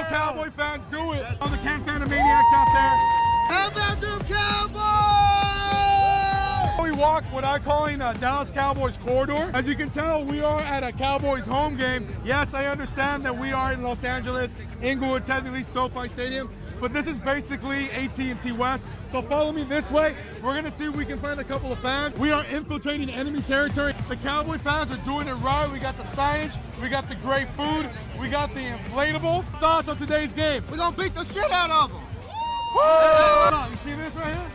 how Cowboy fans do it. All the Can Maniacs out there. How about them Cowboys? We walk what I'm calling a Dallas Cowboys corridor. As you can tell, we are at a Cowboys home game. Yes, I understand that we are in Los Angeles, Inglewood, technically SoFi Stadium, but this is basically AT&T West. So follow me this way. We're gonna see if we can find a couple of fans. We are infiltrating enemy territory. The Cowboy fans are doing it right. We got the signage, we got the great food, we got the inflatables. Thoughts on today's game? We're gonna beat the shit out of them. Woo! You see this right here?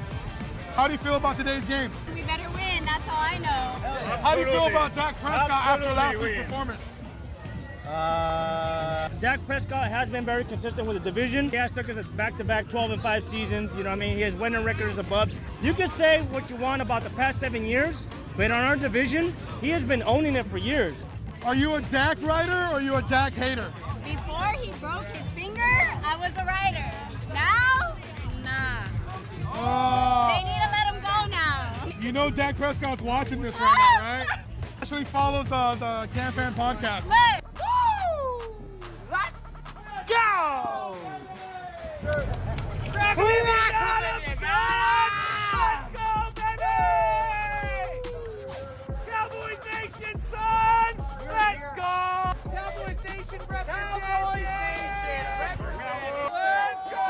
How do you feel about today's game? We better win, that's all I know. How do you feel about Dak Prescott after last week's performance? Dak Prescott has been very consistent with the division. He has took us back-to-back 12-5 seasons. You know what I mean? He has winning records above. You can say what you want about the past 7 years, but on our division, he has been owning it for years. Are you a Dak rider or are you a Dak hater? Before he broke his finger, I was a rider. Now, nah. They need to let him go now. You know Dak Prescott's watching this right now, right? Actually follows the Can Fan podcast. Look. Go! Let's go, baby! Cowboys Nation, son! Let's go! Cowboys Nation represents! Cowboys Nation represents! Let's go!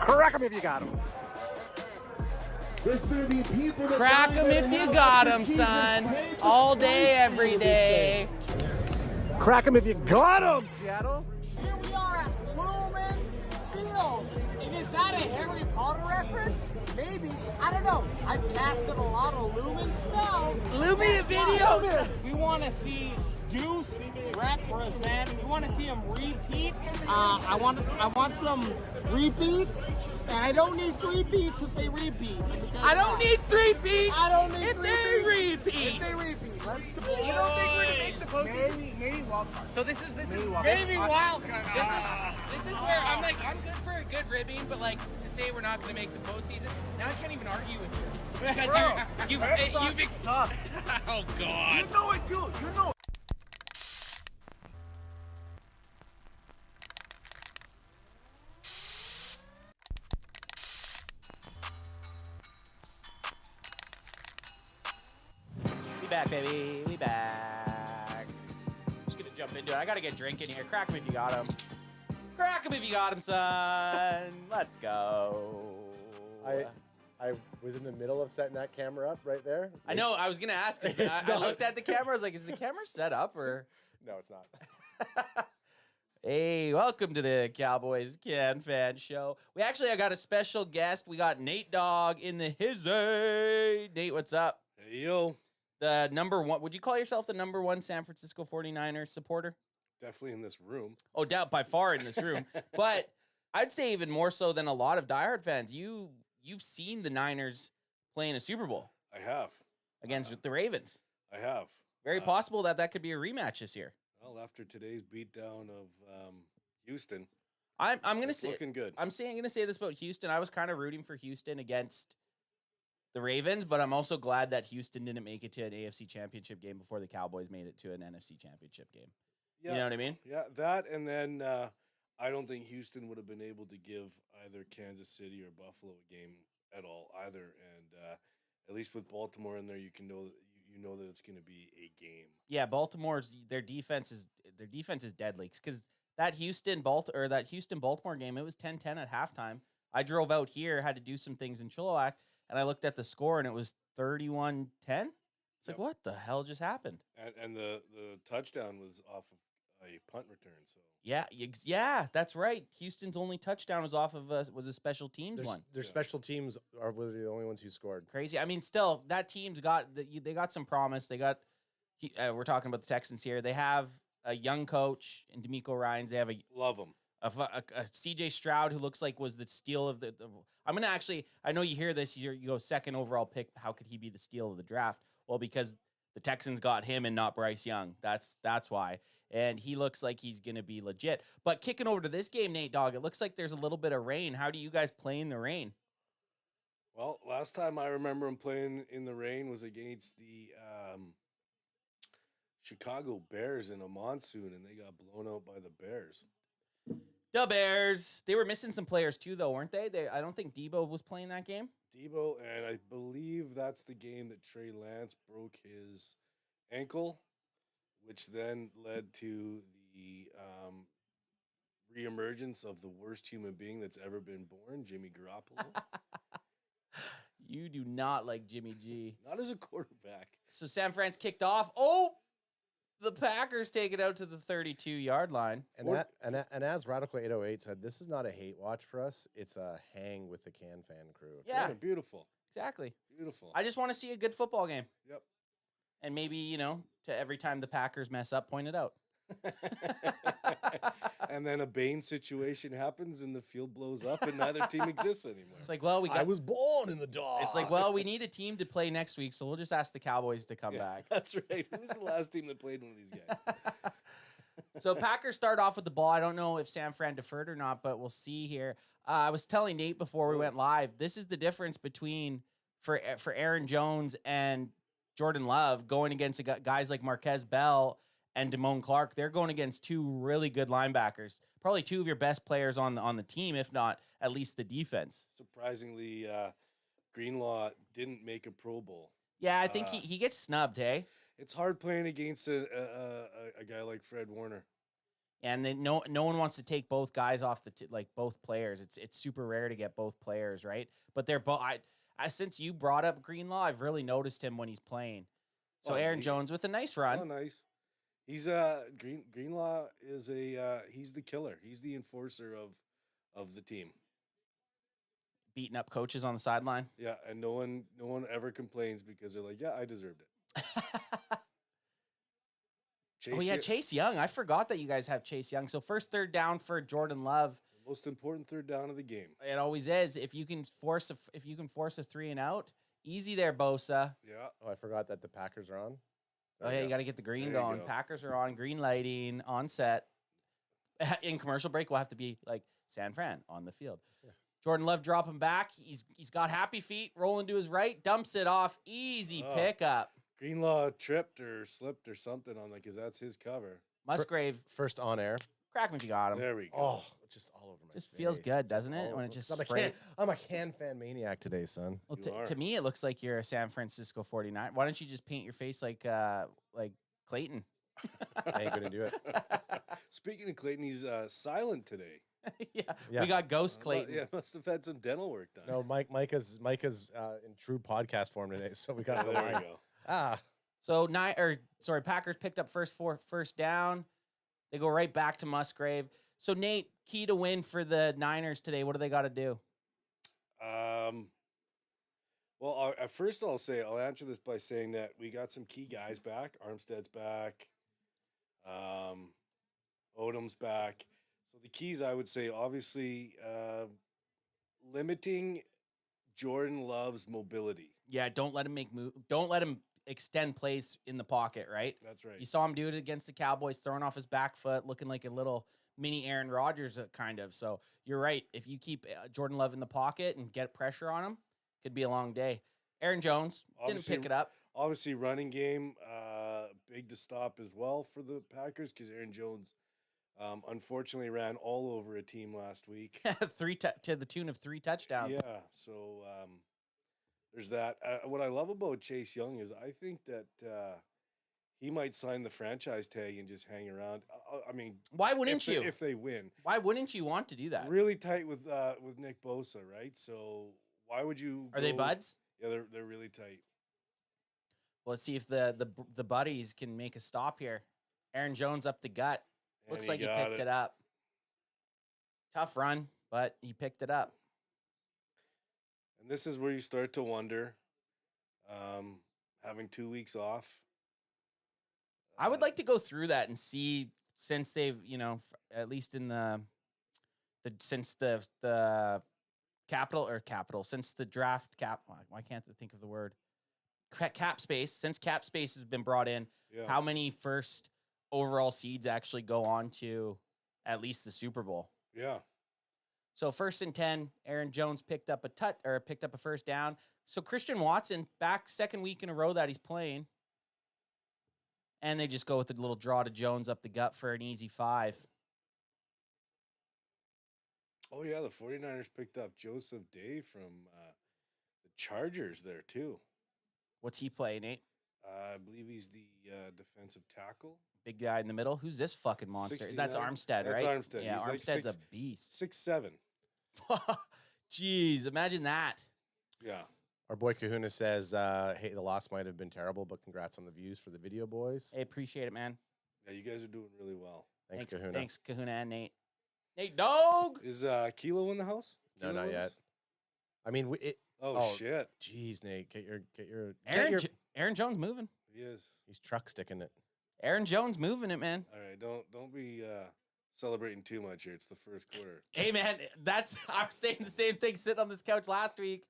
Crack him if you got him. Crack them if you got them, son. All day, every day. Crack him if you got him, Seattle. Here we are at Lumen Field. And is that a Harry Potter reference? Maybe. I don't know. I've casted a lot of Lumen spells. Lumen video. We want to see Deuce represent. We want to see him repeat. I want some repeats. And I don't need 3 beats if they repeat. I don't need 3 beats. I don't need if 3 they beats. repeat. If they repeat. Let's go. You don't think we're gonna make the postseason? Maybe wild card. So this is Maybe wild card. This is where I'm like, I'm good for a good ribbing, but like to say we're not gonna make the postseason, now I can't even argue with you because you've Sucks. oh god. You know it too. You know it. We back, baby. We back. Just gonna jump into it. I gotta get drinking here. Crack him if you got him. Crack him if you got him, son. Let's go. I was in the middle of setting that camera up right there. I know. I was gonna ask. I looked at the camera. I was like, "Is the camera set up or?" No, it's not. Hey, welcome to the Cowboys Can Fan Show. I got a special guest. We got Nate Dogg in the hizzy. Nate, what's up? Hey, yo. The number one. Would you call yourself the number one San Francisco 49ers supporter? Definitely in this room. Oh, doubt by far in this room. But I'd say even more so than a lot of diehard fans. You've seen the Niners play in a Super Bowl. I have. Against the Ravens. I have. Very possible that could be a rematch this year. Well, after today's beatdown of Houston, I'm gonna say looking good. I'm gonna say this about Houston. I was kind of rooting for Houston against the Ravens, but I'm also glad that Houston didn't make it to an AFC Championship game before the Cowboys made it to an NFC Championship game. Yeah, you know what I mean? Yeah, that, and then I don't think Houston would have been able to give either Kansas City or Buffalo a game at all either. And at least with Baltimore in there, you know that it's going to be a game. Yeah, Baltimore's their defense is deadly because that Houston Baltimore game, it was 10-10 at halftime. I drove out here, had to do some things in Chilliwack, and I looked at the score and it was 31-10. It's like, what the hell just happened? And the touchdown was off of a punt return. So yeah, that's right. Houston's only touchdown was off of was a special teams one. Their special teams were the only ones who scored. Crazy. I mean, still that team's they got some promise. They got we're talking about the Texans here. They have a young coach in D'Amico Ryans. They have love them. A CJ Stroud who looks like was the steal of the I'm gonna actually. I know you hear this. You go second overall pick. How could he be the steal of the draft? Well, because the Texans got him and not Bryce Young. That's why. And he looks like he's going to be legit. But kicking over to this game, Nate Dogg, it looks like there's a little bit of rain. How do you guys play in the rain? Well, last time I remember him playing in the rain was against the Chicago Bears in a monsoon, and they got blown out by the Bears. The Bears. They were missing some players too, though, weren't they? I don't think Debo was playing that game. Debo, and I believe that's the game that Trey Lance broke his ankle, which then led to the reemergence of the worst human being that's ever been born, Jimmy Garoppolo. You do not like Jimmy G. Not as a quarterback. So San Fran's kicked off. Oh, the Packers take it out to the 32-yard line. And as Radical 808 said, this is not a hate watch for us. It's a hang with the Can Fan crew. Yeah. Beautiful. Exactly. Beautiful. I just want to see a good football game. Yep. And maybe, to every time the Packers mess up, point it out. And then a Bane situation happens and the field blows up and neither team exists anymore. It's like, well, I was born in the dark. It's like, well, we need a team to play next week, so we'll just ask the Cowboys to come back. That's right. Who was the last team that played one of these guys? So Packers start off with the ball. I don't know if San Fran deferred or not, but we'll see here. I was telling Nate before we went live, this is the difference between for Aaron Jones and Jordan Love going against guys like Marquez Bell and Damone Clark. They're going against two really good linebackers, probably two of your best players on the team, if not at least the defense. Surprisingly, Greenlaw didn't make a Pro Bowl. Yeah, I think he gets snubbed, hey? It's hard playing against a guy like Fred Warner. And then no one wants to take both guys off like both players. It's super rare to get both players, right? But they're both. Since you brought up Greenlaw, I've really noticed him when he's playing. So Aaron Jones with a nice run. Oh, nice. He's Greenlaw is he's the killer. He's the enforcer of the team. Beating up coaches on the sideline. Yeah, and no one ever complains because they're like, yeah, I deserved it. Chase Young. I forgot that you guys have Chase Young. So first third down for Jordan Love. The most important third down of the game. It always is. If you can force a 3 and out, easy there, Bosa. Yeah. Oh, I forgot that the Packers are on. Oh, yeah, you got to get the green going. Packers are on, green lighting, on set. In commercial break, we'll have to be like San Fran on the field. Yeah. Jordan Love dropping back. He's got happy feet, rolling to his right, dumps it off. Easy pickup. Greenlaw tripped or slipped or something on that because that's his cover. Musgrave. First on air. Crack him if you got him. There we go. Oh, just all over my Just face. feels good, doesn't it? When it just I'm a Can Fan maniac today, son. Well, to me, it looks like you're a San Francisco 49. Why don't you just paint your face like Clayton? I ain't gonna do it. Speaking of Clayton, he's silent today. Yeah, we got Ghost Clayton. Yeah, must have had some dental work done. No, Micah's in true podcast form today, so we got there we go. So Packers picked up first down. They go right back to Musgrave. So Nate, key to win for the Niners today. What do they got to do? Well, at first I'll answer this by saying that we got some key guys back. Armstead's back. Odom's back. So the keys, I would say, obviously, limiting Jordan Love's mobility. Yeah, don't let him don't let him extend plays in the pocket, right? That's right. You saw him do it against the Cowboys, throwing off his back foot, looking like a little mini Aaron Rodgers kind of. So you're right. If you keep Jordan Love in the pocket and get pressure on him, could be a long day. Aaron Jones didn't pick it up. Obviously, running game, big to stop as well for the Packers because Aaron Jones unfortunately ran all over a team last week. To the tune of 3 touchdowns. Yeah, so there's that. What I love about Chase Young is I think that he might sign the franchise tag and just hang around. I mean, why wouldn't you? If they win, why wouldn't you want to do that? Really tight with Nick Bosa, right? So why would you? Are they buds? Yeah, they're really tight. Well, let's see if the buddies can make a stop here. Aaron Jones up the gut. Looks like he picked it up. Tough run, but he picked it up. And this is where you start to wonder, having 2 weeks off. I would like to go through that and see, since they've, at least in since the since the draft cap, why can't I think of the word? Cap space, since cap space has been brought in, how many first overall seeds actually go on to at least the Super Bowl? Yeah. So 1st and 10, Aaron Jones picked up a first down. So Christian Watson back second week in a row that he's playing. And they just go with a little draw to Jones up the gut for an easy 5. Oh, yeah, the 49ers picked up Joseph Day from the Chargers there, too. What's he playing, Nate? I believe he's the defensive tackle. Big guy in the middle. Who's this fucking monster? 69? That's Armstead, That's right? Armstead. Yeah, He's like Armstead's a beast. 6'7". Jeez, imagine that. Yeah. Our boy Kahuna says, hey, the loss might have been terrible, but congrats on the views for the video, boys. Hey, appreciate it, man. Yeah, you guys are doing really well. Thanks, Kahuna. Thanks, Kahuna and Nate. Nate Dog! Is Kilo in the house? No, Kilo not with yet. us? I mean, Oh, shit. Jeez, Nate, get your. Aaron Jones moving. He is. He's truck sticking it. Aaron Jones moving it, man. All right, don't be celebrating too much here. It's the first quarter. Hey, man, I was saying the same thing sitting on this couch last week.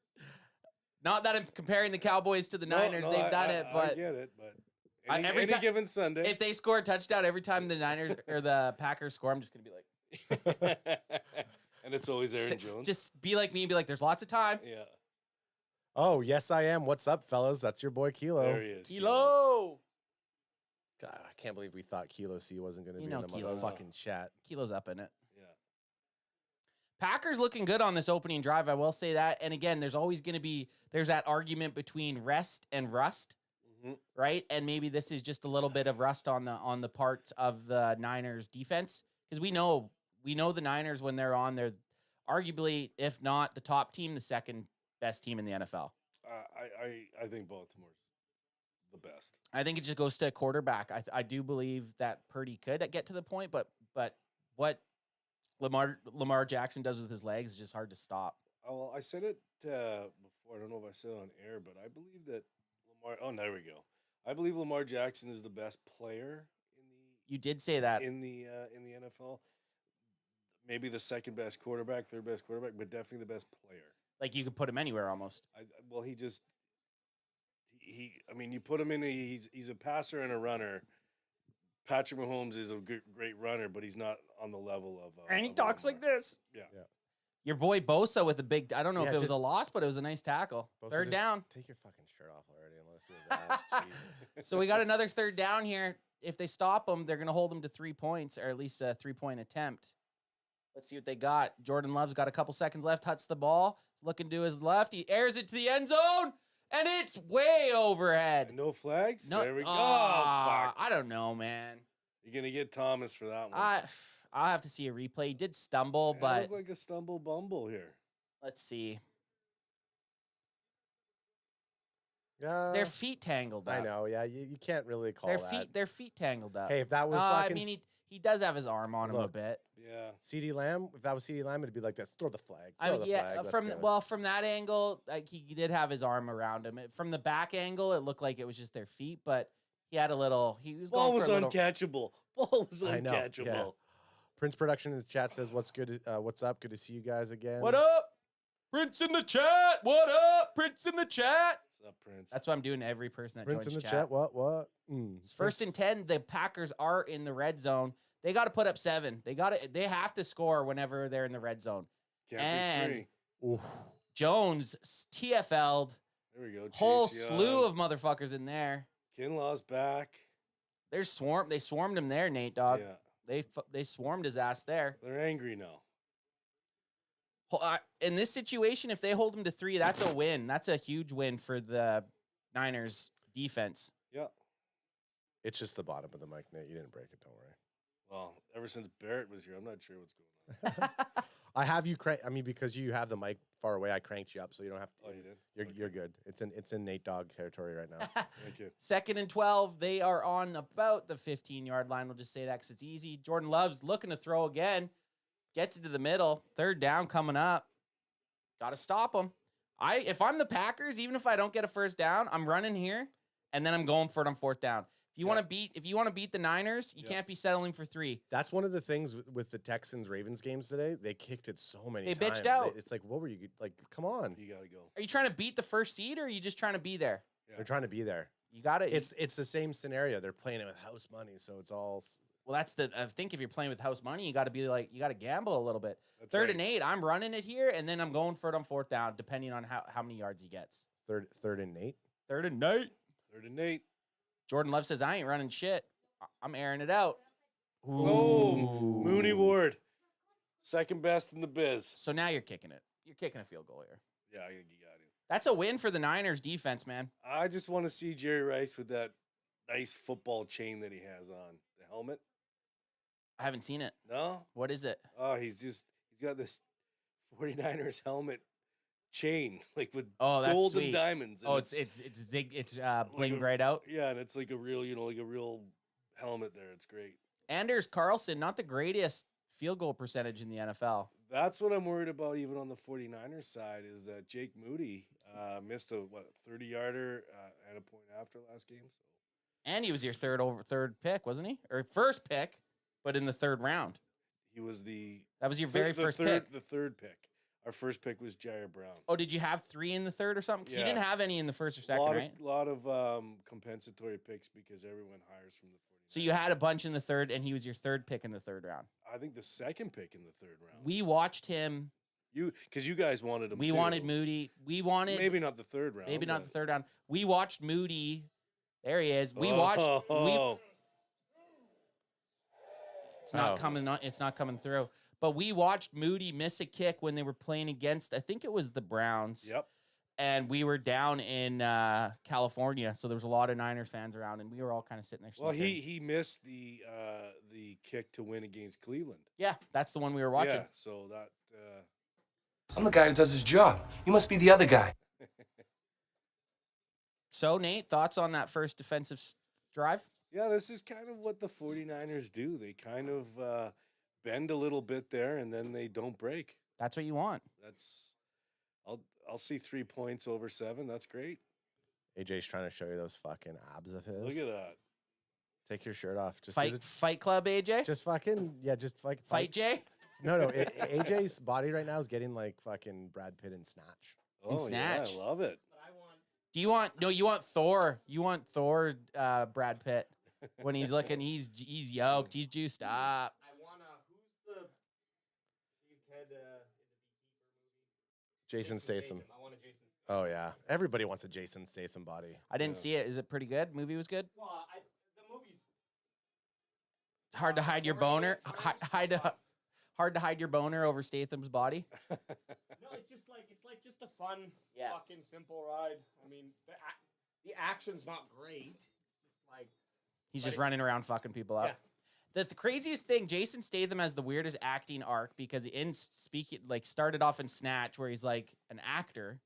Not that I'm comparing the Cowboys to the Niners. They've done it, but I get it, but every any given Sunday. if they score a touchdown every time the Niners or the Packers score, I'm just going to be like. And it's always Aaron Jones. Just be like me and be like, there's lots of time. Yeah. Oh, yes, I am. What's up, fellas? That's your boy Kilo. There he is. Kilo. God, I can't believe we thought Kilo C wasn't going to You be know in the Kilo. motherfucking chat. Kilo's up in it. Yeah. Packers looking good on this opening drive. I will say that. And again, there's always going to be, there's that argument between rest and rust, right? And maybe this is just a little bit of rust on the parts of the Niners defense. Because we know the Niners, when they're on, they're arguably, if not the top team, the second best team in the NFL. I think Baltimore's the best. I think it just goes to quarterback. I do believe that Purdy could get to the point, but what Lamar Jackson does with his legs is just hard to stop. Oh, well, I said it before. I don't know if I said it on air, but I believe that Lamar. Oh, there we go. I believe Lamar Jackson is the best player in the. You did say that in the NFL. Maybe the second best quarterback, third best quarterback, but definitely the best player. Like you could put him anywhere almost. I mean, you put him in. He's a passer and a runner. Patrick Mahomes is a great runner, but he's not on the level of. And he of talks Lamar. like this. Yeah. Your boy Bosa with a big. I don't know if Yeah, it was just- a loss, but it was a nice tackle. Bosa, Third just down. Take your fucking shirt off already and let us see his ass. Jesus. So we got another third down here. If they stop him, they're going to hold him to 3 points, or at least a 3-point attempt. Let's see what they got. Jordan Love's got a couple seconds left. Huts the ball. He's looking to his left. He airs it to the end zone, and it's way overhead. No flags. No, There we go. Ah, Fuck. I don't know, man. You're gonna get Thomas for that one. I'll have to see a replay. He did stumble, It but looked like a stumble bumble here. let's see. Yeah, Their feet tangled up. I know. Yeah, you can't really call Their feet tangled up. Hey, if that was I fucking mean, he does have his arm on him a Look, bit. Yeah. CD Lamb, if that was CD Lamb, it'd be like this. Throw the flag. I Throw mean, the yeah, flag. let's from go. from that angle, like he did have his arm around him. From the back angle, it looked like it was just their feet, but he had a little. He was going Ball was for a little. uncatchable. Ball was I know, uncatchable. yeah. Prince Production in the chat says, "What's good? What's up? Good to see you guys again." What up, Prince in the chat? What up, Prince in the chat? What's up, Prince? That's what I'm doing to every person that Prince in joins the chat. What? It's 1st and 10. The Packers are in the red zone. They got to put up 7. They have to score whenever they're in the red zone. Can't and be free. Jones TFL'd. There we go. Whole Chase slew Young. of motherfuckers in there. Kinlaw's back. They swarmed him there, Nate Dog. Yeah. They swarmed his ass there. They're angry now. In this situation, if they hold him to 3, that's a win. That's a huge win for the Niners defense. Yeah. It's just the bottom of the mic, Nate. You didn't break it. Don't worry. Well, ever since Barrett was here, I'm not sure what's going on. I have you crank. I mean, because you have the mic far away, I cranked you up, so you don't have to. Oh, you did? You're good. It's in Nate Dog territory right now. Thank you. 2nd and 12. They are on about the 15-yard line. We'll just say that because it's easy. Jordan Love's looking to throw again. Gets it to the middle. 3rd down coming up. Got to stop him. If I'm the Packers, even if I don't get a 1st down, I'm running here, and then I'm going for it on 4th down. If you want to beat the Niners, you can't be settling for 3. That's one of the things with the Texans Ravens games today. They kicked it so many times. They bitched out. It's like, what were you like? Come on. You got to go. Are you trying to beat the 1st seed, or are you just trying to be there? Yeah. They're trying to be there. You got it. It's the same scenario. They're playing it with house money, so it's all. Well, that's I think if you're playing with house money, you got to gamble a little bit. That's 3rd right. and 8, I'm running it here, and then I'm going for it on 4th down, depending on how many yards he gets. Third and 8. 3rd and 8. 3rd and 8. Jordan Love says, I ain't running shit. I'm airing it out. Oh, Mooney Ward. Second best in the biz. So now you're kicking it. You're kicking a field goal here. Yeah, you got to. That's a win for the Niners defense, man. I just want to see Jerry Rice with that nice football chain that he has on. The helmet. I haven't seen it. No? What is it? Oh, he's got this 49ers helmet chain, like with that's gold sweet. and diamonds. And Oh, it's blinged right out. Yeah, and it's like a real, like a real helmet there. It's great. Anders Carlson, not the greatest field goal percentage in the NFL. That's what I'm worried about even on the 49ers side is that Jake Moody missed a 30-yarder and a point after last game. So. And he was your third pick, wasn't he? Or first pick, but in the third round. He was That was your very first pick. The third pick. Our first pick was Jair Brown. Oh, did you have 3 in the third or something? Because you didn't have any in the first or second, right? A lot of compensatory picks because everyone hires from the 49ers. So you had a bunch in the third, and he was your third pick in the third round. I think the second pick in the third round. We watched him. Because you guys wanted him. We wanted Moody. We wanted maybe not the third round. Maybe not the third round. We watched Moody. There he is. We watched. It's not coming. It's not coming through. But we watched Moody miss a kick when they were playing against, I think it was the Browns. Yep. And we were down in California, so there was a lot of Niners fans around, and we were all kind of sitting there. Well, he missed the kick to win against Cleveland. Yeah, that's the one we were watching. Yeah, so that. I'm the guy who does his job. You must be the other guy. So, Nate, thoughts on that first defensive drive? Yeah, this is kind of what the 49ers do. They kind of bend a little bit there, and then they don't break. That's what you want. I'll see 3 points over 7. That's great. AJ's trying to show you those fucking abs of his. Look at that. Take your shirt off. Just Fight Club, AJ? Just fucking, just Fight Jay? No. AJ's body right now is getting like fucking Brad Pitt in Snatch. Oh, Snatch. Yeah, I love it. Do you want you want Thor? You want Thor, Brad Pitt, when he's looking, he's yoked, he's juiced up. I wanna. Who's the shaved head in the Beekeeper movie? Jason Statham. I want a Jason. Oh yeah, everybody wants a Jason Statham body. I didn't see it. Is it pretty good? Movie was good. Well, the movie's. It's hard to hide your boner. Hard to hide your boner over Statham's body. No, it's just a fun, fucking simple ride. I mean, the action's not great. It's just like he's just running around fucking people up. Yeah. The craziest thing, Jason Statham has the weirdest acting arc because started off in Snatch where he's like an actor,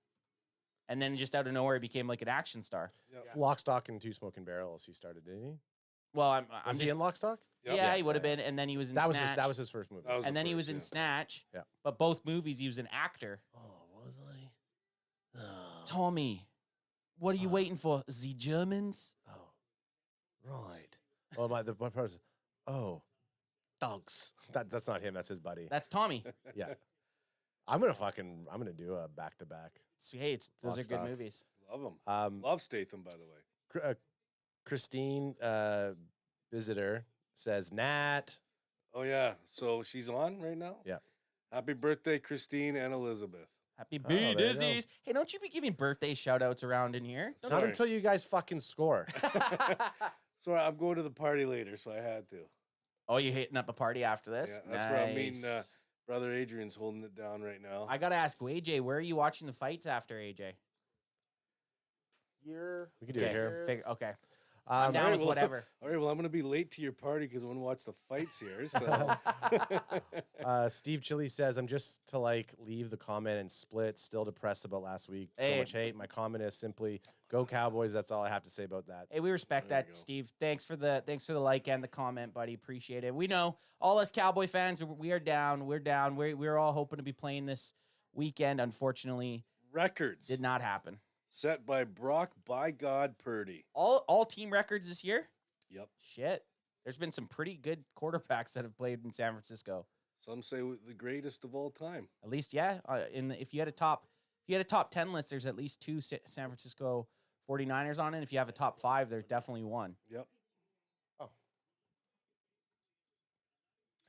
and then just out of nowhere he became like an action star. Yep. Lock, Stock, and Two Smoking Barrels. He started, didn't he? Well, I'm Was just he in Lock, Stock? Yep. yeah, he would have been, and then he was in Snatch. That was his first movie. And then he was in Snatch. Yeah. But both movies he was an actor. Oh, was I? Oh. Tommy, what are you waiting for? The Germans? Oh, right. Oh, the one person. Oh, dogs. That's not him. That's his buddy. That's Tommy. Yeah. I'm gonna do a back-to-back. So, hey, those Lock, are Stock. good movies. Love him. Love Statham, by the way. Christine Visitor says Nat. Oh yeah, so she's on right now. Yeah. Happy birthday, Christine and Elizabeth. Happy there you go. birthdays. Hey, don't you be giving birthday shout-outs around in here? Not Sorry. until you guys fucking score. Sorry, I'm going to the party later, so I had to. Oh, you hitting up a party after this? Yeah, that's where I'm meeting. Brother Adrian's holding it down right now. I gotta ask AJ, where are you watching the fights after AJ? here. We can do it here. Okay. I'm down with whatever. All right, well, I'm going to be late to your party because I want to watch the fights here. So, Steve Chili says, I'm just to leave the comment and split. Still depressed about last week. So Hey. much hate. My comment is simply, go Cowboys. That's all I have to say about that. Hey, we respect There you that, go. Steve. Thanks for the like and the comment, buddy. Appreciate it. We know all us Cowboy fans, we are down. We're down. We're all hoping to be playing this weekend. Unfortunately, records did not happen. set by Brock by God Purdy. All team records this year? Yep. Shit. There's been some pretty good quarterbacks that have played in San Francisco. Some say the greatest of all time. At least, yeah. If you had a top 10 list, there's at least 2 San Francisco 49ers on it. If you have a top 5, there's definitely 1. Yep.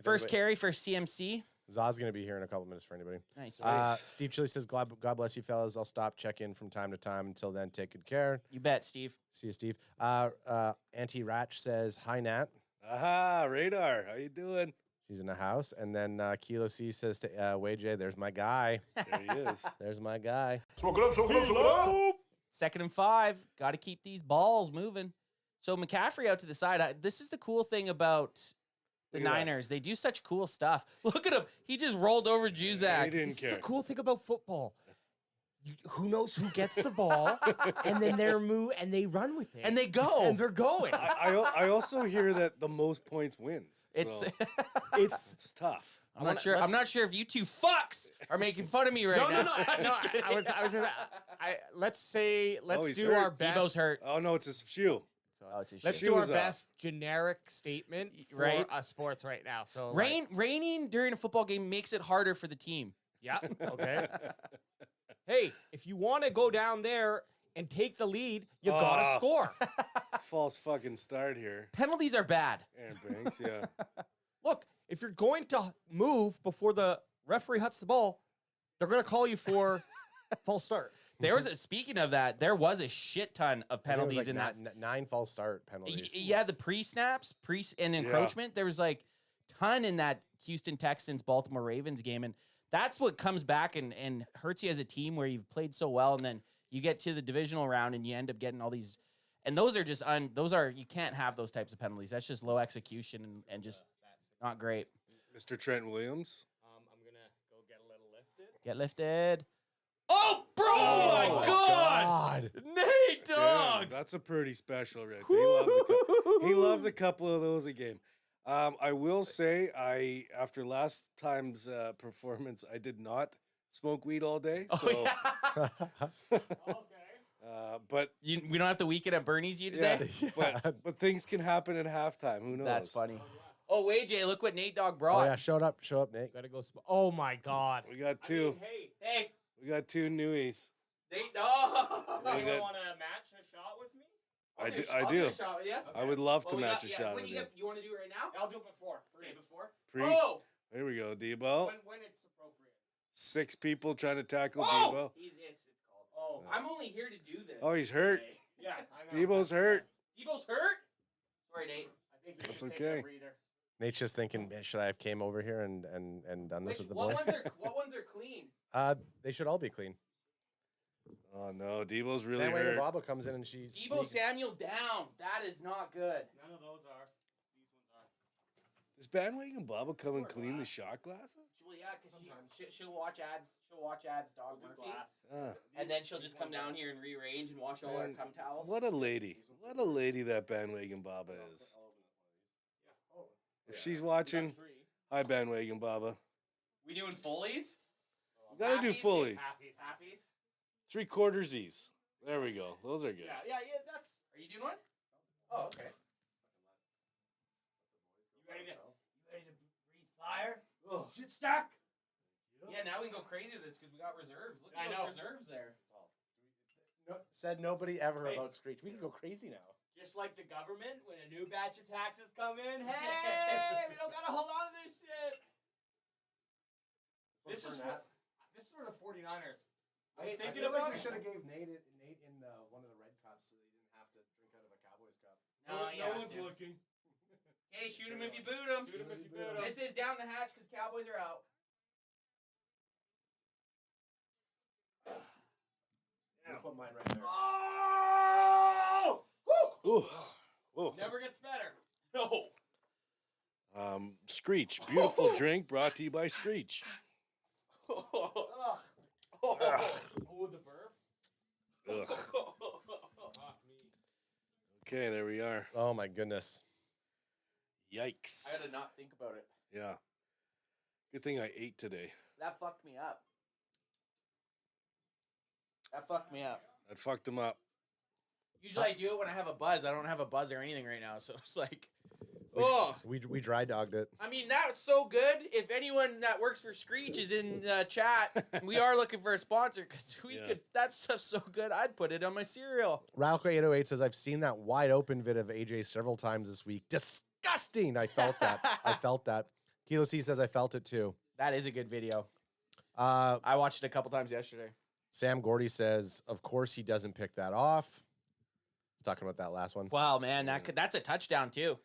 First carry for CMC Zaz going to be here in a couple minutes for anybody. Nice. Steve Chili says, God bless you, fellas. I'll stop, check in from time to time. Until then, take good care. You bet, Steve. See you, Steve. Auntie Ratch says, hi, Nat. Aha, Radar. How you doing? She's in the house. And then Kilo C says to Wayjay, there's my guy. There he is. There's my guy. Smoke it up, smoke it up, smoke it up. 2nd and 5. Got to keep these balls moving. So McCaffrey out to the side. This is the cool thing about the Niners. They do such cool stuff. Look at him. He just rolled over Juzak. He didn't This care. is the cool thing about football. Who knows who gets the ball, and then they run with it, And they go. and they're going. I also hear that the most points wins. It's so it's tough. I'm not sure. I'm not sure if you two fucks are making fun of me right now. No. I'm just kidding. Let's he's do hurt. our best. Debo's hurt. Oh no, it's his shoe. Oh, it's a Let's shit. do our Shoes off. best generic statement for Right. sports right now. So Raining during a football game makes it harder for the team. yeah, okay. Hey, if you want to go down there and take the lead, you gotta score. False fucking start here. Penalties are bad. Aaron Banks, yeah. Look, if you're going to move before the referee huts the ball, they're gonna call you for false start. There was speaking of that, there was a shit ton of penalties in that. 9 false start penalties. Yeah, the pre-snaps, and encroachment. There was like ton in that Houston Texans Baltimore Ravens game, and that's what comes back and hurts you as a team where you've played so well, and then you get to the divisional round and you end up getting all these, and those are just you can't have those types of penalties. That's just low execution and just not great. Mr. Trent Williams. I'm gonna go get a little lifted. Get lifted. Oh, bro! Oh my God! Nate, dog! Damn, that's a pretty special right there. He loves a couple of those a game. I will say, after last time's performance, I did not smoke weed all day. So, but We don't have the weekend at Bernie's you today? but things can happen at halftime. Who knows? That's funny. Oh, AJ, look what Nate Dogg Oh, brought. yeah, show up, Nate. Gotta go. Oh my God. We got two. Hey, We got two newies. Nate Dogg. We got- want to match a shot with me? I do. I'll get a shot with you. I would love to Well, match a yeah, shot when with you you. You want to do it right now? I'll do it before. Okay, before. Pre- Oh! There we go, Debo. When it's appropriate. 6 people trying to tackle Oh! Debo. It's called. Oh, I'm only here to do this. Oh, he's hurt. today. Yeah. Debo's hurt. Debo's hurt? Sorry, Nate. I think That's okay. Nate's just thinking, man, should I have came over here and done this with the boys? What ones are clean? They should all be clean. Oh no, Debo's really Then when hurt. Baba comes in and she's Debo Samuel down. That is not good. None of those are. These ones are. Does Bandwagon Baba come and clean the shot glasses? Well, yeah, because she'll watch ads. She'll watch ads, Dog Murphy. Ah, And then she'll just come down here and rearrange and wash all our man, cum towels. what a lady. What a lady that Bandwagon Baba is. If she's watching, hi Bandwagon Baba. We doing fullies? We gotta do Halfies? fullies. Halfies? 3/4sies. There we go. Those are good. Yeah, that's... Are you doing one? Oh, okay. You ready to breathe fire? Oh, shit stuck! Yeah, now we can go crazy with this because we got reserves. Look at those reserves there. said nobody ever about Screech. We can go crazy now. Just like the government, when a new batch of taxes come in, hey, we don't gotta hold on to this shit. This is for the 49ers. I was thinking about we it. should have gave Nate in one of the red cups so they didn't have to drink out of a Cowboys cup. No, No one's looking. Hey, shoot him if you boot him. Shoot 'em if you boot 'em. This is down the hatch because Cowboys are out. I'll put mine right there. Oh! Ooh. Whoa. Never gets better. No. Screech. Beautiful drink brought to you by Screech. Oh, the burp. Ugh. Okay, there we are. Oh my goodness. Yikes. I had to not think about it. Yeah. Good thing I ate today. That fucked me up. That fucked me up. That fucked him up. Usually I do it when I have a buzz. I don't have a buzz or anything right now, so it's like, oh. We dry dogged it. I mean, that's so good. If anyone that works for Screech is in chat, we are looking for a sponsor because we could. That stuff's so good. I'd put it on my cereal. Ralco808 says, I've seen that wide open vid of AJ several times this week. Disgusting. I felt that. I felt that. Kilo C says, I felt it too. That is a good video. Uh, I watched it a couple times yesterday. Sam Gordy says, of course he doesn't pick that off. Talking about that last one. Wow, man, that's a touchdown too.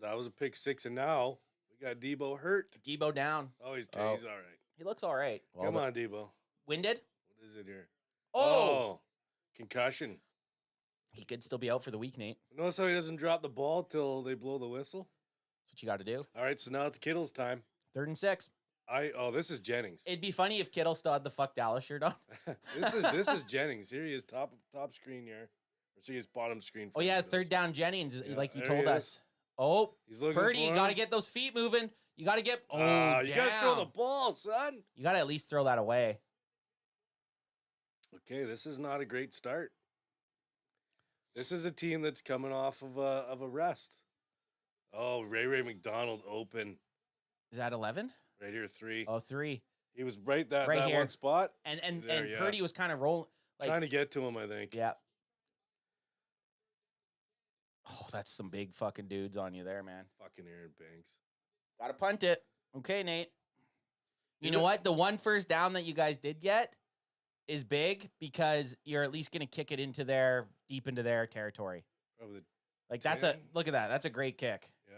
That was a pick six, and now we got Debo hurt. Debo down. Oh, he's all right. He looks all right. Well, Come on, Debo. Winded? What is it here? Oh! Concussion. He could still be out for the week, Nate. Notice how he doesn't drop the ball till they blow the whistle? That's what you got to do. All right, so now it's Kittle's time. 3rd and 6. This is Jennings. It'd be funny if Kittle still had the fuck Dallas shirt on. This is Jennings. Here he is, top screen here. Or see his bottom screen. Oh yeah, 3rd down Jennings, like you there told he us. is. Oh, He's looking Purdy, you for got to him. get those feet moving. You got to get. Oh, you got to throw the damn. ball, son. You got to at least throw that away. Okay, this is not a great start. This is a team that's coming off of a rest. Oh, Ray McDonald open. Is that 11? Right here, 3. Oh, 3. He was right that here. one spot. And There, yeah. Purdy was kind of rolling. Like, Trying to get to him, I think. yeah. Oh, that's some big fucking dudes on you there, man. Fucking Aaron Banks. Got to punt it. Okay, Nate. You Do know it. what? The one first down that you guys did get is big because you're at least going to kick it into deep into their territory. Probably Like the that's 10. look at that. That's a great kick. Yeah.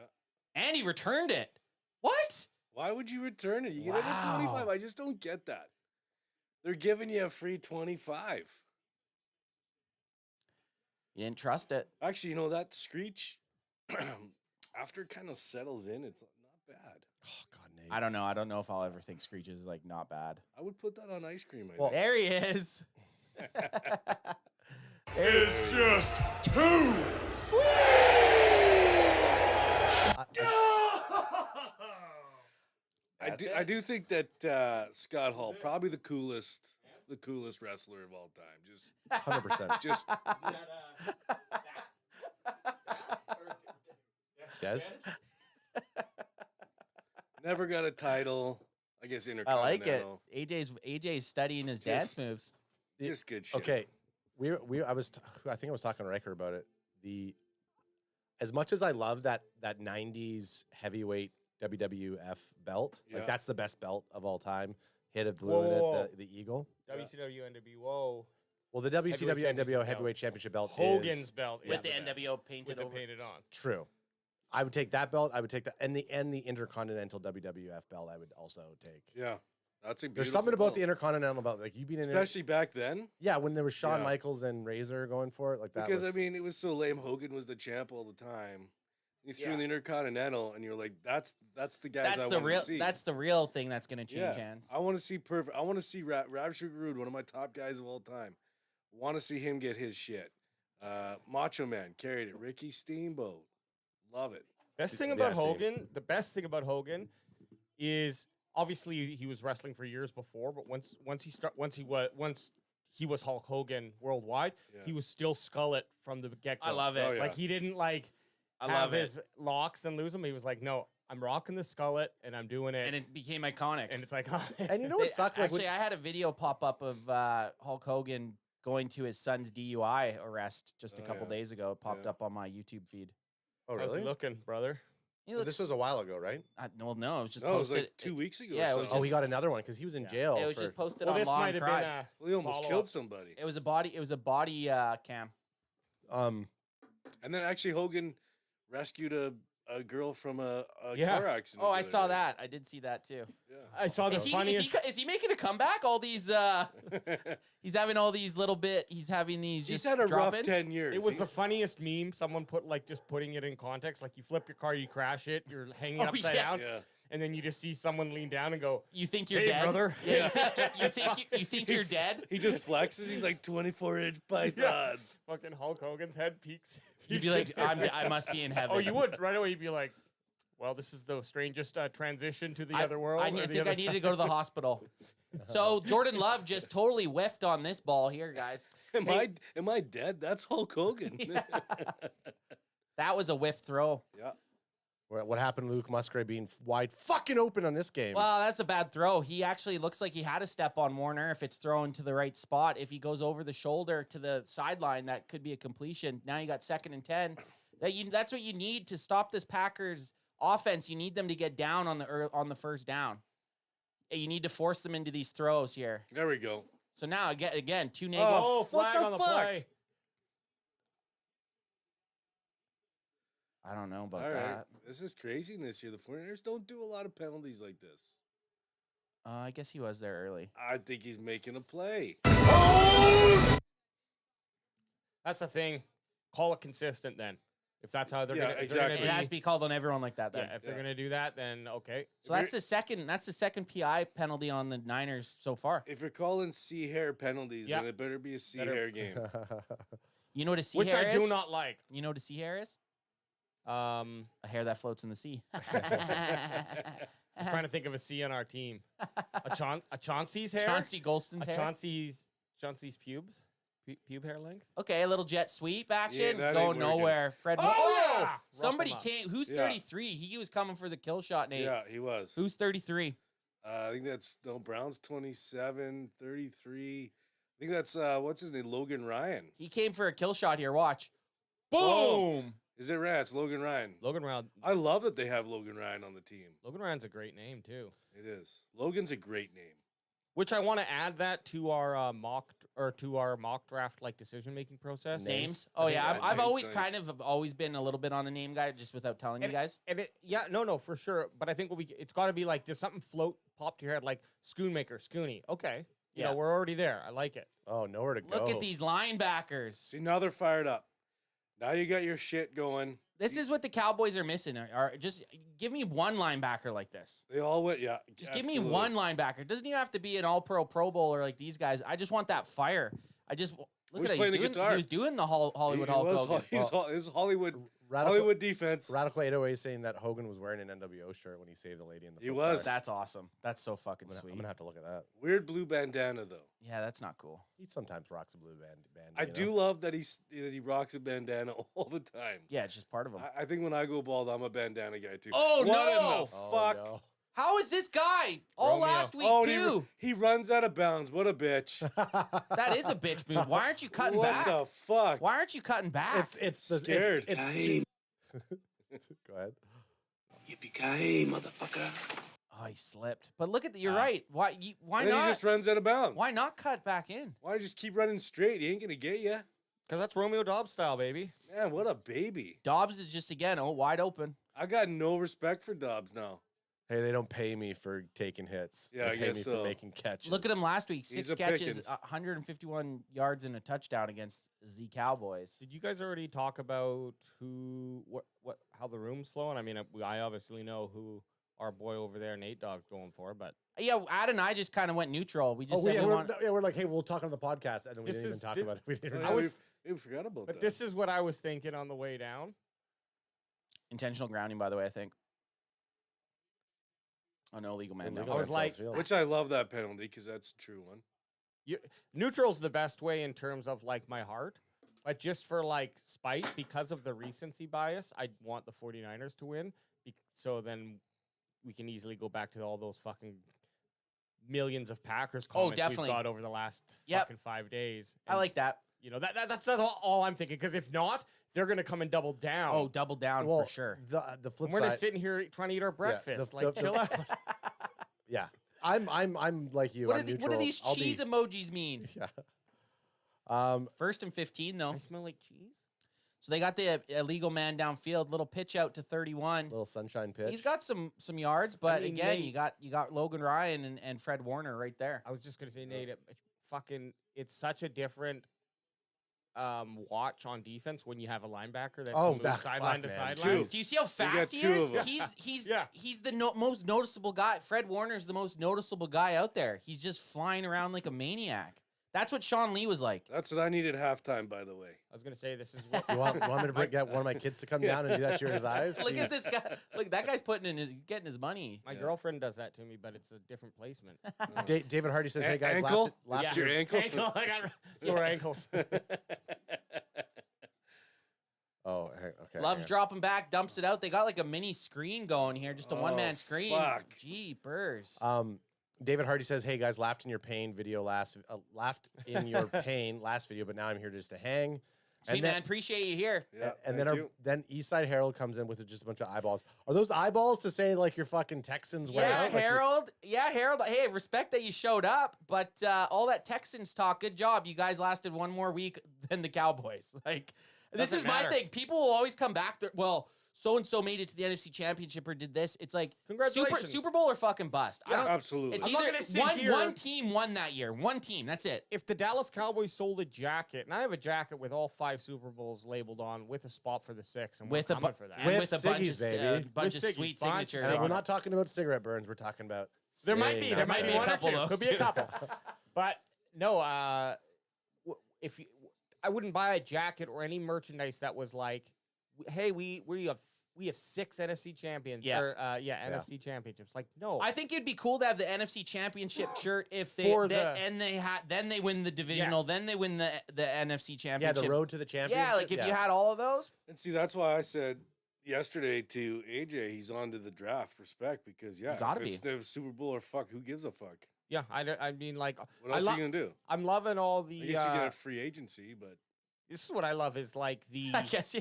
And he returned it. What? Why would you return it? You get it at Wow. 25. I just don't get that. They're giving you a free 25. You didn't trust it. Actually, that screech, after it kind of settles in, it's not bad. Oh, God, Nate. I don't know. I don't know if I'll ever think Screech is like not bad. I would put that on ice cream. I Well, think. There he is. It's just too I do think that Scott Hall probably the coolest wrestler of all time. Just 100%. just Des? never got a title. I guess I Intercontinental. like it. AJ's studying his dance moves. Just good shit. Okay, I think I was talking to Riker about it. As much as I love that 90s heavyweight WWF belt, Yeah. like that's the best belt of all time. Hit it, blew it Whoa. at the Eagle. WCW, NW, whoa. Well, the WCW Heavyweight NWO championship Heavyweight Championship belt Hogan's is belt is With the best. NWO painted With it over. painted on. true. I would take that belt. I would take that, and the Intercontinental WWF belt. I would also take. Yeah, that's a beautiful There's something about belt. the Intercontinental belt, like you being in, especially back then. yeah, when there was Shawn Yeah. Michaels and Razor going for it, like that. Because was, I mean, it was so lame. Hogan was the champ all the time. You threw in Yeah. the Intercontinental, and you're like, that's the guys That's I the want real. to see. That's the real thing that's gonna change hands. I want to see perfect. I want to see Ravishing Rude, one of my top guys of all time. Want to see him get his shit. Macho Man carried it. Ricky Steamboat, love it. Best thing Yeah, about same. Hogan, the best thing about Hogan is obviously he was wrestling for years before, but once he was Hulk Hogan worldwide, Yeah. he was still Skullet from the get go. I love it. Oh, yeah. Like he didn't I have love it. his locks and lose them. He was like, no, I'm rocking the Skullet and I'm doing it, And it became iconic. and it's like, and you know what They- sucked? Like, Actually, I had a video pop up of Hulk Hogan going to his son's DUI arrest just a Oh, couple yeah. days ago. It popped Yeah. up on my YouTube feed. oh how's really? it looking, brother? He Well, this looks- was a while ago, right? well, no, it was just No, it was posted. like 2 weeks ago. yeah, it or was something. Oh, he got another one because he was in jail. It was for, just posted Well, on this Long might have Tribe. been a Well, he almost follow-up. killed somebody. It was a body cam. And then actually Hogan rescued a girl from a Yeah. car accident. Oh, the I other saw day. that. I did see that too. Yeah. I saw the Is he, funniest. is he making a comeback? All these he's having all these little bit. He's having these. He's just had a rough drop-ins. 10 years. It was the He's- funniest meme. Someone put just putting it in context. Like you flip your car, you crash it, you're hanging Oh, upside yes. down, Yeah. and then you just see someone lean down and go, You think you're "Hey, dead, brother." Yeah, you think you're dead. He just flexes. He's like 24-inch pythons. fucking Hulk Hogan's head peeks. You'd be like, I must be in heaven. oh, you would right away. You'd be like, well, this is the strangest transition to the other world. I or the think other I need to side." go to the hospital. So Jordan Love just totally whiffed on this ball here, guys. Am I dead? That's Hulk Hogan. Yeah. That was a whiff throw. Yeah. what happened to Luke Musgrave being wide fucking open on this game? Well, that's a bad throw. He actually looks like he had a step on Warner if it's thrown to the right spot. If he goes over the shoulder to the sideline, that could be a completion. Now you got 2nd and 10. That's what you need to stop this Packers offense. You need them to get down on the first down. you need to force them into these throws here. There we go. So now again, 2 negative. Oh, flag what the on the fuck? play. I don't know about All right. that. This is craziness here. The 49ers don't do a lot of penalties like this. I guess he was there early. I think he's making a play. That's the thing. Call it consistent then. If that's how they're Yeah, gonna, if exactly. they're It gonna has to be called on everyone like that. Then. yeah, if they're gonna do that, then okay. So that's the second. That's the second PI penalty on the Niners so far. If you're calling C hair penalties, Yeah. then it better be a C Better- hair game. You know what a sea Which hair I is? do not like. You know what a sea hair is? A A hair that floats in the sea. I was trying to think of a C on our team. A Chauncey's hair. Chauncey Golston's A hair. Chauncey's pubes. Pube hair length. Okay, a little jet sweep action. that ain't Going working. nowhere. Fred. Oh, yeah! Somebody Rough 'em up. came. Who's Yeah. 33? He was coming for the kill shot, Nate. Yeah, he was. Who's 33? I think that's Brown's 27, 33. I think that's what's his name, Logan Ryan. He came for a kill shot here. Watch. Whoa. Boom. Is it Ryan? It's Logan Ryan. Logan Ryan. I love that they have Logan Ryan on the team. Logan Ryan's a great name too. It is. Logan's a great name. Which I want to add that to our mock draft like decision making process. Names. I Oh think yeah, that- I've name's always nice. kind of always been a little bit on a name guy, just without telling you guys. And no, for sure. But I think it's got to be like, does something pop to your head like Schoonmaker, Scooney? Okay, you Yeah. know we're already there. I like it. Oh, nowhere to go. Look at these linebackers. See, now they're fired up. Now you got your shit going. This is what the Cowboys are missing. Are just give me one linebacker like this. They all went, yeah. Just give me one linebacker. It doesn't even have to be an All-Pro, Pro Bowler like these guys. I just want that fire. Look Who's at it. playing the He's doing, guitar? he was doing the Hollywood Hulk Hogan. His Hollywood Radical, Hollywood defense. Radical 808 saying that Hogan was wearing an NWO shirt when he saved the lady in the. He foot was. fight. That's awesome. That's so fucking I'm sweet. gonna have to look at that. Weird blue bandana though. Yeah, that's not cool. He sometimes rocks a blue band. I do love that he rocks a bandana all the time. Yeah, it's just part of him. I think when I go bald, I'm a bandana guy too. Oh, what no! in the Oh, fuck? no. How is this guy all Romeo. last week Oh, too? he runs out of bounds. What a bitch! That is a bitch move. Why aren't you cutting what back? the fuck? Why aren't you cutting back? Scared. Go ahead. Yippee-ki-yay, motherfucker. Oh, he slipped. But look at you're right. Why And then not? he just runs out of bounds. Why not cut back in? Why just keep running straight? He ain't gonna get you. Because that's Romeo Dobbs style, baby. Man, what a baby! Dobbs is just again wide open. I got no respect for Dobbs now. Hey, they don't pay me for taking hits. Yeah, they I pay guess me so. for making catches. Look at him last week. He's 6 a catches, Pickens. 151 yards and a touchdown against the Cowboys. Did you guys already talk about how the room's flowing? I mean, I obviously know who our boy over there, Nate Dogg's going for, but Yeah, Ad and I just kind of went neutral. We just Oh, said yeah, we we're, want. we're like, hey, we'll talk on the podcast, and then we This didn't even is- talk thi- about it. We didn't. I was- we forgot about but that. this is what I was thinking on the way down. Intentional grounding, by the way, I think. Oh, no, illegal man. Illegal down. I was on like- Field. Which I love that penalty because that's a true one. Neutral's the best way in terms of like my heart, but just for like spite, because of the recency bias, I want the 49ers to win. So then we can easily go back to all those fucking millions of Packers comments definitely. we've got over the last Yep. fucking 5 days. I And, like that. you know, that's all I'm thinking. Because if not, they're gonna come and double down. Oh, double down well, for sure. The flip and we're side. just sitting here trying to eat our breakfast. the- Chill out. Yeah, I'm like you. What I'm do neutral. these I'll cheese be- emojis mean? Yeah. 1st and 15, though. I smell like cheese. So they got the illegal man downfield. Little pitch out to 31. Little sunshine pitch. He's got some yards, but mean, again, Nate- you got Logan Ryan and Fred Warner right there. I was just gonna say, Nate, it's such a different watch on defense when you have a linebacker that Oh, can move that sideline to fuck, man. sideline. Two. Do you see how fast he two is? of 'em. He's the most noticeable guy. Fred Warner's the most noticeable guy out there. He's just flying around like a maniac. That's what Sean Lee was like. That's what I needed halftime, by the way. I was gonna say this is what You want me to get one of my kids to come down and do that to your eyes? Look at Jeez. this guy. Look, that guy's getting his money. my girlfriend does that to me, but it's a different placement. David Hardy says, "Hey guys, ankle? last Just year, your ankle? I got sore ankles. Oh, hey, okay. Love's hang on. dropping back, dumps it out. They got like a mini screen going here, just a Oh, one-man screen. fuck. Gee, burrs. David Hardy says, "Hey guys, laughed in your pain last video, but now I'm here just to hang." Sweet man, appreciate you here. Yeah, And thank you. then Eastside Herald comes in with just a bunch of eyeballs. Are those eyeballs to say like your fucking Texans went Yeah, out? Like, Harold. Yeah, Harold. Hey, respect that you showed up, but all that Texans talk, good job. You guys lasted one more week than the Cowboys. Like, this Doesn't is my matter. thing. People will always come back there. Well, so-and-so made it to the NFC Championship or did this. It's like, Congratulations. Super Bowl or fucking bust. I Yeah, don't, absolutely. It's I'm not either gonna sit here- one team won that year. One team. That's it. If the Dallas Cowboys sold a jacket, and I have a jacket with all 5 Super Bowls labeled on, with a spot for the 6th, and With we're a coming for that. and With with a bunch ciggies, of baby. bunch With of ciggies, sweet bunch of signatures. and ciggies. we're on not it. talking about cigarette burns. We're talking about. There might be, Hey, there might be a one or couple two. of Could those, be a too. couple. But no, if you, I wouldn't buy a jacket or any merchandise that was like, hey, we have 6 NFC champions. Yeah. Or, NFC championships. Like, no. I think it'd be cool to have the NFC Championship shirt if they For then they win the divisional, Yes. then they win the NFC Yeah, Championship. the road to the championship. Yeah, like if you had all of those. And see, that's why I said yesterday to AJ, he's on to the draft. Respect, because yeah, gotta if it's be. the Super Bowl or fuck, who gives a fuck? yeah, I mean, like, What else are you gonna do? I'm loving all I the. guess you get a free agency, but This is what I love is like the I guess yeah.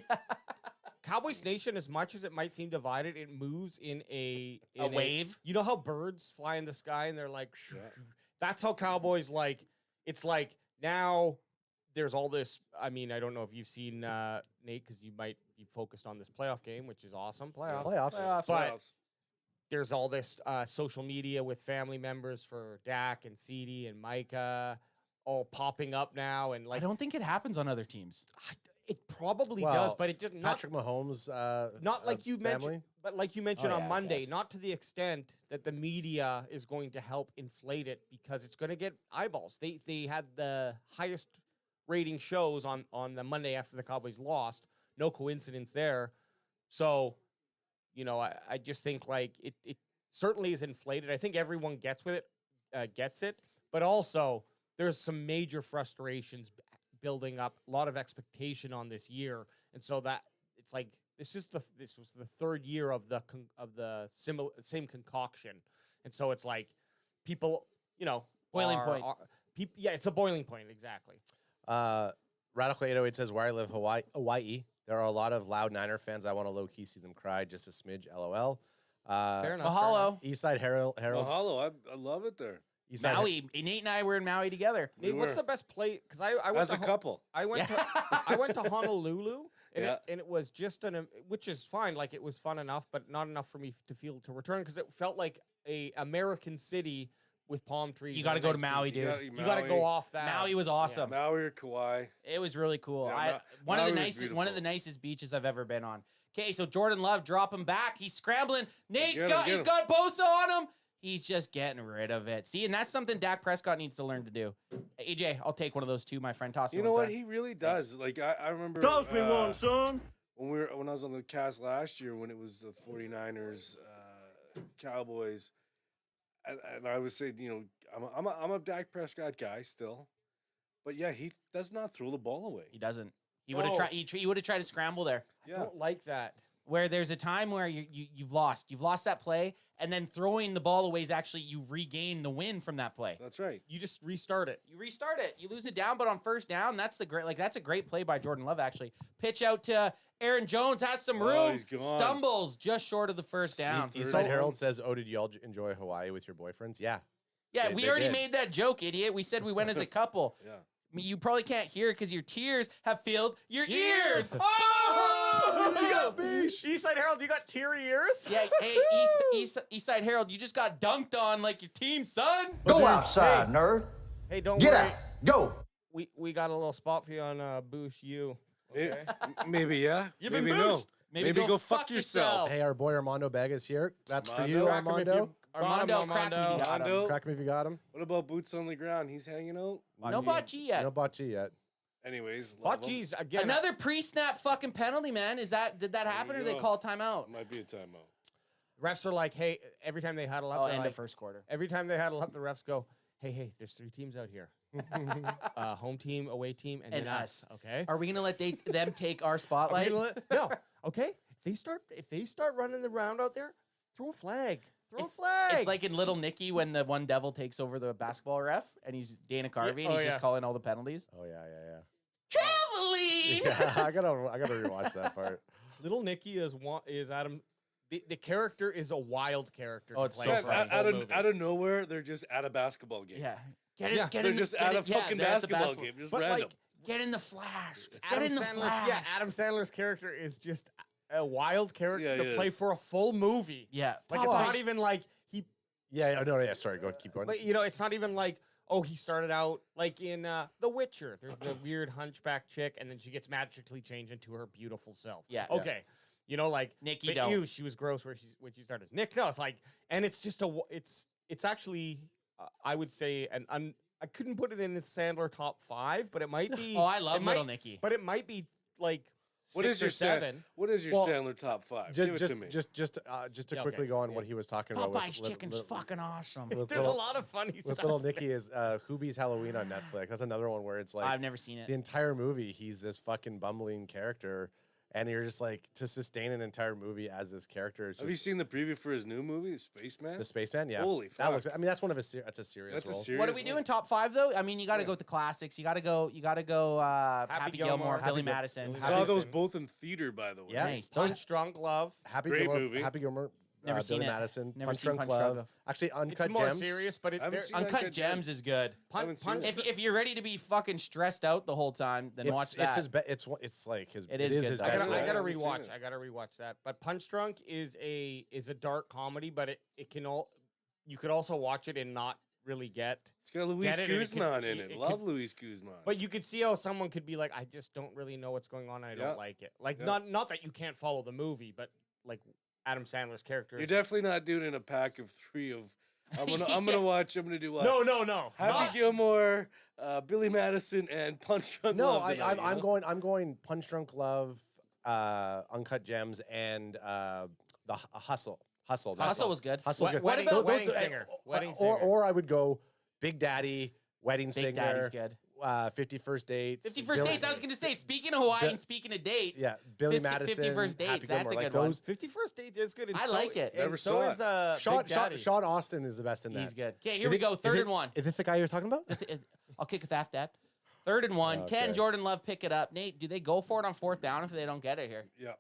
Cowboys Nation, as much as it might seem divided, it moves in a wave. You know how birds fly in the sky and they're like, Yeah. that's how Cowboys like. It's like now there's all this. I mean, I don't know if you've seen Nate, because you might be focused on this playoff game, which is awesome. Playoffs. But playoffs. there's all this social media with family members for Dak and CeeDee and Micah all popping up now, and I like don't think it happens on other teams. it probably Well, does, but it just not Patrick Mahomes. not like you family. mentioned, but like you mentioned Oh, on yeah, I Monday, guess. not to the extent that the media is going to help inflate it, because it's going to get eyeballs. They had the highest rating shows on the Monday after the Cowboys lost. No coincidence there. So, you know, I just think like it certainly is inflated. I think everyone gets it, but also there's some major frustrations building up, a lot of expectation on this year, and so that it's like this was the 3rd year of the same concoction, and so it's like people, you know, Boiling point. Yeah, it's a boiling point, exactly. Radical 808 says, where I live, Hawaii. There are a lot of loud Niner fans. I want to low-key see them cry, just a smidge, LOL. Fair enough. Mahalo. Eastside Herald. Mahalo, I love it there. Eastside Maui. Nate and I were in Maui together. Nate, We what's were. the best play? Because I went As to a couple. I went Yeah. to I went to Honolulu, and, Yeah. it was just which is fine. Like, it was fun enough, but not enough for me to feel to return, because it felt like a American city with palm trees. You and got to a go to nice Maui, beach. dude. You got to go off that. Maui was awesome. Maui or Kauai. It was really cool. Yeah, One of the Maui was nicest one of the beautiful. nicest beaches I've ever been on. Okay, so Jordan Love, drop him back. He's scrambling. Nate's Get him, got get he's him. got Bosa on him. He's just getting rid of it. See, and that's something Dak Prescott needs to learn to do. AJ, I'll take one of those too, my friend. Toss me You know one what? side. He really does. Like I remember. son. When I was on the cast last year, when it was the 49ers, Cowboys, and I was saying, you know, I'm a Dak Prescott guy still, but yeah, he does not throw the ball away. He doesn't. He would have No. tried. He would have tried to scramble there. I Yeah, don't like that. Where there's a time where you've lost that play, and then throwing the ball away is actually you regain the win from that play. that's right. You just restart it. You restart it. You lose it down, but on first down, that's a great play by Jordan Love. Actually, pitch out to Aaron Jones, has some Oh, room, he's gone. stumbles just short of the first down. Third Eastside down. Herald says, oh, did y'all enjoy Hawaii with your boyfriends? Yeah. Yeah, They- we they already did. made that joke, idiot. We said we went as a couple. Yeah. I mean, you probably can't hear because your tears have filled your ears. Oh, Oh! you got Eastside Herald, you got teary ears? Yeah, hey, Eastside Herald, you just got dunked on like your team, son. Go outside, nerd. Hey, don't Get worry. out. Go. We got a little spot for you on Boosh U. May- Okay. Maybe yeah. You've been Maybe no. boosted. Maybe go fuck yourself. Hey, our boy Armando Bega's here. That's for Armando. you, Crack him if Armando. you got him, Armando, crack me if you got him. Armando. Crack him if you got him. What about boots on the ground? He's hanging out. No bocce yet. No bocce yet. Anyways, love But him. geez, again, Another pre-snap fucking penalty, man. Did that happen or you did they go. call timeout? It might be a timeout. refs are like, hey, every time they huddle up, Oh, they're end like, of first quarter. every time they huddle up, the refs go, hey, there's 3 teams out here. Home team, away team, and And then us. Okay. Are we gonna let them take our Are we spotlight? gonna no. Okay. If they start running the round out there, throw a flag. Throw a flag. It's like in Little Nicky when the one devil takes over the basketball ref and he's Dana Carvey and oh, he's yeah. just calling all the penalties. Oh, yeah. clean. Yeah, I gotta rewatch that part. Little Nicky is Adam. The character is a wild character. Oh, to it's play so for a funny. full movie. Out of nowhere, they're just at a basketball game. Yeah. Get Yeah. it. Get They're in. just get at it- a yeah, fucking they're at the basketball game, just But, random. like, Get in the Flash. Get Adam in the Sandler's, Flash. yeah, Adam Sandler's character is just a wild character Yeah, to he play is. for a full movie. Yeah. Like it's not even like he. Yeah, no, yeah. Sorry, keep going. But it's not even like he started out like in The Witcher. There's the weird hunchback chick, and then she gets magically changed into her beautiful self. Yeah. Okay. Like Nikki but don't. she was gross when she started. Nick, no, it's like, and it's just it's actually I would say I couldn't put it in the Sandler top 5, but it might be. Oh, I love it Little might- Nicky. But it might be like What 6 is your or 7. What is your Well, Sandler top 5? Give it to me. Just to Yeah, quickly okay, go on yeah. what he was talking about. Popeye's with, chicken's fucking awesome. with There's a lot of funny with stuff. Little Nicky is Hoobie's Halloween on Netflix. That's another one where it's like I've never seen the it. entire movie. He's this fucking bumbling character, and you're just like to sustain an entire movie as this character. Is Have you just seen the preview for his new movie, The Spaceman? the Spaceman? Yeah, Holy that fuck. looks. I mean, that's one of his. That's a serious That's a role. serious What are we doing? Top 5 though? I mean, you got to go with the classics. You got to go. Happy Gilmore, Happy Billy Gil- Madison. Billy Saw Madison. those both in theater, by the way. Yeah, Nice. Punch Drunk Love. Happy Great Gilmore, movie. Happy Gilmore. Never seen Billy it. Madison, Never Punch seen Drunk Punch Love. Drunk Love. Actually, Uncut It's more Gems. serious, but I haven't there- seen Uncut Gems is good. Haven't seen it. If you're ready to be fucking stressed out the whole time, then watch that. It's his. It's like his. It is good, his though. I best. gotta, I I gotta haven't seen rewatch. it. I gotta rewatch that. But Punch Drunk is a dark comedy, but it can all. You could also watch it and not really get. It's got Luis Get it, and it Guzman could- in it it. could- Love Luis Guzman. But you could see how someone could be like, I just don't really know what's going on. And I Yeah. don't like it. Like Yeah. not that you can't follow the movie, but like Adam Sandler's character. You're is- definitely not doing it in a pack of 3 of. I'm gonna watch. I'm gonna do what? no. Happy Not- Gilmore, Billy Madison, and Punch Drunk No, Love tonight, I'm you know? going. I'm going. Punch Drunk Love, Uncut Gems, and the Hustle. Hustle. that's Hustle all. was good. Hustle's good. Wedding- Those- Wedding those- Singer. Wedding or Singer. I would go Big Daddy, Wedding Big Singer, Daddy's good. 50 First Dates. 50 First Billy- Dates. I was gonna say, speaking of Hawaii Bill- and speaking of dates. Yeah, Billy 50 Madison. First Happy Dates, that's Gilmore, a like good one. those. 51st Dates is good. And I so- like it. and Never so saw is Sean, Big Daddy. Sean Austin is the best in that. He's good. Okay, here we go. Third and 1. Is this the guy you're talking about? I'll kick with that, Dad. 3rd and 1. Okay. Can Jordan Love pick it up? Nate, do they go for it on 4th down if they don't get it here? Yeah.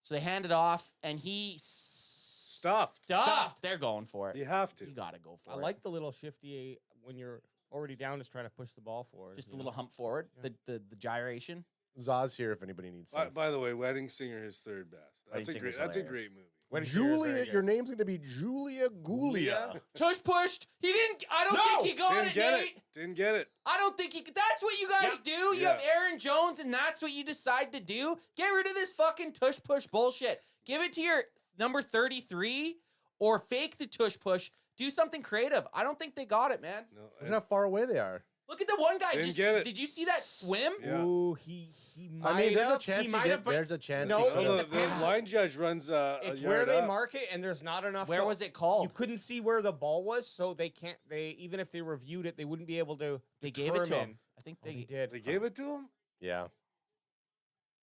So they hand it off, and he Stuffed. stuffed. They're going for it. You have to. You got to go for I it. like the little shifty when you're already down, just trying to push the ball forward. Just a you little know? hump forward, the gyration. Zaz here if anybody needs some. By the way, Wedding Singer is 3rd best. Wedding That's Singer's a hilarious. great movie. Wedding Singer is very Julia, good. your name's gonna be Julia Gulia. Tush pushed. He didn't. I don't think he got Didn't it, get Nate. it. Didn't get it. I don't think he. That's what you guys do. You have Yeah. Aaron Jones, and that's what you decide to do. Get rid of this fucking tush push bullshit. Give it to your number 33, or fake the tush push. Do something creative. I don't think they got it, man. No. Look how far away they are. Look at the one guy. Didn't Just get it. did you see that swim? Yeah. Ooh, he might I mean, there's a have- chance he he might did. have, but There's a chance. No, he it could No, have. the depends. line judge runs a it's yard where they up. mark it, and there's not enough. Where was it called? You couldn't see where the ball was, so they can't. They even if they reviewed it, they wouldn't be able to. They gave it to him. determine. I think Oh, they. they did. They gave it to him? Yeah.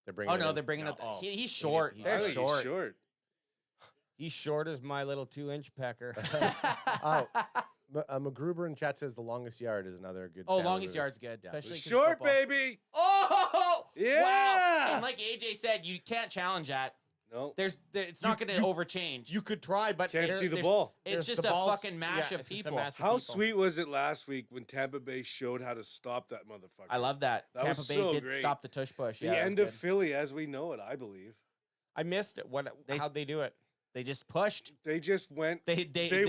They're bringing. Oh it no, in. they're bringing up. Oh. He's short. He's They're I think short. he's short. He's short as my little 2-inch pecker. Oh, McGruber in chat says the longest yard is another good. Oh, Sandler longest movie. yard's good, Yeah. especially 'cause Short, football. baby. Oh, wow! Yeah. And like AJ said, you can't challenge that. No. It's not going to overchange. You could try, but Can't see the there's- ball. It's there's just the a balls- fucking mash yeah, of it's just a people. mash of How people. sweet was it last week when Tampa Bay showed how to stop that motherfucker? I love that. That Tampa was Bay so did great. stop the tush push. The Yeah, that was end of good. Philly as we know it, I believe. I missed it. How'd they do it? They just pushed. They just went. They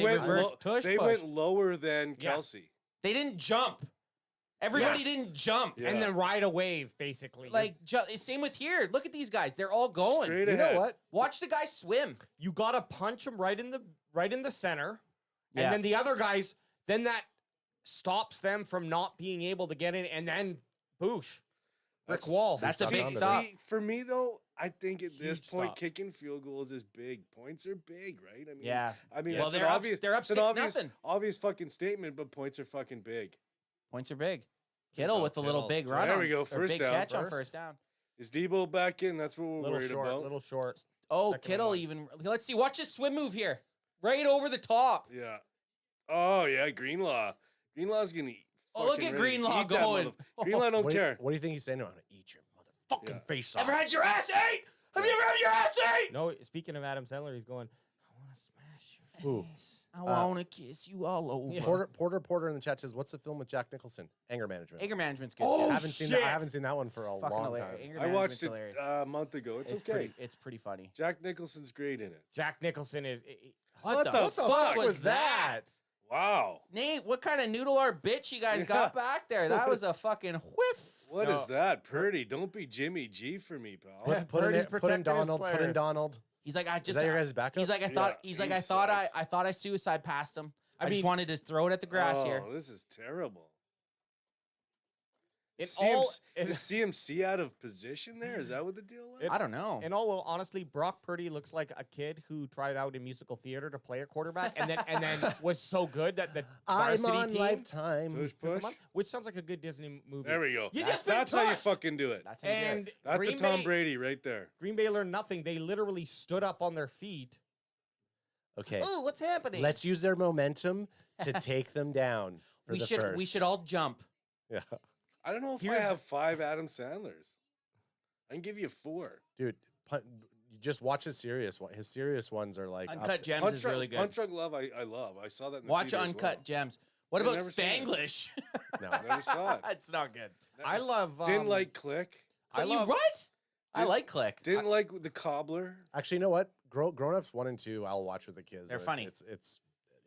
went reversed lo- tush They push. went lower than Yeah. Kelsey. They didn't jump. Everybody didn't jump. Yeah. And then ride a wave, basically. Like same with here. Look at these guys. They're all going. Straight You ahead. know what? Watch the guys swim. you gotta punch him right in the center, Yeah. and then the other guys. Then that stops them from not being able to get in, and then boosh, brick That's- wall. That's a Stop big on the- stop. See, for me though, I think at this Huge point, stop. kicking field goals is big. Points are big, right? I mean, Yeah. I mean, Well, it's an they're up- obvious. they're up it's an 6-0. obvious fucking statement, but points are fucking big. Points are big. Kittle go, with the little Kittle. big There run. we on- go, or first big down. catch on First. first down. Is Debo back in? That's what we're little worried short, about. little short. Oh, Second and Kittle one. even. Let's see. Watch this swim move here. Right over the top. Yeah. Oh yeah, Greenlaw. Greenlaw's gonna eat Oh, look fucking at ready. Greenlaw Eat that going. Greenlaw don't care. What do you think he's saying? I'm gonna eat your motherfucking Yeah. face off. Ever had your ass ate? Have you ever had your ass ate? No, speaking of Adam Sandler, he's going, I want to smash your Ooh. face. I want to kiss you all over. Porter in the chat says, "What's the film with Jack Nicholson? Anger Management." Anger management's good Oh, too. I haven't seen that. I haven't seen that one for a Fucking long hilarious. time. Anger I watched management's it hilarious. a month ago. It's okay. It's pretty funny. Jack Nicholson's great in it. Jack Nicholson is. What the fuck was that? Wow. Nate, what kind of noodle art bitch you guys got back there? That was a fucking whiff. What is that? Purdy, don't be Jimmy G for me, pal. Put in protecting his Donald. Put in players. Donald. He's like, I Is just. that your guys' backup? He's like, I thought. He's like, I thought I suicide past him. I just wanted to throw it at the grass here. Oh, this is terrible. In Is all, CMC out of position there? Is that what the deal was? I don't know. in all honestly, Brock Purdy looks like a kid who tried out in musical theater to play a quarterback, and then was so good that the I'm varsity on team Lifetime. Push, took him push. on, which sounds like a good Disney movie. There we go. You just That's been how you touched. fucking do it. That's how you do it. And That's Green a Tom Bay, Brady right there. Green Bay learned nothing. They literally stood up on their feet. Okay, Oh, what's happening? let's use their momentum to take them down. For we the should first. we should all jump. Yeah, I don't know if I Here's- have 5 Adam Sandlers. I can give you 4. dude. You just watch his serious one. His serious ones are like Uncut up- Gems is really good. Punch Drunk Love, I love. I saw that in the Watch theater as Uncut well. Gems. What I've about never seen it. Spanglish? No. Never saw it. It's not good. I love. Didn't like Click. I You love. what? I Didn't- like Click. Didn't like The Cobbler. Actually, you know what? Grown Ups 1 and 2, I'll watch with the kids. They're funny.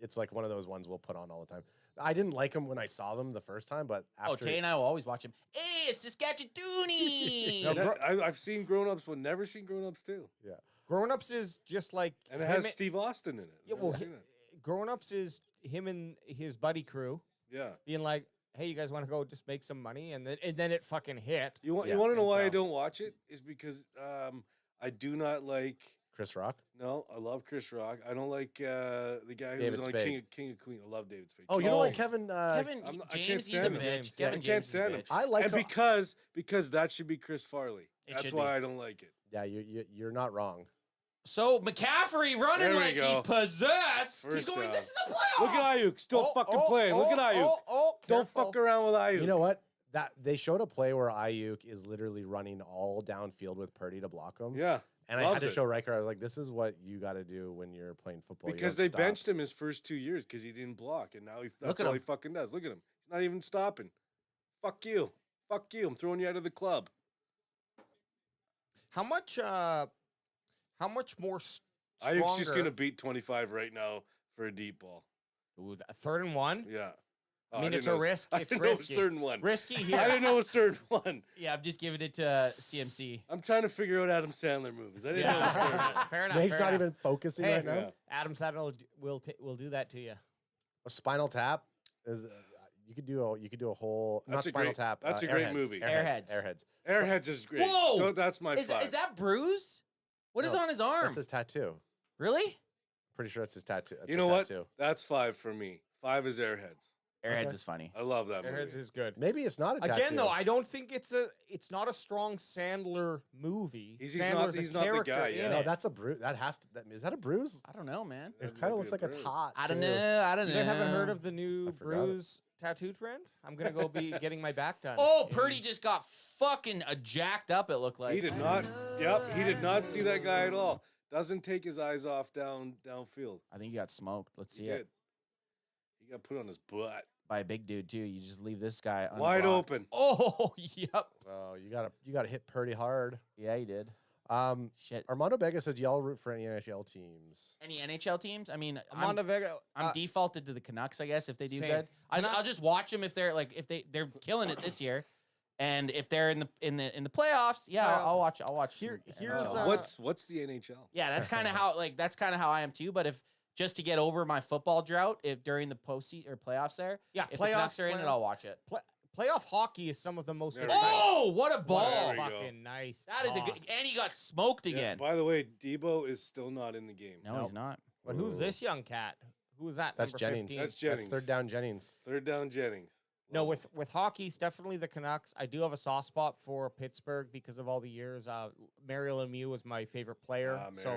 It's like one of those ones we'll put on all the time. I didn't like them when I saw them the first time, but after Oh, Tay and I will always watch him. Hey, it's Saskatchewan. No, I've seen Grown Ups, but never seen Grown Ups 2. Grown Ups is just like. And it him has and- Steve Austin in it. Yeah, Never well, seen it. Grown Ups is him and his buddy crew Yeah. being like, "Hey, you guys want to go just make some money?" And then it fucking hit. You want Yeah, to know and why I so- don't watch it? Is because I do not like. Chris Rock. No, I love Chris Rock. I don't like the guy who David was on Spade. King of Queen. I love David Spade. Oh, you King don't of like Queens. Kevin? Kevin I can't James, he's a stand him. bitch. Yeah, Kevin I can't James is a stand him. bitch. I like. And because that should be Chris Farley. It That's should why be. I don't like it. Yeah, you're not wrong. So McCaffrey running There we like he's go. possessed. First he's going, down. "This is the playoffs." Look at Ayuk, still fucking playing. Look at Ayuk. Don't fuck around with Ayuk. You know what? That they showed a play where Ayuk is literally running all downfield with Purdy to block him. Yeah. And I had loves to it. show Riker. I was like, "This is what you got to do when you're playing football." You Because don't they stop. benched him his first 2 years because he didn't block, and now that's at all him. he fucking does. Look at him. He's not even stopping. Fuck you. Fuck you. I'm throwing you out of the club. How much more Ayuk's just stronger? gonna beat 25 right now for a deep ball. Ooh, 3rd and 1. Yeah. I mean, didn't it's a know it was- risk. I It's didn't know it was risky. 3rd and 1. Risky I here. didn't know it was 3rd and 1. Yeah, I'm just giving it to CMC. I'm trying to figure out Adam Sandler movies. I didn't know it was 3rd and 1. Fair enough. Nate's fair not enough. even focusing Hey, right now. Yeah. Adam Sandler will do that to you. A Spinal Tap is. You could do a whole That's a not Spinal great- Tap. that's a great Airheads, movie. Airheads. Airheads. Airheads is great. Whoa! That's my Is 5. that Bruce? What is No, on his arm? That's his tattoo. Really? Pretty sure that's his tattoo. That's You a know what? tattoo. That's 5 for me. 5 is Airheads. Airheads Okay. is funny. I love that Airheads movie. is good. Maybe it's not a tattoo. Again, though, I don't think it's not a strong Sandler movie. He's Sandler's not a the character guy, in yeah. No, it. that's a bruise. Is that a bruise? I don't know, man. That It kind might of be looks like a bruise. tot. I don't too. know. I don't know. You guys haven't heard of the new I forgot it. bruise tattoo trend? I'm gonna go be getting my back done. Oh, in- Purdy just got fucking jacked up, it looked like. He did not. Yep, he did not see that guy at all. Doesn't take his eyes off downfield. I think he got smoked. Let's see He it. did. He got put on his butt. By a big dude, too. You just leave this guy Wide unblocked. open. Oh, yep. Oh, you gotta hit Purdy hard. Yeah, he did. Shit. Armando Vega says y'all root for any NHL teams. Any NHL teams? I mean, Armando Vega. I'm defaulted to the Canucks, I guess, if they do Same. good. I'll Canucks- just watch them if they're like they're killing it this year, and if they're in the playoffs, yeah, Playoff. I'll watch. I'll watch. Here- some here's, NHL. What's the NHL? Yeah, that's kind of how I am too. But if just to get over my football drought, if during the postseason or playoffs there, Yeah, if the Canucks are in it, I'll watch it. Playoff hockey is some of the most. There we exciting. Oh, what a There ball! we go. Fucking nice. That is a good, toss. and he got smoked Yeah, again. by the way, Debo is still not in the game. No, Nope. he's not. But who's this young cat? Who is that? That's number Jennings. 15? That's Jennings. That's third down Jennings. 3rd down Jennings. No, Love with hockey, it's definitely the Canucks. I do have a soft spot for Pittsburgh because of all the years. Mario Lemieux was my favorite player, it. so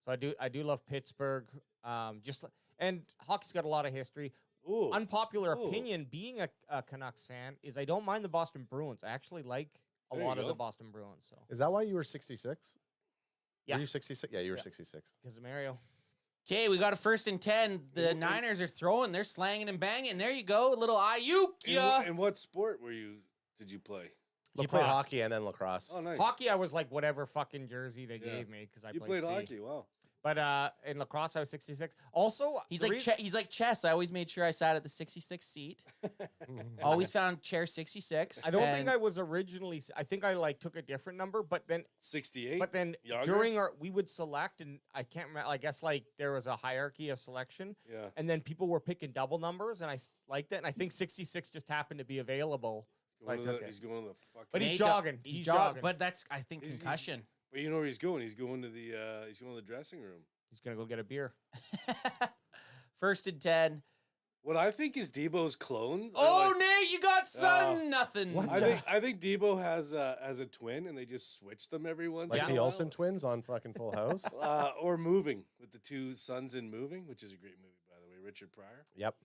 Mario. I do love Pittsburgh. And hockey's got a lot of history. Ooh. unpopular Ooh. opinion, being a Canucks fan, is I don't mind the Boston Bruins. I actually like a There you lot of the go. Boston Bruins. So Is that why you were 66? Yeah. Were you 66? Yeah, you were Yeah. 66. because of Mario. Okay, we got a 1st and 10. The Niners are throwing. They're slanging and banging. There you go. A little Ayuk. Yeah. In what sport did you play? You played Lacrosse. hockey and then lacrosse. Oh, nice. Hockey, I was like whatever fucking jersey they Yeah. gave me because I You played played C. hockey. Wow. But in lacrosse, I was 66. Also, He's the like reason- he's like chess. I always made sure I sat at the 66 seat. Always found chair 66. I don't think and I was originally. I think I like took a different number, but then 68. Younger? during our we would select, and I can't remember. I guess like there was a hierarchy of selection, Yeah. and then people were picking double numbers, and I liked it. And I think 66 just happened to be available. So I took it. He's going to the fucking. But he's Nate jogging. He's He's jogging. jogging. But that's I think He's- concussion. But you know where he's going? He's going to the dressing room. He's gonna go get a beer. 1st and 10. What I think is Debo's clone. Oh, Nate, you got Oh. nothing. What? I think Debo has a twin, and they just switch them every once Like in a the while. Olsen twins on fucking Full House. Or Moving with the two sons in Moving, which is a great movie, by the way. Richard Pryor. Yep.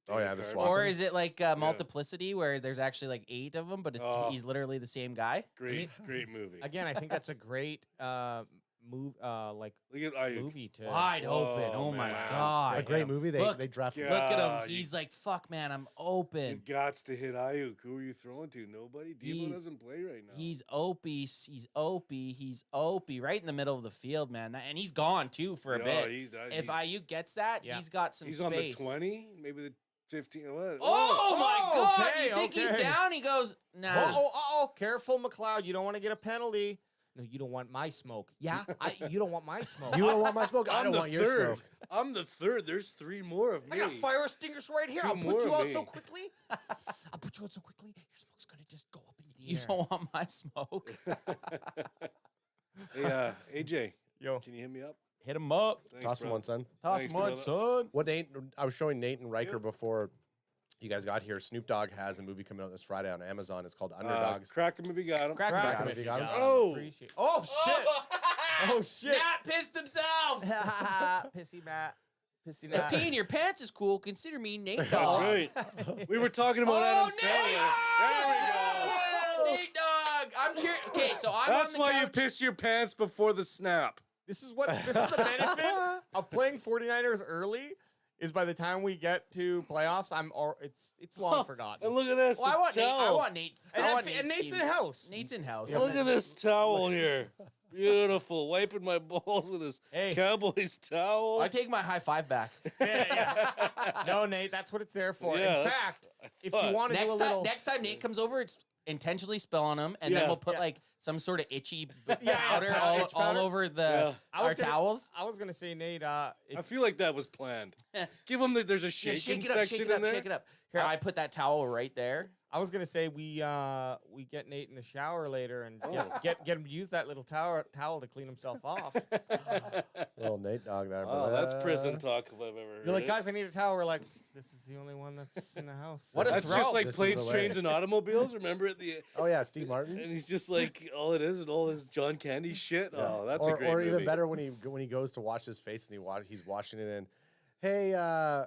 Oh David yeah, the Carradine. swap. Or is it like Multiplicity where there's actually like 8 of them, but he's literally the same guy? Great movie. Again, I think that's a great move. Like Look at Ayuk. movie to Wide open. Oh my man. God. a great movie. They Look, they drafted. Yeah. Look at God, him. you- He's like, fuck, man, I'm You open. got to hit Ayuk. Who are you throwing to? Nobody. Debo He- doesn't play right now. He's Opie. He's Opie. He's Opie. Right in the middle of the field, man. And he's gone too for a Yeah, bit. If he's, Ayuk gets that, Yeah. he's got some he's space. on the 20, maybe the 15. What? Oh my Oh, God! okay, You think he's okay. down? He goes, nah. Oh, careful, McLeod. You don't want to get a penalty. No, you don't want my smoke. Yeah, you don't want my smoke. You don't want my smoke. I I'm don't the want your third. smoke. I'm the third. There's 3 more of I me. got fire extinguishers right here. Two I'll more put you of out so me. quickly. I'll put you out so quickly. Your smoke's gonna just go up into the You air. don't want my smoke. Hey, AJ, Yo, can you hit me up? Hit him up. Thanks, Toss him brother. one, son. Toss Thanks, him on, brother. son. What Nate? I was showing Nate and Riker before you guys got here. Snoop Dogg has a movie coming out this Friday on Amazon. It's called Underdogs. Crack him if you got him. Crack Crack him. him if you got him. Oh. appreciate. Oh shit! Oh shit! Nat pissed himself. Pissy Matt. Pissy If Matt. peeing your pants is cool, consider me Nate That's Dogg. right. We were talking about Oh, Adam Sandler. There we go. Nate Dogg. I'm cheering. Okay, so I'm That's on the why you couch. piss your pants before the snap. This is the benefit of playing 49ers early. Is by the time we get to playoffs, it's long forgotten. And look at this. Well, I want Nate. I towel. want Nate. And, I want and Nate's team. in house. Nate's in house. Look at this towel here. Beautiful. Wiping my balls with this Hey. Cowboys towel. I take my high five back. No, Nate, that's what it's there for. Yeah, In that's- fact, I if thought. you want to do a little, Next time Nate comes over, it's intentionally spill on him, and Yeah. then we'll put Yeah. like some sort of itchy Yeah, powder yeah, all, itch powder. all over the Yeah. our towels. I was gonna say, Nate, I if, feel like that was planned. Give them there's a Yeah, shaking shake it up, section shake it up, in there. shake it up. Here, I put that towel right there. I was gonna say we get Nate in the shower later and Oh. get him to use that little towel to clean himself off. Little Nate Dogg there. Oh, that's prison talk if I've ever heard You're like, it. guys, I need a towel. We're like, this is the only one that's in the house. What a That's throw. just like This is planes, the way. trains, and automobiles. Remember at the Oh yeah, Steve Martin. and he's just like all it is and all this John Candy shit. Yeah. Oh, that's or, a great or movie. even better when he goes to wash his face and he's washing it in. Hey,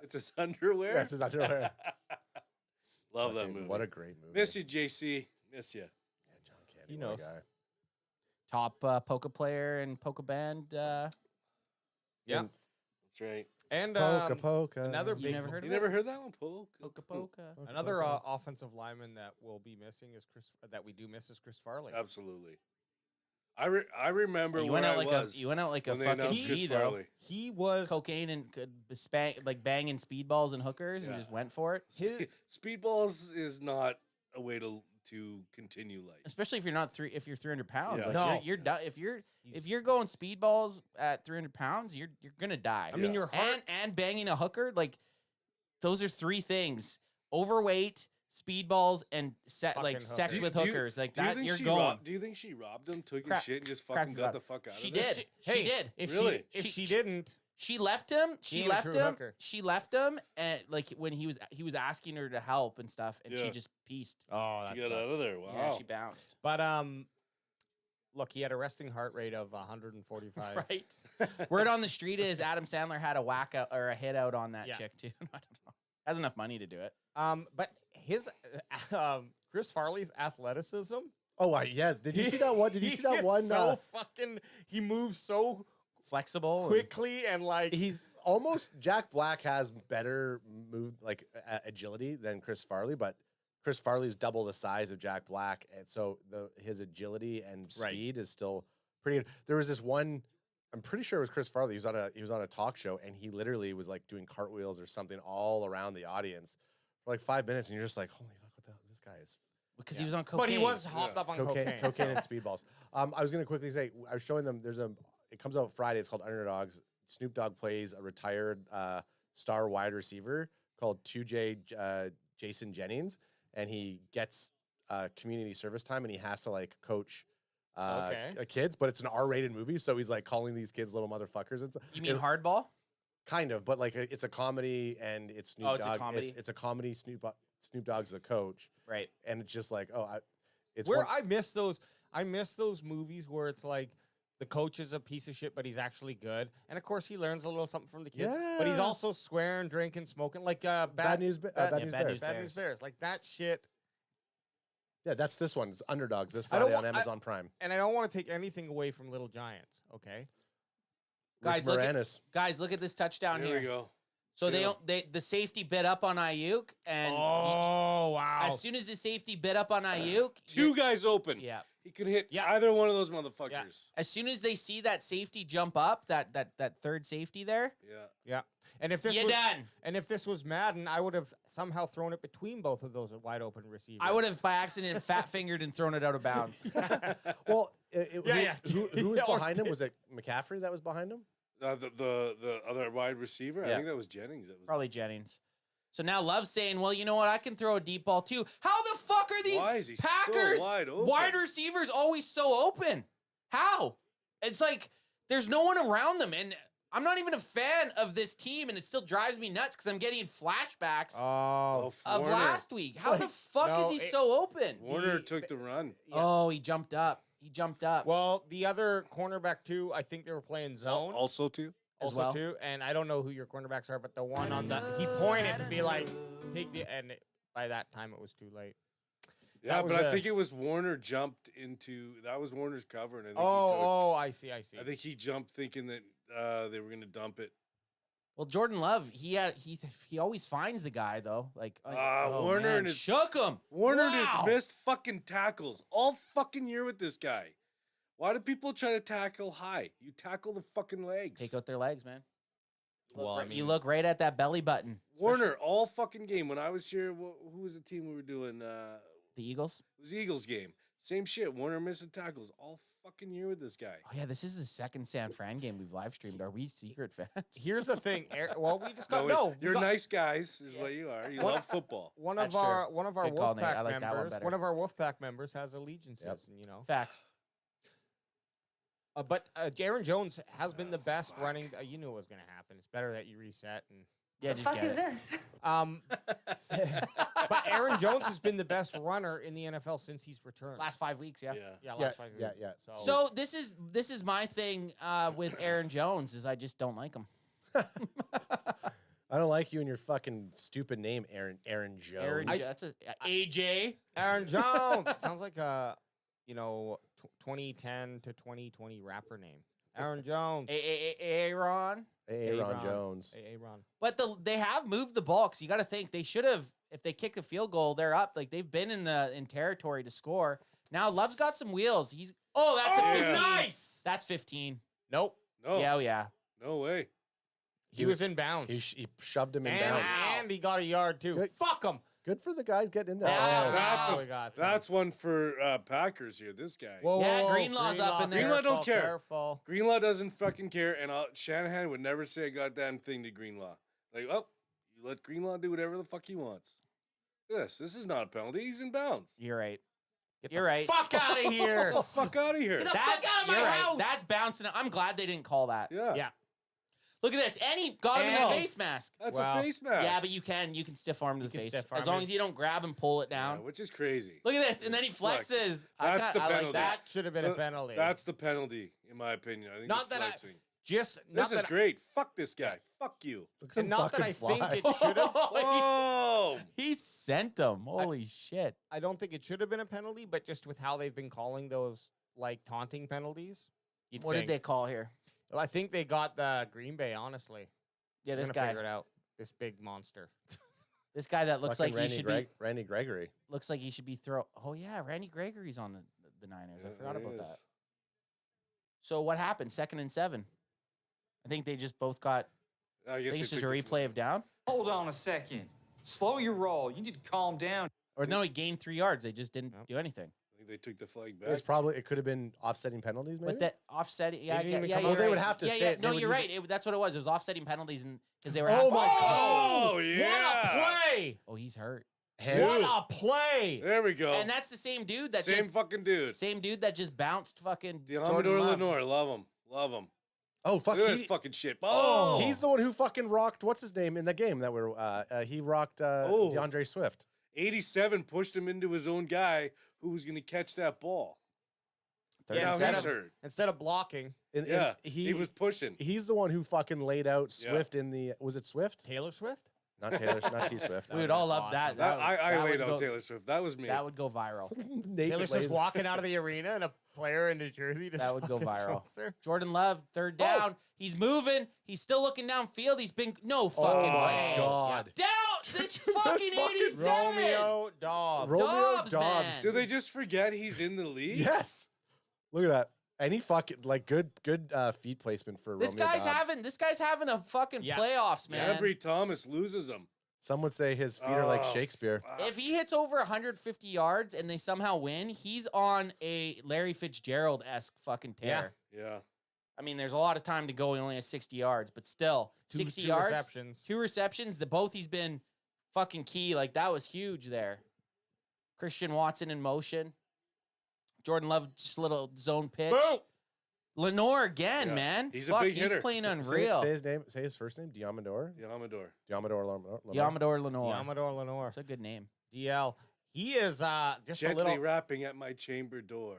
It's his underwear. that's his underwear. Love that Fucking- movie. What a great movie. Miss you, JC. Miss you. Yeah, John Candy. He what a knows. guy. Top polka player and polka band. Yeah. And That's right. And polka polka. another You big never heard You of never it? heard that one, Polk? Polka polka. another offensive lineman that will be missing is Chris Farley. Absolutely. I remember You where went out I like was. a you went out like a when they fucking announced Chris G though. Farley. He was Cocaine and banging speedballs and hookers and Yeah. just went for it. his, Speedballs is not a way to continue life. Especially if you're not if you're 300 pounds. Yeah. Like No. you're done. If he's- you're going speedballs at 300 pounds, you're gonna die. I mean, your heart. and banging a hooker, like those are 3 things: overweight, speedballs, and Fucking sex hookers. with Do you- hookers. Like do you that, think you're she going. do you think she robbed him, took Crack- his shit, and just crack fucking got about the it. fuck out She of it? did. Hey, She did. If Really? she didn't, She left him. She She ain't a left true him. hooker. She left him, and like when he was asking her to help and stuff, and she Yeah. just pieced. oh, She got out of there. Wow. Yeah, she bounced. But look, he had a resting heart rate of 145. Right. Word on the street is Adam Sandler had a whack out or a hit out on that Yeah. chick too. I don't know. Has enough money to do it. But his Chris Farley's athleticism. Oh, yes. Did you see that one? Did you see that one? So fucking, he moves so Flexible. quickly and like He's almost Jack Black has better move agility than Chris Farley, but Chris Farley's double the size of Jack Black, and so his agility and speed is still pretty good. There was this one, I'm pretty sure it was Chris Farley. He was on a talk show, and he literally was like doing cartwheels or something all around the audience for like 5 minutes, and you're just like, holy fuck, what the hell? This guy is. Because he was on cocaine. But he was hopped up on cocaine. Cocaine and speedballs. I was going to quickly say, I was showing them, it comes out Friday. It's called Underdogs. Snoop Dogg plays a retired star wide receiver called 2J Jason Jennings, and he gets community service time, and he has to like coach kids, but it's an R-rated movie, so he's like calling these kids little motherfuckers. And You mean Hardball? kind of, but like it's a comedy, and it's Snoop Dogg. It's a comedy? It's a comedy. Snoop Dogg's the coach, Right. and it's just like, it's Where one- I miss those movies where it's like the coach is a piece of shit, but he's actually good, and of course he learns a little something from the kids. But he's Yeah. also swearing, drinking, smoking, like Bad News Bears. Bad News Bears, like that shit. Yeah, that's this one. It's Underdogs this I don't Friday on wa- I- Amazon Prime. And I don't want to take anything away from Little Giants, okay? Guys, Rick look at, Moranis. guys, look at this touchdown Here here. we go. So Yeah. the safety bit up on Ayuk, and wow! as soon as the safety bit up on Ayuk, Two guys open. yeah. He could hit Yeah. either one of those motherfuckers. As soon as they see that safety jump up, that third safety there, Yeah. Yeah, and if this you was done. and if this was Madden, I would have somehow thrown it between both of those wide open receivers. I would have by accident fat fingered and thrown it out of bounds. Well, who was Yeah, or behind him? Was it McCaffrey that was behind him? The other wide receiver, I Yeah. think that was Jennings. That was Probably Jennings. So now Love's saying, well, you know what? I can throw a deep ball too. How the fuck are these Why is he so Packers wide open? wide receivers always so open? How? It's like there's no one around them. And I'm not even a fan of this team, and it still drives me nuts because I'm getting flashbacks Oh, of Warner. last week. How the fuck no, is he it- so open? Warner took the run. Oh, he jumped up. He jumped up. well, the other cornerback too. I think they were playing zone. Also, too. as also well. too, and I don't know who your cornerbacks are, but the one on the he pointed to be like take the and by that time it was too late. Yeah, was but I a- think it was Warner jumped into that was Warner's cover, and I think I see. I think he jumped thinking that they were going to dump it. Well, Jordan Love, he always finds the guy though. Like Warner man, and his- shook him. Warner Wow. just missed fucking tackles all fucking year with this guy. Why do people try to tackle high? You tackle the fucking legs. Take out their legs, man. Well, I You mean- look right at that belly button. Warner all fucking game. When I was here, who was the team we were doing? The Eagles. It was the Eagles game. Same shit. Warner missing tackles all fucking year with this guy. Oh yeah, this is the second San Fran game we've live streamed. Are we secret fans? Here's the thing. Well, we just got You're nice guys, is what you are. You love football. One of That's our true. one of our Good call, Nate. I Wolfpack like that one members. better. One of our Wolfpack members has allegiances, and, you know. Facts. But Aaron Jones has been the best running. You knew it was going to happen. It's better that you reset and. Yeah, just get it. this? But Aaron Jones has been the best runner in the NFL since he's returned. Last 5 weeks, yeah. last 5 years. Yeah. So this is my thing with Aaron Jones is I just don't like him. I don't like you and your fucking stupid name, Aaron Jones. That's a AJ. Aaron Jones sounds like a 2010 to 2020 rapper name. Aaron Jones. Aaron. Aaron Jones. Aaron. But they have moved the ball because you got to think they should have. If they kick a field goal, they're up. Like they've been in territory to score. Now Love's got some wheels. That's a 15. Nice. That's 15. Nope. No. Yeah. No way. He was in bounds. He shoved him in and, bounds. and he got a yard too. Good. Fuck him. Good for the guys getting in there. Wow. That's one for Packers here. This guy. Whoa, Yeah, whoa, Greenlaw's up in there. Greenlaw don't care. Careful. Greenlaw doesn't fucking care, and Shanahan would never say a goddamn thing to Greenlaw. Like, oh, you let Greenlaw do whatever the fuck he wants. This is not a penalty. He's in bounds. You're right. Get You're the right. fuck out of here. Get the fuck out of here. Get the fuck out of my you're right. house. That's bouncing. I'm glad they didn't call that. Yeah. Yeah. Look at this. And he got him in And- the face mask. That's Wow. a face mask. Yeah, but you can stiff arm to You the can face stiff arm as long it. as you don't grab and pull it down. Yeah, which is crazy. Look at this, and then he Flex. flexes. That's the I like penalty. that. Should have been a penalty. That's the penalty, in my opinion. I think Not it's that I- flexing. Just This not is that great. Fuck this guy. Fuck you. and not that I think it should have. Oh, He sent them. Holy shit. I don't think it should have been a penalty, but just with how they've been calling those like taunting penalties, you'd What did think. they call here? Well, I think they got the Green Bay. Honestly, Yeah, They're this gonna guy. figure it out. This big monster. This guy that looks Fucking like he should be. Randy Gregory. Looks like he should be throw. Oh yeah, Randy Gregory's on the Niners. Yeah, I forgot there he about is. that. So what happened? 2nd and 7. I think they just both got. I I guess think it's they just a took the replay of down. Hold on a second. Slow your roll. You need to calm down. Or no, he gained 3 yards. They just didn't do anything. I think they took the flag It's back. probably it could have been offsetting penalties, maybe. But that offsetting, yeah, didn't yeah, even yeah, come you're out. Well, they would right. have to yeah, say yeah. it. No, They would you're use right. That's what it was. It was offsetting penalties, and because they were. Oh my Oh, What yeah. a play! Oh, he's hurt. What a play! There we go. And that's the same dude that Same just fucking dude. bounced fucking Diamador Jordan Love. Lenore. Love him. Love him. Oh fuck! Look at this fucking shit. Oh, he's the one who fucking rocked. What's his name in the game that we're? He rocked DeAndre Swift. 87 pushed him into his own guy who was going to catch that ball. Yeah, Now instead he's of- hurt. Instead of blocking, And Yeah, he he was pushing. He's the one who fucking laid out Yeah. Swift in the. Was it Swift? Taylor Swift. Not Taylor. Not T Swift. We would all love that. That, I that laid would out go- Taylor Swift. That was me. That would go viral. Taylor Swift's walking out of the arena, and a player in New Jersey just That would go fucking viral. throws her. Jordan Love, 3rd down. He's moving. He's still looking downfield. He's been no fucking Oh my way. God. Down this fucking 87. Romeo Dobbs. Romeo Dobbs, Dobbs. man. Do they just forget he's in the league? Yes. Look at that. And he fucking like good feet placement for This Romeo guy's Dobbs. having a fucking Yeah. playoffs, man. Ambry Thomas loses him. Some would say his feet are like Oh, Shakespeare. fuck. If he hits over 150 yards and they somehow win, he's on a Larry Fitzgerald-esque fucking tear. Yeah. I mean, there's a lot of time to go. He only has 60 yards, but still, 60 yards, receptions. 2 receptions. Both he's been fucking key. Like, that was huge there. Christian Watson in motion. Jordan Love, just a little zone pitch. Boom! Lenore again, Yeah. man. He's a Fuck, big he's hitter. playing Say unreal. his name. Say his first name. Diamador. Yamador. Diamador. Lenore. Diamador Lenore. Amador Lenore. That's a good name. DL. He is just a Gently little. rapping at my chamber door.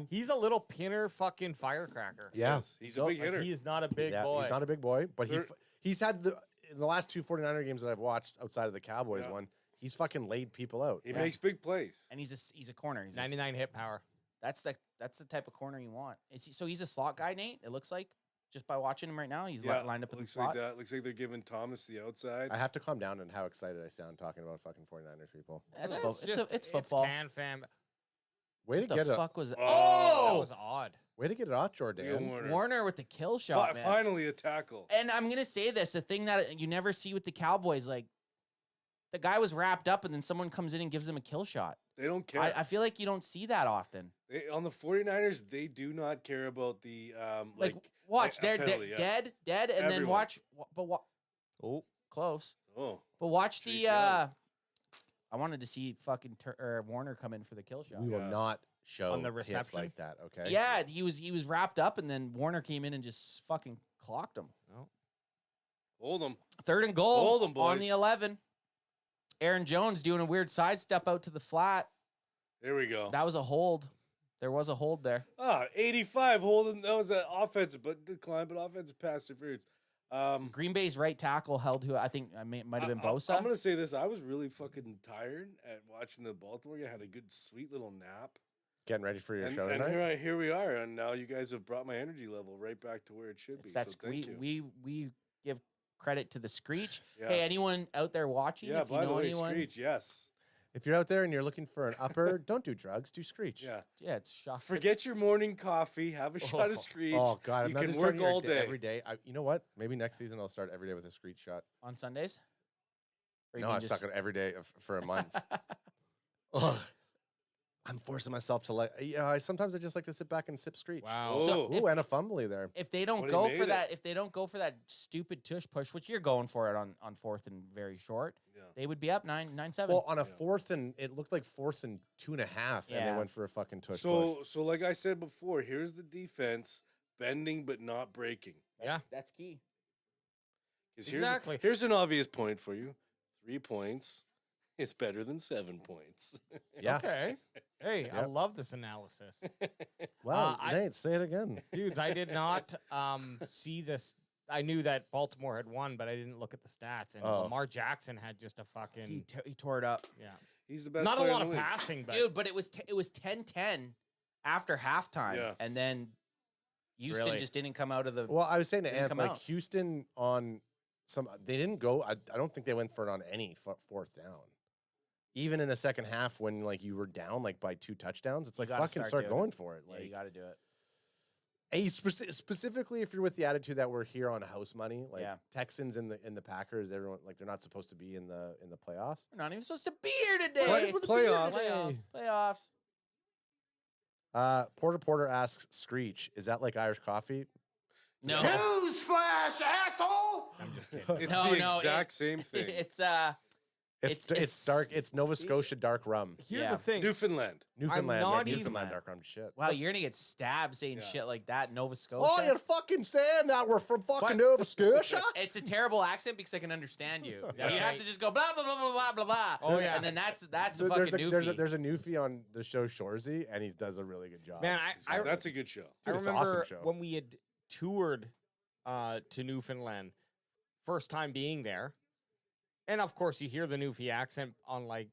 He's a little pinner fucking firecracker. Yeah. Yes, he's a big hitter. He is not a big Yeah, boy. he's not a big boy, but They're- he's had in the last 2 49er games that I've watched outside of the Cowboys Yeah. one, he's fucking laid people out. He makes big plays. And he's a corner. He's 99 hit power. That's the type of corner you want. So he's a slot guy, Nate. It looks like just by watching him right now, he's lined up in the looks slot. like that. Looks like they're giving Thomas the outside. I have to calm down on how excited I sound talking about fucking 49ers people. That's It's it's football. Can fam. Way to What the get it. fuck was that? That Oh, was odd. Way to get it off, Leo Jordan. Warner. Warner with the kill shot, man. Finally a tackle. And I'm gonna say this: the thing that you never see with the Cowboys, like the guy was wrapped up, and then someone comes in and gives him a kill shot. They don't care. I feel like you don't see that often. On the 49ers, they do not care about the Like, like watch, a they're penalty, yeah. dead, and then Everyone. watch, but Oh, close. Oh, But watch Tree the. Sanders. I wanted to see fucking Warner come in for the kill shot. We will Yeah. not show On the hits reception? like that, okay? Yeah, he was wrapped up, and then Warner came in and just fucking clocked him. hold them. 3rd and goal Hold 'em, on boys. the 11. Aaron Jones doing a weird sidestep out to the flat. There we go. That was a hold. There was a hold there. 85 holding. That was an offensive, but decline, but offensive pass interference. Green Bay's right tackle held who I think might have been Bosa. I'm gonna say this. I was really fucking tired at watching the Baltimore. I had a good, sweet little nap. Getting ready for your And, show and tonight. here we are, and now you guys have brought my energy level right back to where it should be. It's that So thank you. we give credit to the Screech. Yeah. Hey, anyone out there watching? Yeah, if you by the know way, anyone, Screech, yes. If you're out there and you're looking for an upper, don't do drugs. Do Screech. Yeah. yeah, it's shocking. Forget your morning coffee. Have a shot of Screech. Oh God, I'm you not can just work starting your all day. every day. You know what? Maybe next season I'll start every day with a Screech shot. on Sundays. Or you No, mean I stuck it every day for a month. Ugh. I'm forcing myself to like. Yeah, sometimes I just like to sit back and sip Screech. wow. So Ooh, and a fumbly there. if they don't But he go made for it. that, if they don't go for that stupid tush push, which you're going for it on 4th and very short, Yeah. they would be up 9-7. Well, on a Yeah. 4th and it looked like 4th and 2.5, and Yeah. they went for a fucking tush So, push. so like I said before, here's the defense: bending but not breaking. Yeah. That's key. 'Cause Exactly. Here's an obvious point for you: 3 points. It's better than 7 points. Yeah. Okay. Hey, I Yep. love this analysis. Well, I- Nate, say it again. Dudes, I did not see this. I knew that Baltimore had won, but I didn't look at the stats. And Oh. Lamar Jackson had just a fucking He tore it up. yeah. He's the best. Not a player lot in of the league. passing, but Dude, but it was 10-10 after halftime, Yeah. and then Houston Really? just didn't come out of the. Well, I was saying to Didn't Anth, come like out. Houston on some, they didn't go. I don't think they went for it on any fourth down. Even in the second half, when like you were down like by 2 touchdowns, it's like gotta fucking start start doing going it. for it. Yeah, Like, you got to do it. hey, specifically if you're with the attitude that we're here on house money, like Yeah. Texans and the Packers, everyone like they're not supposed to be in the playoffs. We're not even supposed to be here today. Why are you supposed to be here Playoffs. today? Playoffs. Porter asks Screech, is that like Irish coffee? No. Newsflash, asshole! I'm just kidding. It's No, the no, exact same thing. It's It's dark. It's Nova Scotia dark rum. Here's Yeah. the thing. Newfoundland. Newfoundland, not yeah, even- Newfoundland dark rum shit. wow, you're gonna get stabbed saying Yeah. shit like that, in Nova Scotia. Oh, you're fucking saying that we're from fucking Nova Scotia? It's a terrible accent because I can understand you. That's You have right. to just go blah blah blah blah blah blah blah. Oh, yeah. and then that's a There's fucking a, there's a newfie. there's a newfie on the show Shorzy, and he does a really good job. Man, I That's a good show. I Dude, it's an remember awesome show. when we had toured to Newfoundland, first time being there, and of course you hear the Newfie accent on like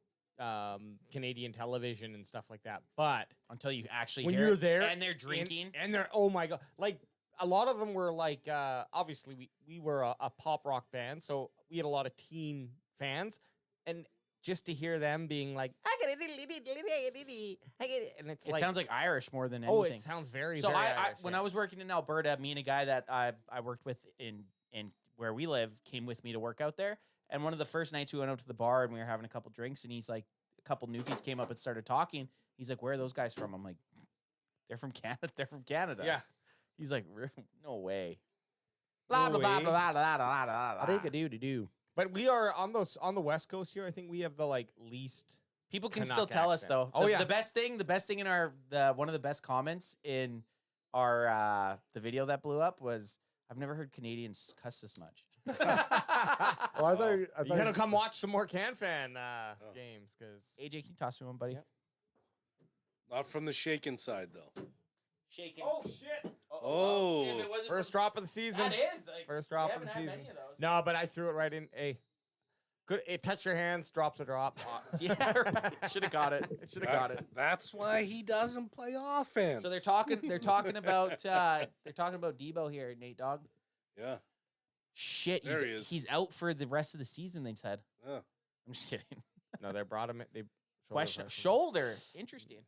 Canadian television and stuff like that. But Until you actually when hear you're it, there and they're drinking. and they're oh my god, like a lot of them were like obviously we were a pop rock band, so we had a lot of teen fans, and just to hear them being like I get it, and it's It like sounds like Irish more than oh, anything. it sounds very So very I Irish, when yeah. I was working in Alberta, me and a guy that I worked with in where we live came with me to work out there. And one of the first nights we went out to the bar and we were having a couple drinks, and he's like, a couple newfies came up and started talking. He's like, "Where are those guys from?" I'm like, "They're from Canada. They're from Canada." Yeah. He's like, "No way." Blah No blah blah way. blah blah blah blah I blah. think I do. But we are on the West Coast here. I think we have the like least. People can Canuck still tell us accent. though. Oh, yeah. The best thing in our one of the best comments in our the video that blew up was, "I've never heard Canadians cuss this much." Oh, I thought You gotta come watch some more CanFan games because AJ, can you toss me one, buddy? Yep. Not from the shaken side though. Shaking. oh shit! Oh. If it wasn't First from- drop of the season. That is like, First we drop of haven't the had season. many of those. No, but I threw it right in. Hey, good. It touched your hands. Drops a drop. Yeah, right. Should have got it. Should have got it. That's why he doesn't play offense. So they're talking. They're talking about. They're talking about Debo here, Nate Dogg. Yeah. Shit, There he is. he's out for the rest of the season. They said. Yeah. I'm just kidding. No, they brought him. They Question. Shoulder. Interesting.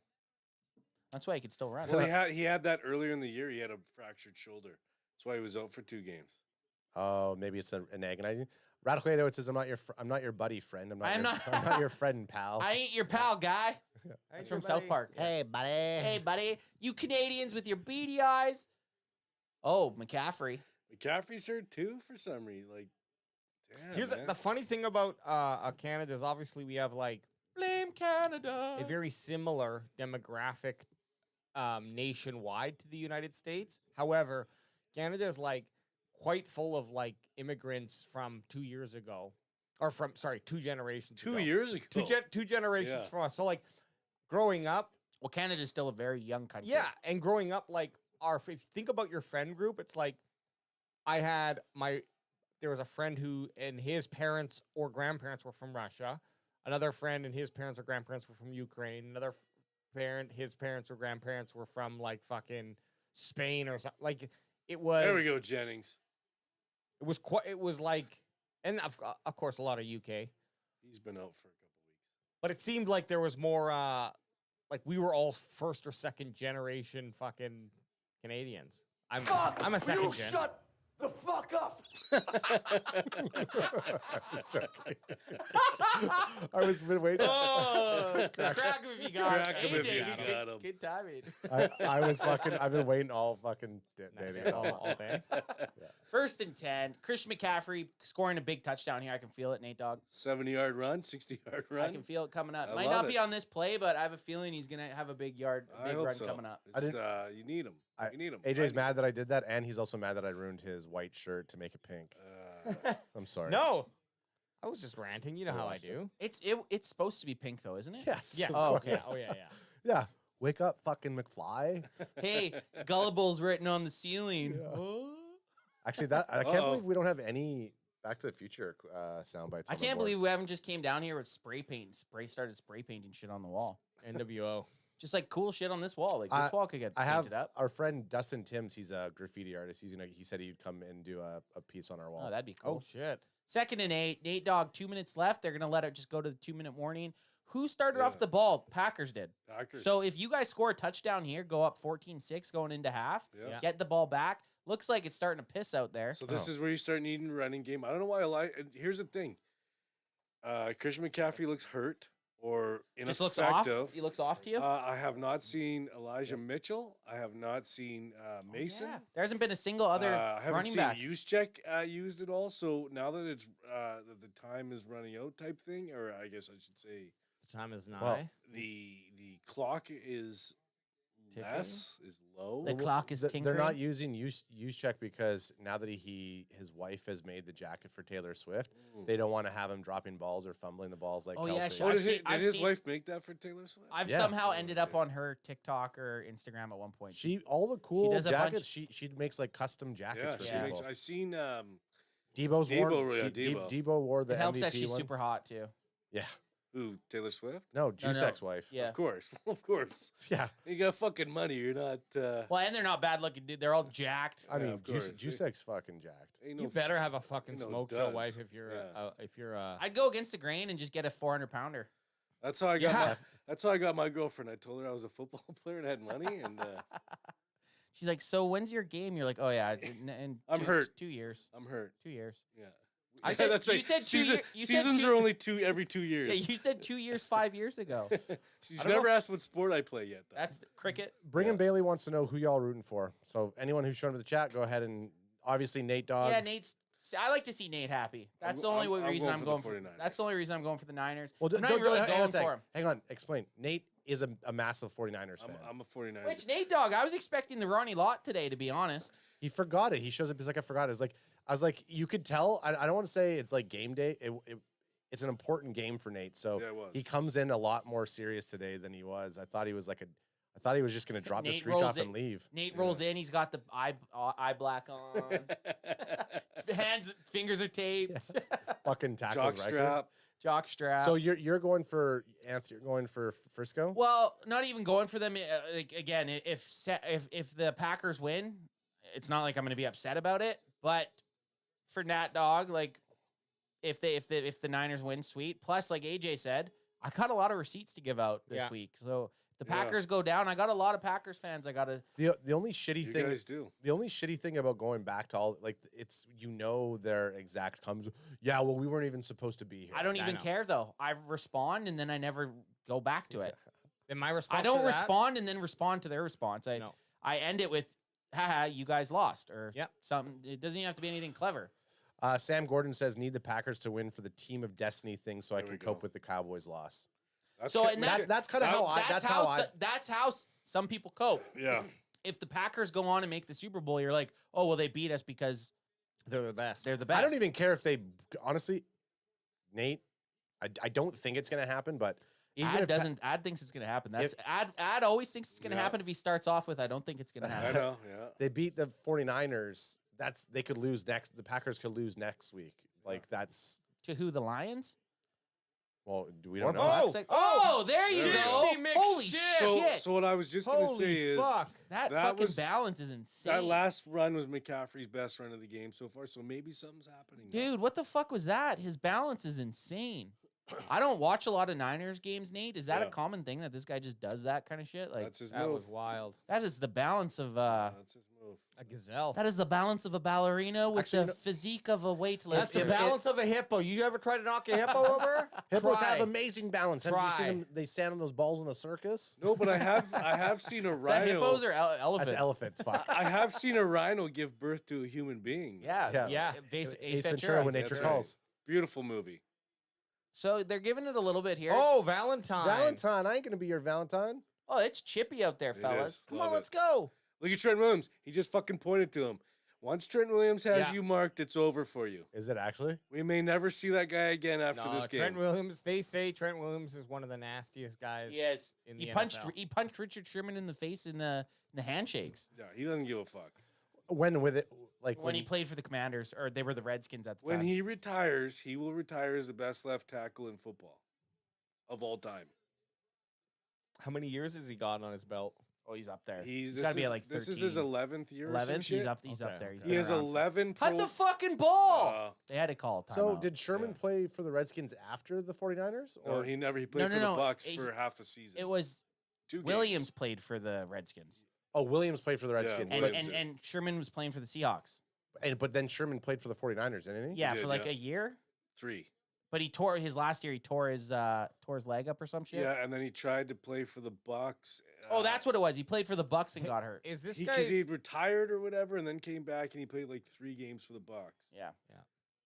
That's why he could still run. Well, he had that earlier in the year. He had a fractured shoulder. That's why he was out for 2 games. Oh, maybe it's an agonizing. Radiculator, it says, I'm not your buddy friend. I'm I'm not not- I'm not your friend and pal. I ain't your pal, guy. That's from South Park. Hey, buddy. Hey, buddy. You Canadians with your beady eyes. Oh, McCaffrey. McCaffrey's hurt too for some reason. Like, damn, Here's man. the funny thing about Canada is obviously we have like Blame Canada. a very similar demographic nationwide to the United States. However, Canada is like quite full of like immigrants from 2 years ago, or from 2 generations. 2 ago. years ago. Two generations Yeah. from us. So like growing up, Well, Canada's still a very young country. yeah, and growing up like if you think about your friend group, it's like there was a friend who and his parents or grandparents were from Russia. Another friend and his parents or grandparents were from Ukraine. Another parent, his parents or grandparents were from like fucking Spain or something. Like it was. There we go, Jennings. It was quite. It was like, and of course a lot of UK. He's been out for a couple weeks. But it seemed like there was more. Like we were all first or second generation fucking Canadians. I'm a second gen. Shut the fuck up! I was been waiting. Oh, crack him if you got Crack him it. if AJ, you good- got him. Good timing. I've been waiting all fucking day. all day. First and 10. Christian McCaffrey scoring a big touchdown here. I can feel it, Nate Dogg. 70-yard run, 60-yard run. I can feel it coming up. I Might love not it. be on this play, but I have a feeling he's gonna have a big I big hope run so. coming up. It's, you need him. You need him. AJ's mad that I did that, and he's also mad that I ruined his white shirt to make it pink. I'm sorry. No, I was just ranting. You know how I do. It's supposed to be pink though, isn't it? Yes. Yes. Oh, okay. Oh yeah. Yeah. Wake up, fucking McFly. Hey, gullible's written on the ceiling. Actually, I can't believe we don't have any Back to the Future sound bites. I on the can't board. believe we haven't just came down here with spray paint. Started spray painting shit on the wall. NWO. Just like cool shit on this wall. Like this wall could get I painted have up. our friend Dustin Timms. He's a graffiti artist. He said he'd come and do a piece on our wall. Oh, that'd be cool. Oh shit. 2nd and 8. Nate Dogg, 2 minutes left. They're gonna let it just go to the 2-minute warning. Who started off the ball? Packers did. Packers. So if you guys score a touchdown here, go up 14-6 going into half, get the ball back. Looks like it's starting to piss out there. So this is where you start needing a running game. I don't know why I like. And here's the thing. Christian McCaffrey looks hurt or Just looks off. ineffective. He looks off to you. I have not seen Elijah Mitchell. I have not seen Mason. Yeah. There hasn't been a single other I haven't running seen back. Juszczyk used at all. So now that it's that the time is running out type thing, or I guess I should say The time is nigh. Well, the clock is less, is low. The clock is tinkering. They're not using Juszczyk because now that his wife has made the jacket for Taylor Swift, they don't want to have him dropping balls or fumbling the balls like Oh, Kelsey. yeah, sure. Oh, I've did seen- I've his seen- wife make that for Taylor Swift? I've Yeah. somehow ended up on her TikTok or Instagram at one point. All the cool does a bunch- jackets. She makes like custom jackets Yeah, for she people. makes. I've seen Debo's Debo, worn. yeah, Debo. Debo. Wore the It helps MVP that she's one. super hot too. Yeah. who Taylor Swift. No, Juszczyk's wife. Yeah. Of course, of course. Yeah. You got fucking money. You're not. Well, and they're not bad looking, dude. They're all jacked. I mean, of course. Juszczyk's fucking jacked. Ain't You no better have a fucking ain't no smoke show duds. wife if you're Yeah. I'd go against the grain and just get a 400-pounder. That's how I got. Yeah. That's how I got my girlfriend. I told her I was a football player and had money, and She's like, "So when's your game?" You're like, "Oh yeah, in I'm hurt. 2 years. I'm hurt. 2 years." Yeah. I Yeah, said- that's you right. said 2 year- you said seasons two- are only every 2 Yeah, years. you said 2 years, 5 years ago. She's I don't know never if- asked what sport I play yet. Though. That's the cricket. Brigham Bailey wants to know who y'all rooting for. So anyone who's shown up the chat, go ahead and obviously Nate Dogg. Yeah, Nate's. I like to see Nate happy. That's the only reason I'm going for. 49ers. That's the only reason I'm going for the Niners. Well, I'm not really hang on a going sec. for him. Hang on, explain. Nate is a massive 49ers fan. I'm a 49ers. Which Nate Dogg? I was expecting the Ronnie Lott today, to be honest. He forgot it. He shows up. He's like, I forgot it. It's like, I was like, you could tell. I don't want to say it's like game day. It's an important game for Nate. So Yeah, it was. he comes in a lot more serious today than he was. I thought he was just going to drop the Nate screech rolls off it- and leave. Nate rolls in. He's got the eye black on. Fingers are taped. Fucking tackles Jock record. strap. Jock strap. So you're going for Anthony. You're going for Frisco. Well, not even going for them. Like, again, if the Packers win, it's not like I'm going to be upset about it. But for Nat Dog, like if the Niners win, sweet. Plus, like AJ said, I got a lot of receipts to give out this Yeah. week. So if the Yeah. Packers go down, I got a lot of Packers fans. I got to. The only shitty You thing. guys do. The only shitty thing about going back to all like it's their exact comes. Yeah, well, we weren't even supposed to be here. I don't I even know. care though. I respond and then I never go back to it. Then my response. I don't to that, respond and then respond to their response. No. I end it with, haha, you guys lost, or Yep. something. It doesn't even have to be anything clever. Sam Gordon says need the Packers to win for the team of destiny thing, so I There can we cope go. with the Cowboys' loss. So, ki- and That's kind of how I. that's how some people cope. Yeah. If the Packers go on and make the Super Bowl, you're like, oh well, they beat us because They're the best. they're the best. I don't even care if they honestly, Nate. I don't think it's gonna happen, but even Ad if doesn't. Ad thinks it's gonna happen. That's Ad always thinks it's gonna Yeah. happen if he starts off with, I don't think it's gonna I happen. know. Yeah. they beat the 49ers, they could lose next. The Packers could lose next week. Like that's To who? The Lions? well, we don't know. Oh, Looks oh, there you Shifty go. McShit. Holy So, shit! so what I was just gonna Holy say is fuck. that that fucking was- balance is insane. that last run was McCaffrey's best run of the game so far. So maybe something's happening. now. Dude, what the fuck was that? His balance is insane. I don't watch a lot of Niners games, Nate. Is that a Yeah. common thing that this guy just does that kind of shit? Like That's his That move. was wild. that is the balance of That's his move. A gazelle. that is the balance of a ballerina with Actually, the no- physique of a weightlifter. That's the if- balance of a hippo. You ever tried to knock a hippo over? Hippos Try. have amazing balance. Have you Try. seen them? They stand on those balls in a circus. No, but I have seen a Is that rhino. hippos or elephants? That's elephants. Fuck. I have seen a rhino give birth to a human being. Yeah, Yeah. yeah. Ace Ventura when That's nature right. calls. Beautiful movie. So they're giving it a little bit here. Oh, Valentine. Valentine, I ain't gonna be your Valentine. Oh, it's chippy out there, It fellas. is. Come Love on, it. let's go. Look at Trent Williams. He just fucking pointed to him. Once Trent Williams has Yeah. you marked, it's over for you. Is it actually? We may never see that guy again after No, this game. Trent Williams. They say Trent Williams is one of the nastiest guys. Yes. in the He NFL. punched Richard Sherman in the face in the handshakes Yeah, he doesn't give a fuck. When with it, like when he played for the Commanders, or they were the Redskins at the When time. he retires, he will retire as the best left tackle in football of all time. How many years has he got on his belt? Oh, he's up there. He's got to be at like 13. this is his 11th year. Or some 11th. He's shit? up. He's up Okay, there. He's okay. He been has around for- 11 Cut the pro- fucking ball. Uh, They had to call a timeout. So did Sherman play for the Redskins after the 49ers? no, he never. He played for no, the Bucks he- for half a season. It was 2 Williams games. played for the Redskins, Oh, Williams played for the Redskins. and, Williams and did. and Sherman was playing for the Seahawks. but then Sherman played for the 49ers, didn't he? Yeah, did, for like yeah. a year. 3. But he tore his last year. He tore his leg up or some shit. Yeah, and then he tried to play for the Bucks. Oh, that's what it was. He played for the Bucks and got hurt. Is this Because guy? he retired or whatever, and then came back and he played like 3 games for the Bucks. Yeah.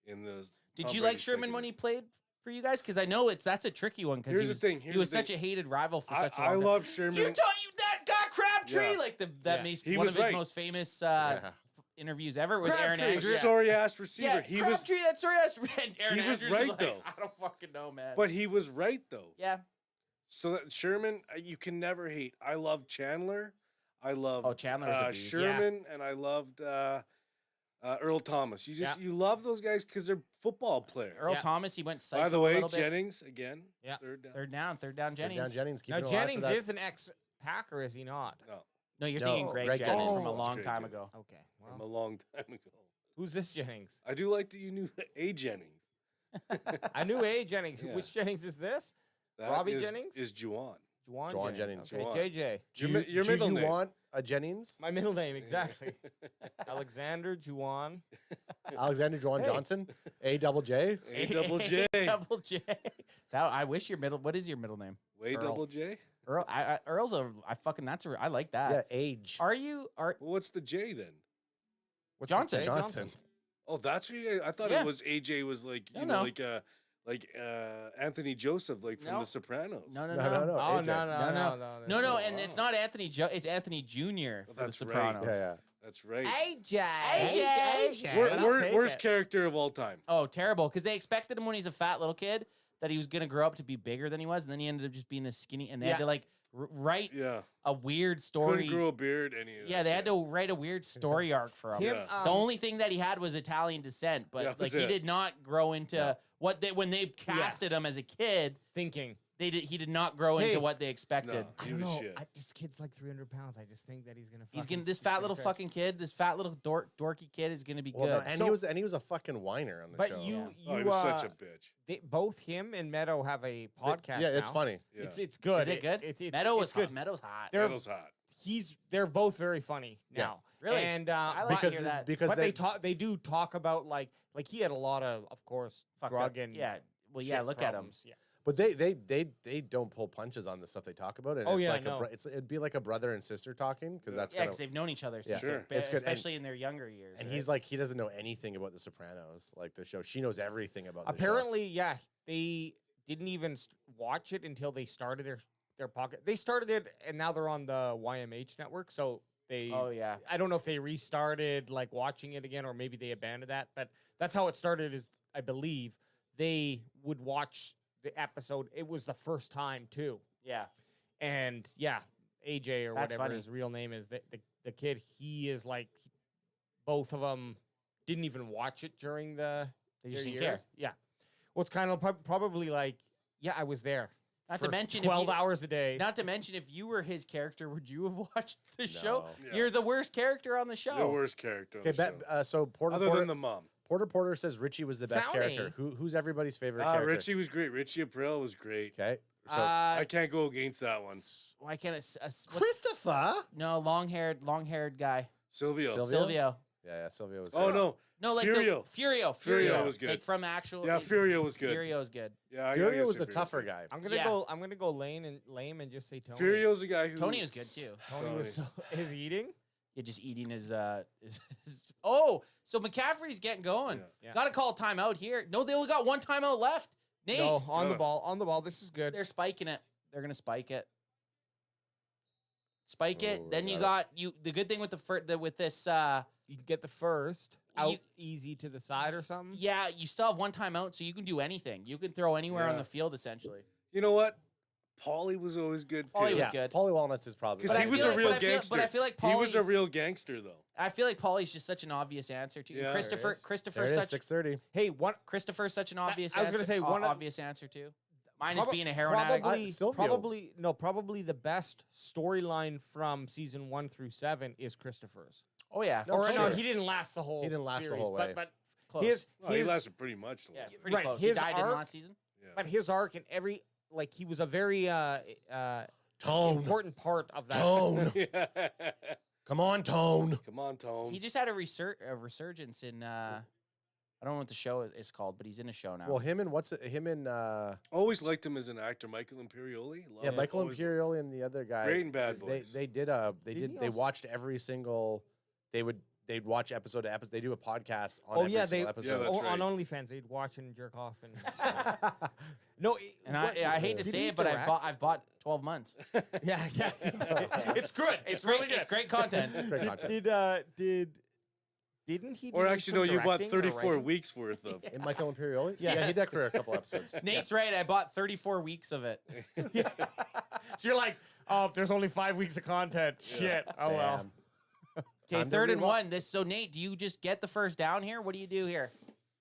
In the Did Tom you like Brady's Sherman second when year. he played for you guys? Because I know that's a tricky one. Because Here's he the was, thing, he here's was the such thing. a hated rival for such a long I time. love Sherman. You that got Crabtree Yeah. like that Yeah. He one was of his right. most famous Yeah. interviews ever with Aaron Crabtree, Andrews. Sorry ass receiver. Yeah, he was, Crabtree. That's sorry ass. Aaron He was Andrews right, like, though. I don't fucking know, man. but he was right though. yeah. So that Sherman, you can never hate. I love Chandler. I love Chandler's a beast. Sherman, and I loved Earl Thomas. You love those guys because they're football players. Earl Thomas, he went psycho By the a way, little bit. Jennings again. Yeah. Third down. Third down Down Jennings. Jennings. Now keeping alive for Jennings that. is an ex-Packer, is he not? No, No, you're No, thinking Greg Greg Jennings Jennings. from a Oh, long that's time Greg ago. Okay. from Well, a long time ago. who's this Jennings? I do like that you knew A. Jennings. I knew A. Jennings. Yeah. Which Jennings is this? That Robbie is- Jennings? is Juwan. Juwan Jennings. Okay, Juwan. JJ. Your middle do you name. want a Jennings? My middle name, exactly. Alexander Juwan. Alexander Juwan Hey. Johnson? A double J? A double J. Double J. That I wish your middle. What is your middle name? Way Earl. double J. Earl. Earl's a. I like that. Yeah, age. Are you? Well, what's the J then? What's Johnson. the J? Johnson. Oh, that's what you. I thought Yeah. it was AJ was like you No, know no. like Anthony Joseph like from No. The Sopranos. No. No. Oh, AJ. No, and it's not Anthony it's Anthony Jr. Well, for The that's right. Sopranos. Yeah. That's right. AJ. AJ. Worst character of all time. Oh, terrible! Because they expected him when he's a fat little kid that he was gonna grow up to be bigger than he was, and then he ended up just being this skinny. And they had to like write Yeah. a weird story. Couldn't grow a beard. Yeah, they had to write a weird story arc for him. Him, Yeah. The only thing that he had was Italian descent, but That like was he it. did not grow into what they when they casted him as a kid. Thinking. He did not grow Hey. into what they expected. No. I He don't was know. shit. This kid's like 300 pounds. I just think that he's gonna. He's fucking gonna this he's fat gonna little crash. fucking kid, this fat little dorky kid is gonna be Well, good. no, and So- he was a fucking whiner on the But show. you, Oh, he you, was such a bitch. both him and Meadow have a podcast. Yeah, it's now. funny. Yeah. It's good. Is it good? It's Meadow it's was good. hot. Meadow's hot. They're Metal's hot. they're both very funny Yeah. now. Really? And I like to hear that. because but they do talk about like he had a lot of course, Fucked drug up. and Yeah. Well, yeah. shit Look at him. problems. Yeah. But they don't pull punches on the stuff they talk about. And Oh, it's yeah, like no. it'd be like a brother and sister talking because that's Yeah, kind because of. they've known each other Yeah. since, Sure. It's good, and- especially in their younger years. And right? he's like he doesn't know anything about the Sopranos, like the show. She knows everything about. The show. Apparently, yeah, they didn't even watch it until they started their pocket. They started it, and now they're on the YMH network. So they. Oh yeah. I don't know if they restarted like watching it again, or maybe they abandoned that. But that's how it started. Is I believe they would watch the episode. It was the first time too, Yeah. and yeah, AJ or That's whatever funny. his real name is. The kid. He is like, both of them didn't even watch it during the. They just their didn't care. years. Yeah. Well, it's kind of probably like, yeah, I was there. Not for to mention 12 hours a day. Not to mention, if you were his character, would you have watched the show? No. Yeah. You're the worst character on the show. The worst character. On Okay, the show. so Porter Other Porter, than the mom. Porter says Richie was the best Soundy. character. Who's everybody's favorite character? Richie was great. Richie April was great. Okay. So I can't go against that one. Why can't it? Christopher. No, long-haired guy. Silvio. Silvio. Yeah, Silvio was. Oh good. no. No, like Furio. Furio. Furio was good. Like from actual. Yeah, Furio was good. Furio's good. Yeah, I Furio guess was the Furio's tougher good. guy. I'm gonna Yeah. go lame and just say Tony. Furio's the guy who. Tony was good too. Tony was so, his eating. Yeah, just eating his. Oh, so McCaffrey's getting going. Yeah. Yeah. Got to call timeout here. No, they only got one timeout left. Nate, No, on the Yeah. ball. On the ball. This is good. they're spiking it. They're gonna spike it. Spike it. Oh, Then you got got you. The good thing with with this You can get the first out You- easy to the side or something. Yeah, you still have one timeout, so you can do anything. You can throw anywhere on Yeah. the field, essentially. You know what? Paulie was always good too. Paulie was good. Paulie Walnuts is probably Because But he I was feel a like- real but I feel- gangster. but I feel like he was a Paulie's- real gangster, though. I feel like Paulie's just such an obvious answer too. Yeah. There Christopher, it is. Christopher's There it is, such 6:30. Hey, one Christopher's such an obvious. I was gonna answer, say one of- obvious answer too. Mine is being a heroin probably, addict. Silvio. probably the best storyline from season 1 through 7 is Christopher's. Oh yeah, No, Or sure. no, he didn't last the whole. He didn't last the series, whole way. But close. his, Well, he his- lasted pretty much. The yeah, whole pretty right, close. He his died in arc- last season. Yeah. but his arc and every like he was a very Tone. important part of that. Tone. Yeah. Come on, Tone. Come on, Tone. He just had a resurgence in. I don't know what the show is called, but he's in a show now. Well, him and Always liked him as an actor, Michael Imperioli. Love yeah, him. Michael Always- Imperioli and the other guy. Great and Bad They Boys. they did he they also- watched every single. They'd watch episode to episode. They do a podcast on Oh every yeah, single they episode. that's on right. OnlyFans they'd watch and jerk off and no. and I hate to did say he it, but direct? I've bought 12 months. Yeah, it's good. It's really good. It's great content. Great content. Didn't he? Or do actually, some no, you bought directing or 34 writing? weeks worth of. And Michael Imperioli. Yes. Yeah, he did for a couple episodes. Nate's right. I bought 34 weeks of it. So you're like, oh, if there's only 5 weeks of content. Shit. Oh well. Damn. Okay, Time to 3rd and move on. 1. So Nate, do you just get the first down here? What do you do here?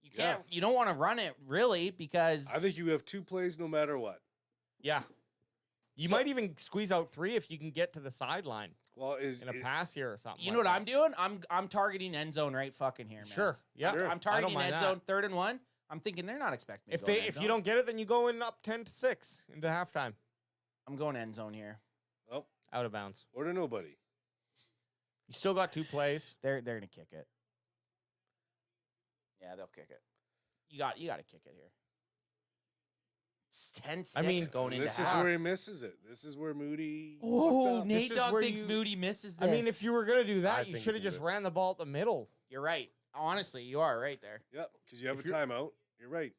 You Yeah. can't. You don't want to run it really because I think you have 2 plays no matter what. Yeah. You might even squeeze out 3 if you can get to the sideline Well, is in a it- pass here or something. you know like what that. I'm doing. I'm targeting end zone right fucking here, man. Sure. Yeah. Sure. I'm targeting mind end that. zone 3rd and 1. I'm thinking they're not expecting me. If to go they end if you zone. don't get it, then you go in up 10-6 into halftime. I'm going end zone here. Oh, Out of bounds. or to nobody. You still got 2 plays. They're gonna kick it. Yeah, they'll kick it. You got to kick it here. It's 10-6 I mean, going into This is half. where he misses it. This is where Moody. fucked Oh, up. Nate is Dogg where thinks you- Moody misses this. I mean, if you were gonna do I that, you think should have he's gonna just do it. ran the ball at the middle. You're right. Honestly, you are right there. Yep, because you have If a you're- timeout. You're right.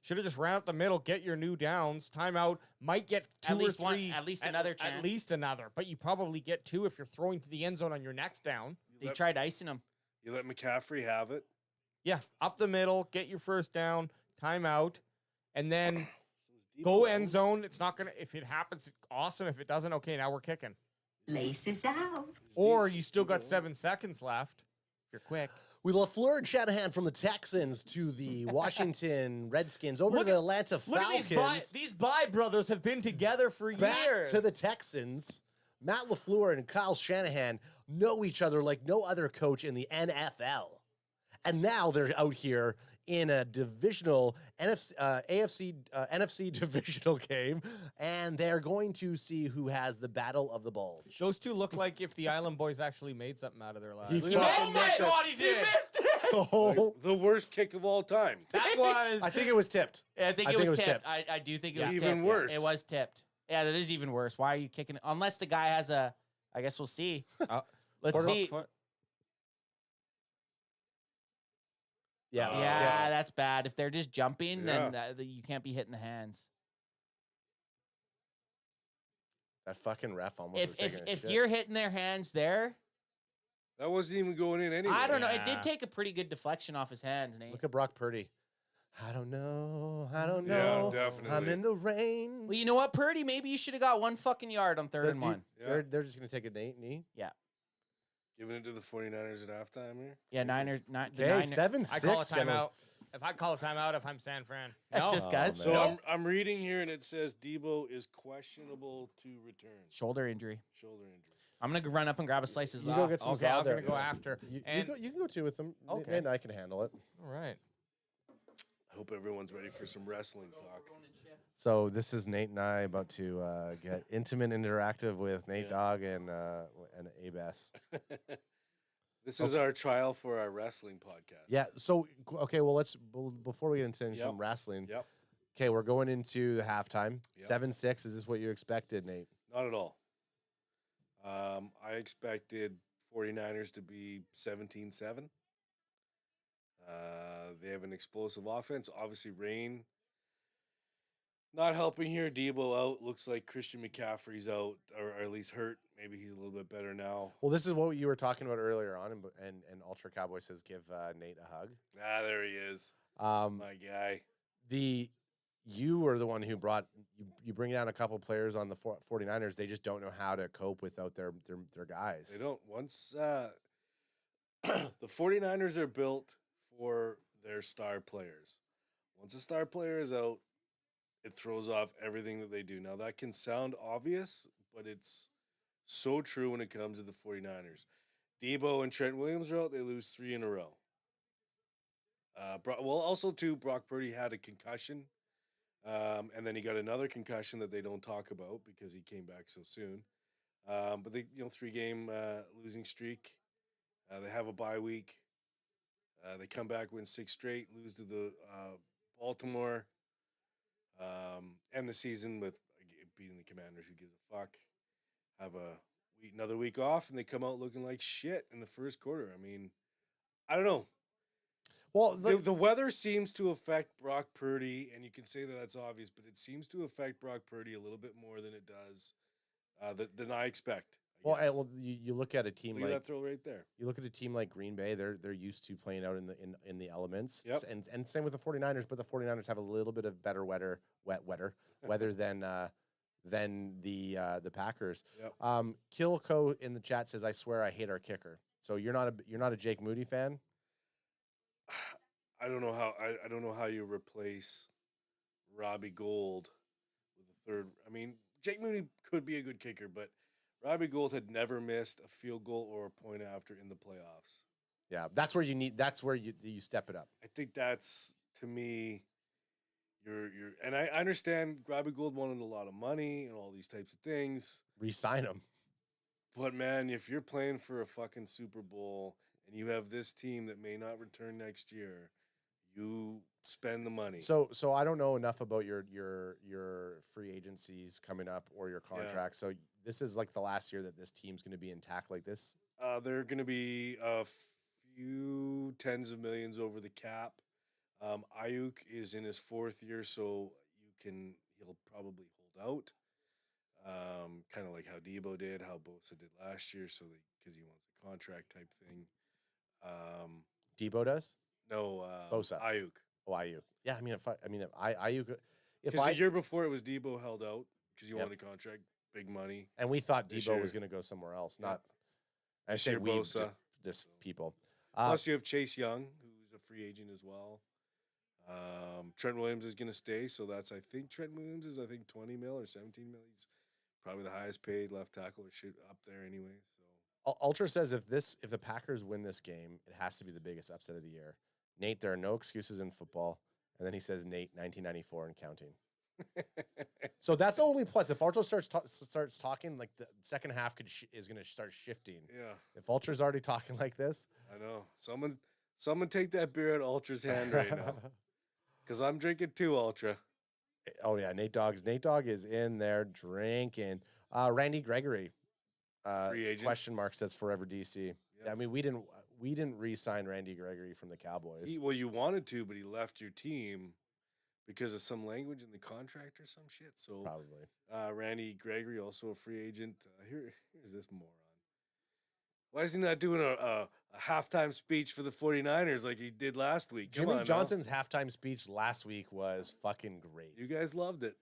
Should have just ran up the middle, get your new downs. Timeout might get 2 At least or one- 3. at least another At chance. least another, but you probably get 2 if you're throwing to the end zone on your next down. They Let- tried icing him. You let McCaffrey have it. Yeah, up the middle, get your first down, timeout, and then So is Debo go out? end zone. It's not gonna. If it happens, awesome. If it doesn't, okay, now we're kicking. Laces out. Is Or Debo- you still got Debo out? 7 seconds left. If you're quick. We LaFleur and Shanahan from the Texans to the Washington Redskins over Look to the at- Atlanta Look Falcons. at these Bye brothers have been together for Back years. to the Texans. Matt LaFleur and Kyle Shanahan know each other like no other coach in the NFL. And now they're out here in a divisional NFC divisional game, and they're going to see who has the battle of the bulge. Those two look like if the Island Boys actually made something out of their lives. He Look fucking at missed that. it. He did. missed it. Oh, The worst kick of all time. That was. I think it was tipped. I think it was tipped. I do think it was Even tipped. worse. It was tipped. Yeah, that is even worse. Why are you kicking it? Unless the guy has a. I guess we'll see. Let's see. Yeah. Yeah, that's bad. If they're just jumping, then Yeah. you can't be hitting the hands. That fucking ref almost was taking a If shit. you're hitting their hands there, That wasn't even going in anyway. I don't know. It Yeah. did take a pretty good deflection off his hands, Nate. Look at Brock Purdy. I don't know. I don't Yeah, know. I'm definitely. in the rain. Well, you know what, Purdy? Maybe you should have got 1 fucking yard on 3rd and 1. Yeah. They're just gonna take a knee. Giving it to the 49ers at halftime here. Yeah, Niners. The Okay, Niners. 7-6. I call a gentlemen. timeout. If I call a timeout, if I'm San Fran, no. Just guys. Oh, So man. I'm reading here and it says Debo is questionable to return. Shoulder injury. Shoulder injury. I'm gonna run up and grab a slice of You go za. get some Okay, I'm Zod there. gonna go after. You And can go two with them. Okay. Nate and I can handle it. all right. I hope everyone's ready for some wrestling talk. So this is Nate and I about to get intimate and interactive with Nate Yeah. Dogg and Abas. This is our trial for our wrestling podcast. Yeah. So okay, well before we get into Yep. some wrestling. Yep. Okay, we're going into the halftime. Yep. 7-6. Is this what you expected, Nate? Not at all. I expected 49ers to be 17-7. They have an explosive offense. Obviously, rain Not helping here. Debo out. Looks like Christian McCaffrey's out, or at least hurt. Maybe he's a little bit better now. Well, this is what you were talking about earlier on, and Ultra Cowboy says give Nate a hug. Ah, there he is. My guy. You were the one who brought you bring down a couple players on the 49ers. They just don't know how to cope without their guys. They don't. Once the 49ers are built for their star players. Once a star player is out, it throws off everything that they do. Now, that can sound obvious, but it's so true when it comes to the 49ers. Debo and Trent Williams are out. They lose 3 in a row. Also, too, Brock Purdy had a concussion. And then he got another concussion that they don't talk about because he came back so soon. But they, 3-game losing streak. They have a bye week. They come back, win 6 straight, lose to the Baltimore. End the season with beating the Commanders. Who gives a fuck? Have another week off, and they come out looking like shit in the first quarter. I mean, I don't know. Well, the weather seems to affect Brock Purdy, and you can say that that's obvious, but it seems to affect Brock Purdy a little bit more than it does than I expect. You look at a team look like at that throw right there. You look at a team like Green Bay. They're used to playing out in the elements. Yep. And same with the 49ers, but the 49ers have a little bit of better weather than the Packers. Yep. Kilco in the chat says, "I swear I hate our kicker." So you're not a Jake Moody fan? I don't know how you replace Robbie Gould with the third. I mean, Jake Moody could be a good kicker, but Robbie Gould had never missed a field goal or a point after in the playoffs. Yeah, that's where you step it up. I think that's, to me, and I understand Robbie Gould wanted a lot of money and all these types of things. Re-sign him. But man, if you're playing for a fucking Super Bowl and you have this team that may not return next year, you spend the money. So I don't know enough about your free agencies coming up or your contract. Yeah. So this is like the last year that this team's going to be intact like this. They're going to be a few tens of millions over the cap. Ayuk is in his 4th year, so he'll probably hold out. Kind of like how Debo did, how Bosa did last year, because he wants a contract type thing. Debo does? No, Bosa. Ayuk. Oh, Ayuk. Yeah, I mean, Ayuk. Because the year before it was Debo held out because he wanted a contract, big money, and we thought Debo was going to go somewhere else. Not, I say we, Bosa. Just people. Plus, you have Chase Young, who's a free agent as well. Trent Williams is going to stay, so I think Trent Williams is 20 mil or 17 mil. He's probably the highest paid left tackle or shit up there anyway. So Ultra says if the Packers win this game, it has to be the biggest upset of the year. Nate, there are no excuses in football. And then he says, Nate, 1994 and counting. So that's the only plus. If Ultra starts talking, like the second half is going to start shifting. Yeah. If Ultra's already talking like this. I know. Someone take that beer out of Ultra's hand right now. Because I'm drinking too, Ultra. Oh, yeah. Nate Dogg is in there drinking. Randy Gregory. Free agent. Question mark says forever DC. Yep. Yeah, I mean, we didn't re-sign Randy Gregory from the Cowboys. You wanted to, but he left your team because of some language in the contract or some shit. So probably. Randy Gregory, also a free agent. Here's this moron. Why is he not doing a halftime speech for the 49ers like he did last week? Jimmy Johnson's halftime speech last week was fucking great. You guys loved it.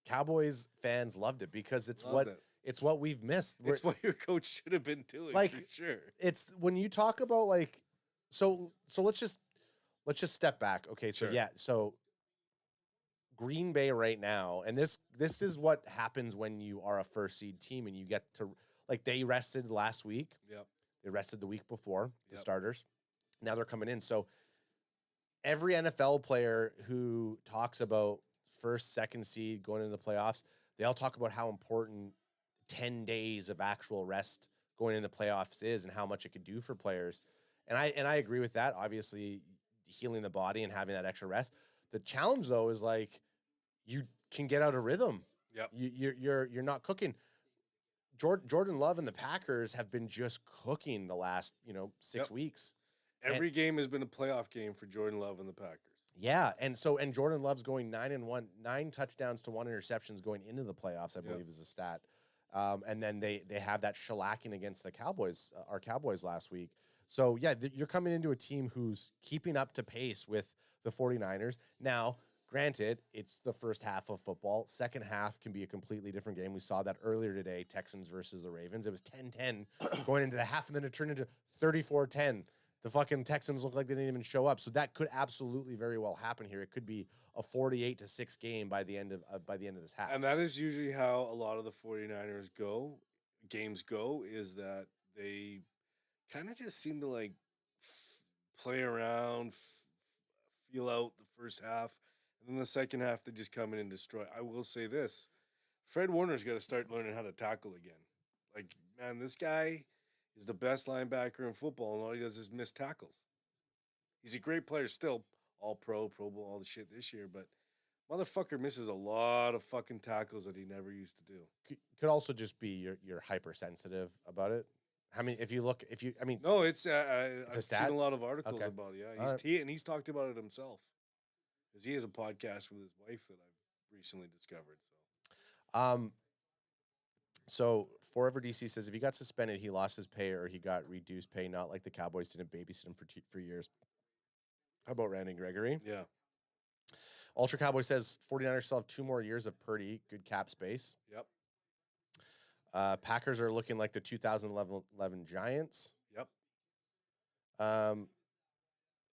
Cowboys fans loved it because it's what we've missed. It's what your coach should have been doing, for sure. It's when you talk about so let's just step back. Okay, so sure. So Green Bay right now, and this is what happens when you are a first seed team and you get to they rested last week. Yep. They rested the week before the starters. Now they're coming in. So every NFL player who talks about first, second seed going into the playoffs, they all talk about how important 10 days of actual rest going into the playoffs is and how much it could do for players. And I agree with that. Obviously, healing the body and having that extra rest. The challenge though is you can get out of rhythm. Yep. You're not cooking. Jordan Love and the Packers have been just cooking the last 6 weeks. Every game has been a playoff game for Jordan Love and the Packers. Yeah, and Jordan Love's going 9-1, 9 touchdowns to 1 interceptions going into the playoffs, I believe is the stat. And then they have that shellacking against the Cowboys, our Cowboys last week. So yeah, you're coming into a team who's keeping up to pace with the 49ers. Now, granted, it's the first half of football. Second half can be a completely different game. We saw that earlier today, Texans versus the Ravens. It was 10-10 going into the half, and then it turned into 34-10. The fucking Texans look like they didn't even show up. So that could absolutely very well happen here. It could be a 48-6 game by the end of this half. And that is usually how a lot of the 49ers games go, is that they kind of just seem to like play around, feel out the first half, and then the second half they just come in and destroy. I will say this. Fred Warner's got to start learning how to tackle again. Like, man, this guy is the best linebacker in football, and all he does is miss tackles. He's a great player still, all-pro, Pro Bowl, all the shit this year, but motherfucker misses a lot of fucking tackles that he never used to do. Could also just be you're hypersensitive about it. I mean, no, it's I've stat? seen a lot of articles Okay. about it. Yeah, and he's talked about it himself, because he has a podcast with his wife that I've recently discovered. So Forever DC says if he got suspended, he lost his pay or he got reduced pay, not like the Cowboys didn't babysit him for years. How about Randy Gregory? Yeah. Ultra Cowboy says 49ers still have 2 more years of Purdy, good cap space. Yep. Packers are looking like the 2011 Giants. Yep.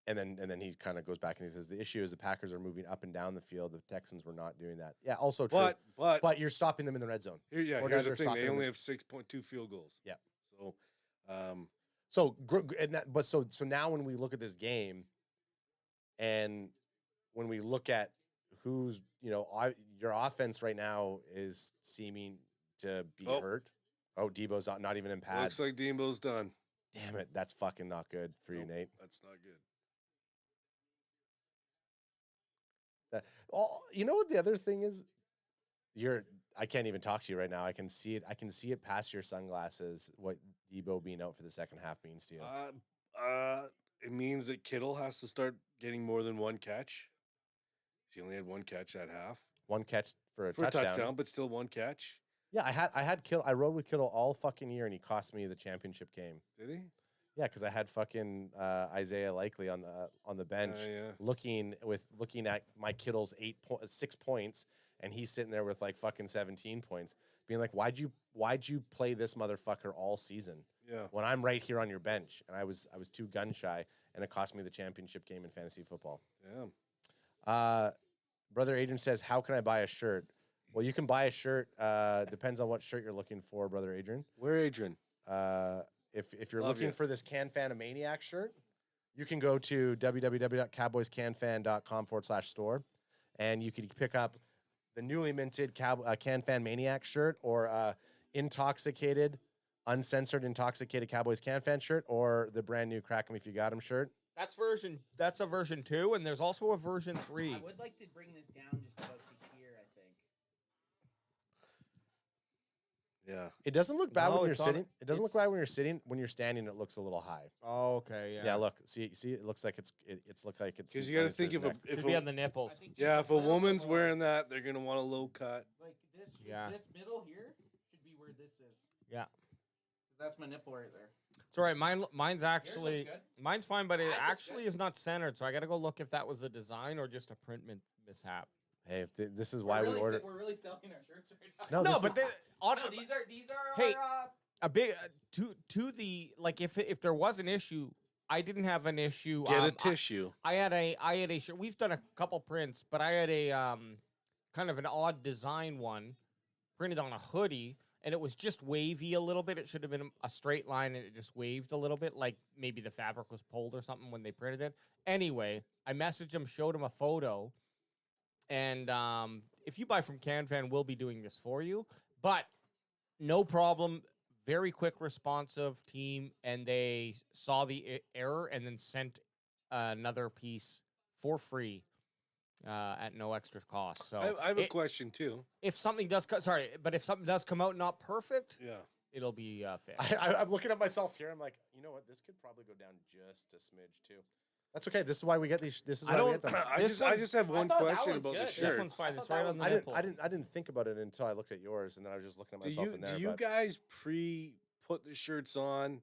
And then he kind of goes back and he says the issue is the Packers are moving up and down the field. The Texans were not doing that. Yeah, also true. But you're stopping them in the red zone. Here's the thing: they only have 6.2 field goals. Yeah. So, so now when we look at this game, and when we look at who's your offense right now is seeming to be hurt. Oh, Debo's not even in pads. Looks like Debo's done. Damn it, that's fucking not good for you, Nate. That's not good. You know what the other thing is? I can't even talk to you right now. I can see it. I can see it past your sunglasses. What Debo being out for the second half means to you? It means that Kittle has to start getting more than one catch. He only had one catch that half. One catch for a touchdown, but still one catch. Yeah, I had Kittle. I rode with Kittle all fucking year, and he cost me the championship game. Did he? Yeah, because I had fucking Isaiah Likely on the bench, looking at my Kittle's 6 points, and he's sitting there with like fucking 17 points, being like, "Why'd you play this motherfucker all season? Yeah, when I'm right here on your bench." And I was too gun shy, and it cost me the championship game in fantasy football. Yeah. Brother Adrian says, "How can I buy a shirt?" Well, you can buy a shirt. Depends on what shirt you're looking for, Brother Adrian. Where, Adrian? If you're looking for this Can Fan a Maniac shirt, you can go to www.cowboyscanfan.com/store, and you can pick up the newly minted Can Fan Maniac shirt, or uncensored intoxicated Cowboys Can Fan shirt, or the brand new Crack 'em If You Got 'em shirt. That's a version 2, and there's also a version 3. I would like to bring this down just about to here, I think. Yeah. It doesn't look bad when you're sitting. It doesn't look bad when you're sitting. When you're standing, it looks a little high. Oh, okay. Yeah. Yeah. Look. See. It looks like it's. Because you got to think if should be on the nipples. if a woman's wearing that, they're gonna want a low cut. Like this, Yeah. this middle here should be where this is. Yeah. That's my nipple right there. It's all right. Mine's actually good. mine's fine, but it actually is not centered. So I got to go look if that was a design or just a print mishap. Hey, this is why we ordered. We're really selling our shirts right now. No, but These are. Hey, a big to the like if there was an issue, I didn't have an issue. Get a tissue. I had a shirt. We've done a couple prints, but I had a kind of an odd design one printed on a hoodie, and it was just wavy a little bit. It should have been a straight line, and it just waved a little bit, like maybe the fabric was pulled or something when they printed it. Anyway, I messaged him, showed him a photo, and if you buy from CanFan, we'll be doing this for you. But no problem. Very quick, responsive team, and they saw the error and then sent another piece for free at no extra cost. So I have a question too. If something does if something does come out not perfect, yeah, it'll be fixed. I'm looking at myself here. I'm like, you know what? This could probably go down just a smidge too. That's okay. This is why we get these. This is I why we don't. get them. I just have one thought that question one's about the good. shirts. This one's fine. It's right on the nipple. I didn't think about it until I looked at yours, and then I was just looking at myself in there. Do you but- guys put the shirts on,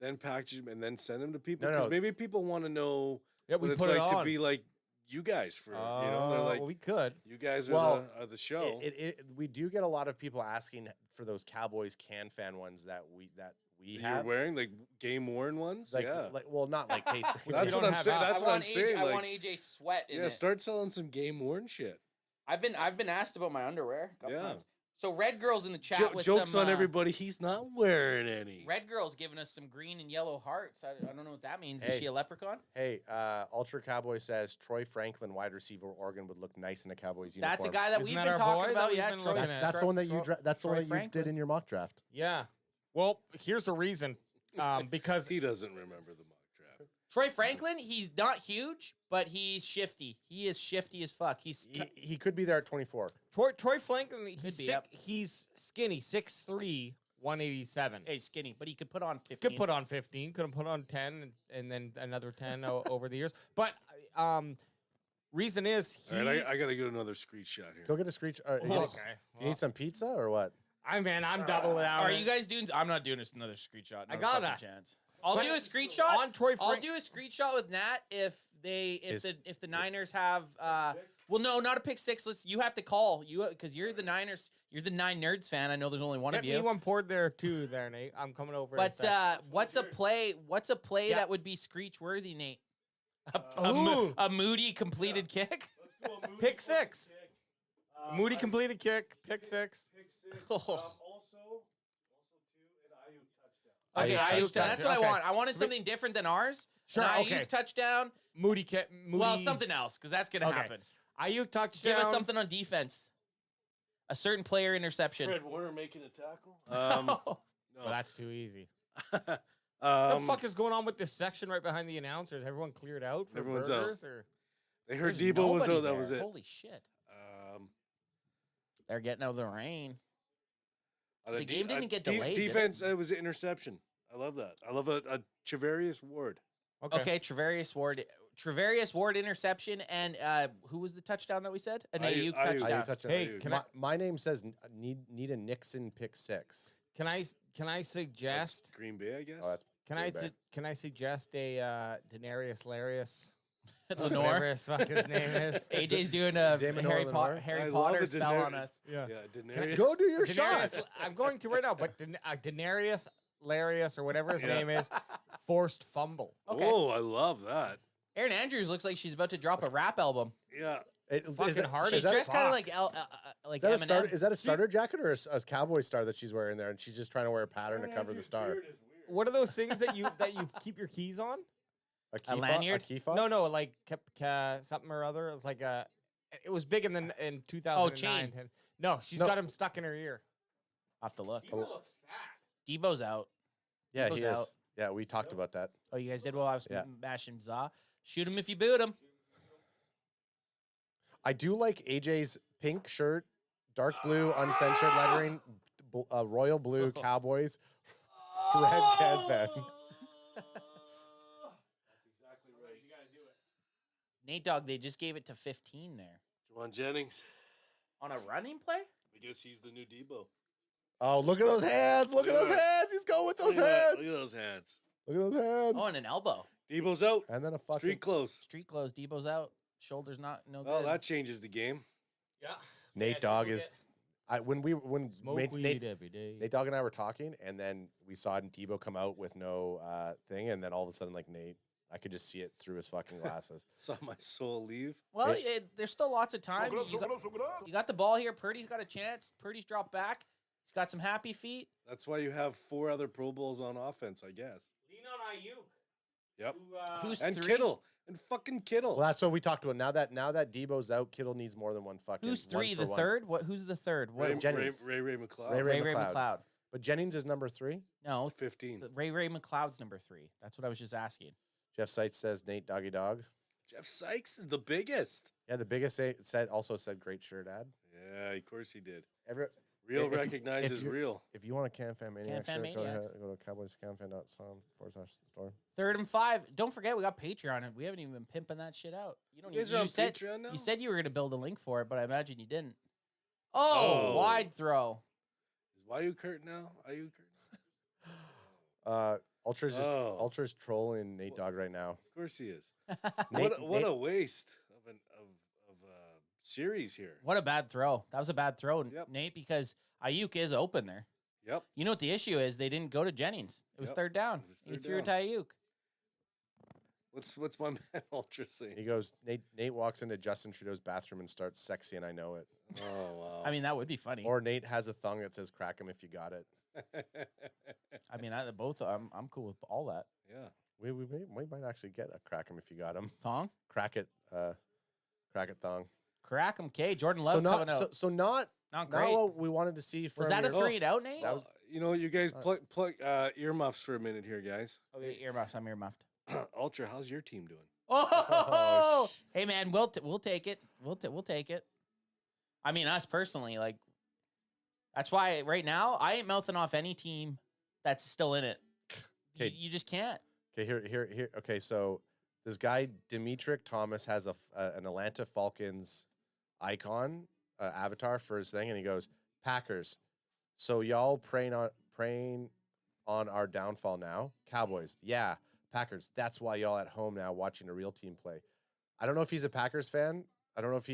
then package them, and then send them to people? No, Because no. maybe people want to know Yeah, what we it's put it like to on. be like you guys for. They're like, well, we could. you guys Well, are the show. We do get a lot of people asking for those Cowboys can fan ones that we You're have. wearing like game worn ones. Like, yeah, well, not like case. that's don't what I'm have saying. out. That's I what I'm want saying. I Like, want AJ sweat in yeah, it. start selling some game worn shit. I've been asked about my underwear a couple Yeah. times. So Red Girl's in the chat with Jokes some on everybody. He's not wearing any. Red Girl's giving us some green and yellow hearts. I don't know what that means. Is Hey. she a leprechaun? Hey, Ultra Cowboy says Troy Franklin, wide receiver, Oregon, would look nice in a Cowboys uniform. That's a guy that Isn't we've that been our talking boy that about. we've Yeah, been Troy. looking at? That's the one that you. That's the Troy one that you Franklin. did in your mock draft. Yeah. Well, here's the reason. Because He doesn't remember the mock draft. Troy Franklin, he's not huge, but he's shifty. He is shifty as fuck. He could be there at 24. Troy Franklin, he's be up. he's skinny, 6'3", 187. Hey, skinny, but he could put on 15. Could put on 15, could have put on 10, and then another 10 over the years. But reason is he's... All right, I gotta get another screenshot here. Go get a screech. Okay. Do you need some pizza or what? I'm doubling down. Are you guys doing? I'm not doing another screenshot. I Not a gotta. fucking chance. I'll But do a screenshot. on Troy I'll Frank- do a screenshot with Nat if Is- the Niners have well no, not a pick six. You have to call because you're the Niners. You're the Nine Nerds fan. I know there's only one Get of me you. one poured there too, there, Nate. I'm coming over. in a But sec. what's a play? What's a play Yeah. that would be screech worthy, Nate? Ooh. A Moody completed kick. Pick six. Moody completed kick. Pick six. Okay, Ayuk Ayuk, touchdown. that's what I Okay. want. I wanted something different than ours. Sure, An Ayuk okay. touchdown. Moody. Well, something else because that's gonna Okay. happen. Ayuk touchdown. Give us something on defense. A certain player interception. Fred Warner making a tackle. Well, that's too easy. What the fuck is going on with this section right behind the announcers? Everyone cleared out for Everyone's out. burgers? Or They heard There's Debo was nobody out. That was there. it. Holy shit! Um, They're getting out of the rain. on a The game didn't get delayed, did it? Defense. It was an interception. I love that. I love a Travarius Ward. Okay, Travarius Ward. Travarius Ward interception, and who was the touchdown that we said? An Ayuk Ayuk. touchdown. Ayuk touchdown. Hey, Ayuk. can I My name says need a Nixon pick six. can I That's suggest Green Bay, I guess. Oh, that's can I suggest a Denarius Larius? Lenore. Whatever his fuck his name is. AJ's doing a Damon Harry, Lenore. I Harry love Potter a spell on us. Yeah. Yeah, Can I Daenerys. Go do your Denarius, shot. I'm going to right now, but Denarius Larius or whatever his name is, forced fumble. Okay. Oh, I love that. Erin Andrews looks like she's about to drop a rap album. Yeah. Fucking hard She's as dressed kind of fuck. like Is that, a Eminem. starter, is that a starter jacket or a cowboy star that she's wearing there, and she's just trying to wear a pattern to cover the star? What are those things that you keep your keys on? A lanyard? A key fob? No, like something or other. It was like it was big in 2009. chain. And- No, she's No. got him stuck in her ear. I'll have to look. looks fat. Debo's out. Yeah, Debo's he is. out. Yeah, we talked about that. Oh, you guys did while I was Yeah. mashing Za. Shoot him if you boot him. I do like AJ's pink shirt, dark blue, uncensored lettering, royal blue Cowboys, red cat fan. Nate Dogg, they just gave it to 15 there. Juwan Jennings. On a running play? I guess he's the new Debo. Oh, look at those hands! Look at Look those at that. hands! He's going with those Look at that. hands! Look at those hands. Look at those hands! Oh, and an elbow. Debo's out. And then a fucking Street clothes. Street clothes. Debo's out. Shoulders not no Well, good. that changes the game. Yeah. Nate Dogg is. when Smoke Nate, weed every day. Nate Dogg and I were talking, and then we saw Debo come out with no thing, and then all of a sudden, like Nate, I could just see it through his fucking glasses. Saw my soul leave. Well, there's still lots of time. You got the ball here. Purdy's got a chance. Purdy's dropped back. He's got some happy feet. That's why you have 4 other Pro Bowls on offense, I guess. Lean on Ayuk. Yep. Who's And 3? Kittle. And fucking Kittle. Well, that's what we talked about. Now that Debo's out, Kittle needs more than one fucking. Who's one 3? for The one. third? What? Who's the third? What? Ray Jennings. McLeod. Ray Ray McLeod. McLeod. But Jennings is number 3. No, 15. Ray McLeod's number 3. That's what I was just asking. Jeff Seitz says Nate Doggy Dog. Jeff Sykes is the biggest. Yeah, the biggest said great shirt ad. Yeah, of course he did. Real recognizes real. If you want a CanFan Maniac CanFan shirt, go Maniacs. ahead. Go to cowboyscanfan.com/store. 3rd and 5. Don't forget, we got Patreon, and we haven't even been pimping that shit out. You don't You guys even. are You on said Patreon now? you said you were going to build a link for it, but I imagine you didn't. Oh, wide throw. Is Wayuk hurt now? Ayuk hurt? Ultra's trolling Nate Dogg right now. Of course he is. Nate- What a waste of a series here. What a bad throw. That was a bad throw, Yep. Nate, because Ayuk is open there. Yep. You know what the issue is? They didn't go to Jennings. It was Yep. 3rd down. It was He 3rd threw it to down. Ayuk. What's my man Ultra saying? He goes, Nate walks into Justin Trudeau's bathroom and starts sexy, and I know it. Oh wow. I mean, that would be funny. Or Nate has a thong that says "crack him if you got it." I mean, both. I'm cool with all that. Yeah. We might actually get a crack him if you got him. Thong, Crack it thong. crack 'em. Okay, Jordan Love So not coming out. so not Not not great. what we wanted to see from Was that a your- 3 and out, Nate? That was- You know, you guys plug earmuffs for a minute here, guys. Okay, earmuffs. I'm earmuffed. Ultra, how's your team doing? Oh, hey man, we'll take it. We'll take it. I mean, us personally, like that's why right now I ain't mouthing off any team that's still in it. Okay. You just can't. Okay, here. Okay, so this guy Demetric Thomas has an Atlanta Falcons icon avatar for his thing, and he goes, "Packers, so y'all praying on our downfall now. Cowboys, yeah. Packers, that's why y'all at home now watching a real team play." I don't know if he's a Packers fan. I don't know if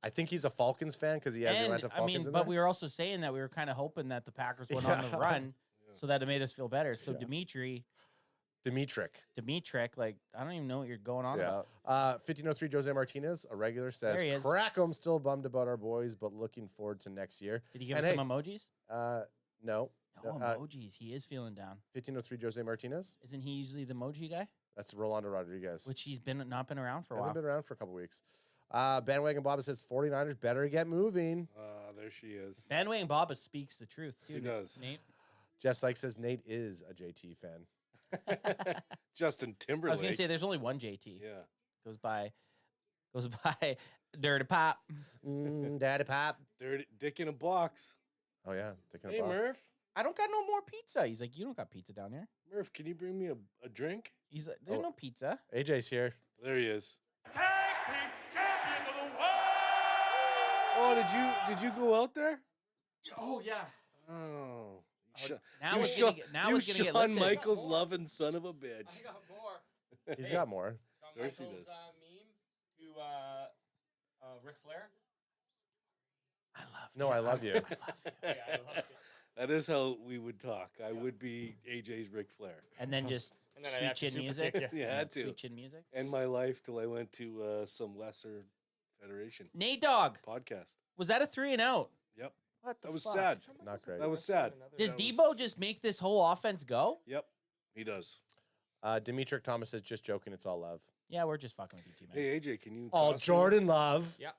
I think he's a Falcons fan because he has the Atlanta Falcons. I mean, in but there. we were also saying that we were kind of hoping that the Packers went on the Yeah. run, so that it made us feel better. So Yeah. Demetric, like I don't even know what you're going on about. 1503 Jose Martinez, a regular, says, There he is. "Crack 'em, still bummed about our boys, but looking forward to next year." Did he give And us hey, some emojis? No. No emojis. He is feeling down. 1503 Jose Martinez. Isn't he usually the emoji guy? That's Rolando Rodriguez. Which he's not been around for a Hasn't while. been around for a couple weeks. Bandwagon Bob says 49ers better get moving. There she is. Bandwagon Bob speaks the truth too. He does. Nate. Jeff Sykes says Nate is a JT fan. Justin Timberlake. I was gonna say there's only one JT. Yeah. Goes by Dirty Pop. Daddy Pop. Dirty Dick in a box. Oh yeah, taking Hey a box. Murph. I don't got no more pizza. He's like, you don't got pizza down here. Murph, can you bring me a drink? He's like, there's Oh. no pizza. AJ's here. There he is. Oh, did you go out there? Oh yeah. Oh. Now it's gonna get Shawn lifted. Michaels loving son of a bitch. I got more. He's got more. Shawn Of course he Michaels, does. meme to Ric Flair. I love No, I love you. Yeah, I love it. That is how we would talk. I would be AJ's Ric Flair. And then just And then I'd sweet have to chin super music. kick Yeah, I had to. Sweet chin music. End my life till I went to some lesser federation Nate Dogg, podcast. was that a 3 and out? Yep. What the That was fuck? sad. Not great. That was sad. Does That was- Debo just make this whole offense go? Yep. He does. Demetric Thomas says, "Just joking. It's all love." Yeah, we're just fucking with you, T man. Hey AJ, can you? Oh, toss me Jordan Love. Yeah.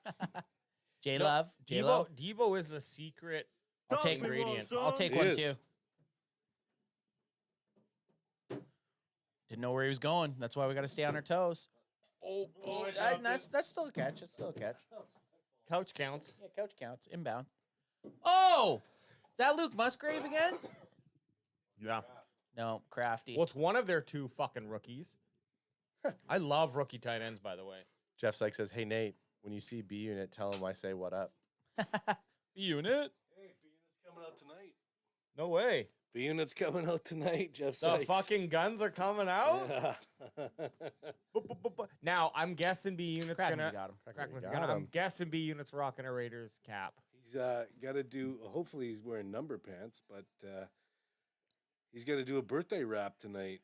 J No, Love, J Lo. Debo is a secret I'll take ingredient. I'll take He one is. too. Didn't know where he was going. That's why we got to stay on our toes. That's still a catch. That's still a catch. Couch counts. Yeah, coach counts. Inbound. Oh, is that Luke Musgrave again? Yeah. No, Crafty. Well, it's one of their 2 fucking rookies. I love rookie tight ends, by the way. Jeff Sykes says, "Hey Nate, when you see B Unit, tell him I say what up." Unit. Hey, B Unit's coming out tonight. No way. B Unit's coming out tonight, Jeff The Sykes. fucking guns are coming out. Yeah. Now I'm guessing B Unit's Crack him, gonna. you got him. Crack him if you Got got him. I'm him. guessing B Unit's rocking a Raiders cap. He's got to do. Hopefully, he's wearing number pants, but he's got to do a birthday rap tonight.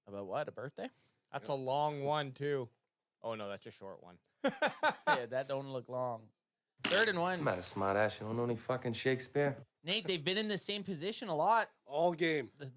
About what? A birthday? That's a long one too. Oh no, that's a short one. Yeah, that don't look long. 3rd and What's the 1. matter, smart ass? You don't know any fucking Shakespeare? Nate, they've been in the same position a lot. All game. The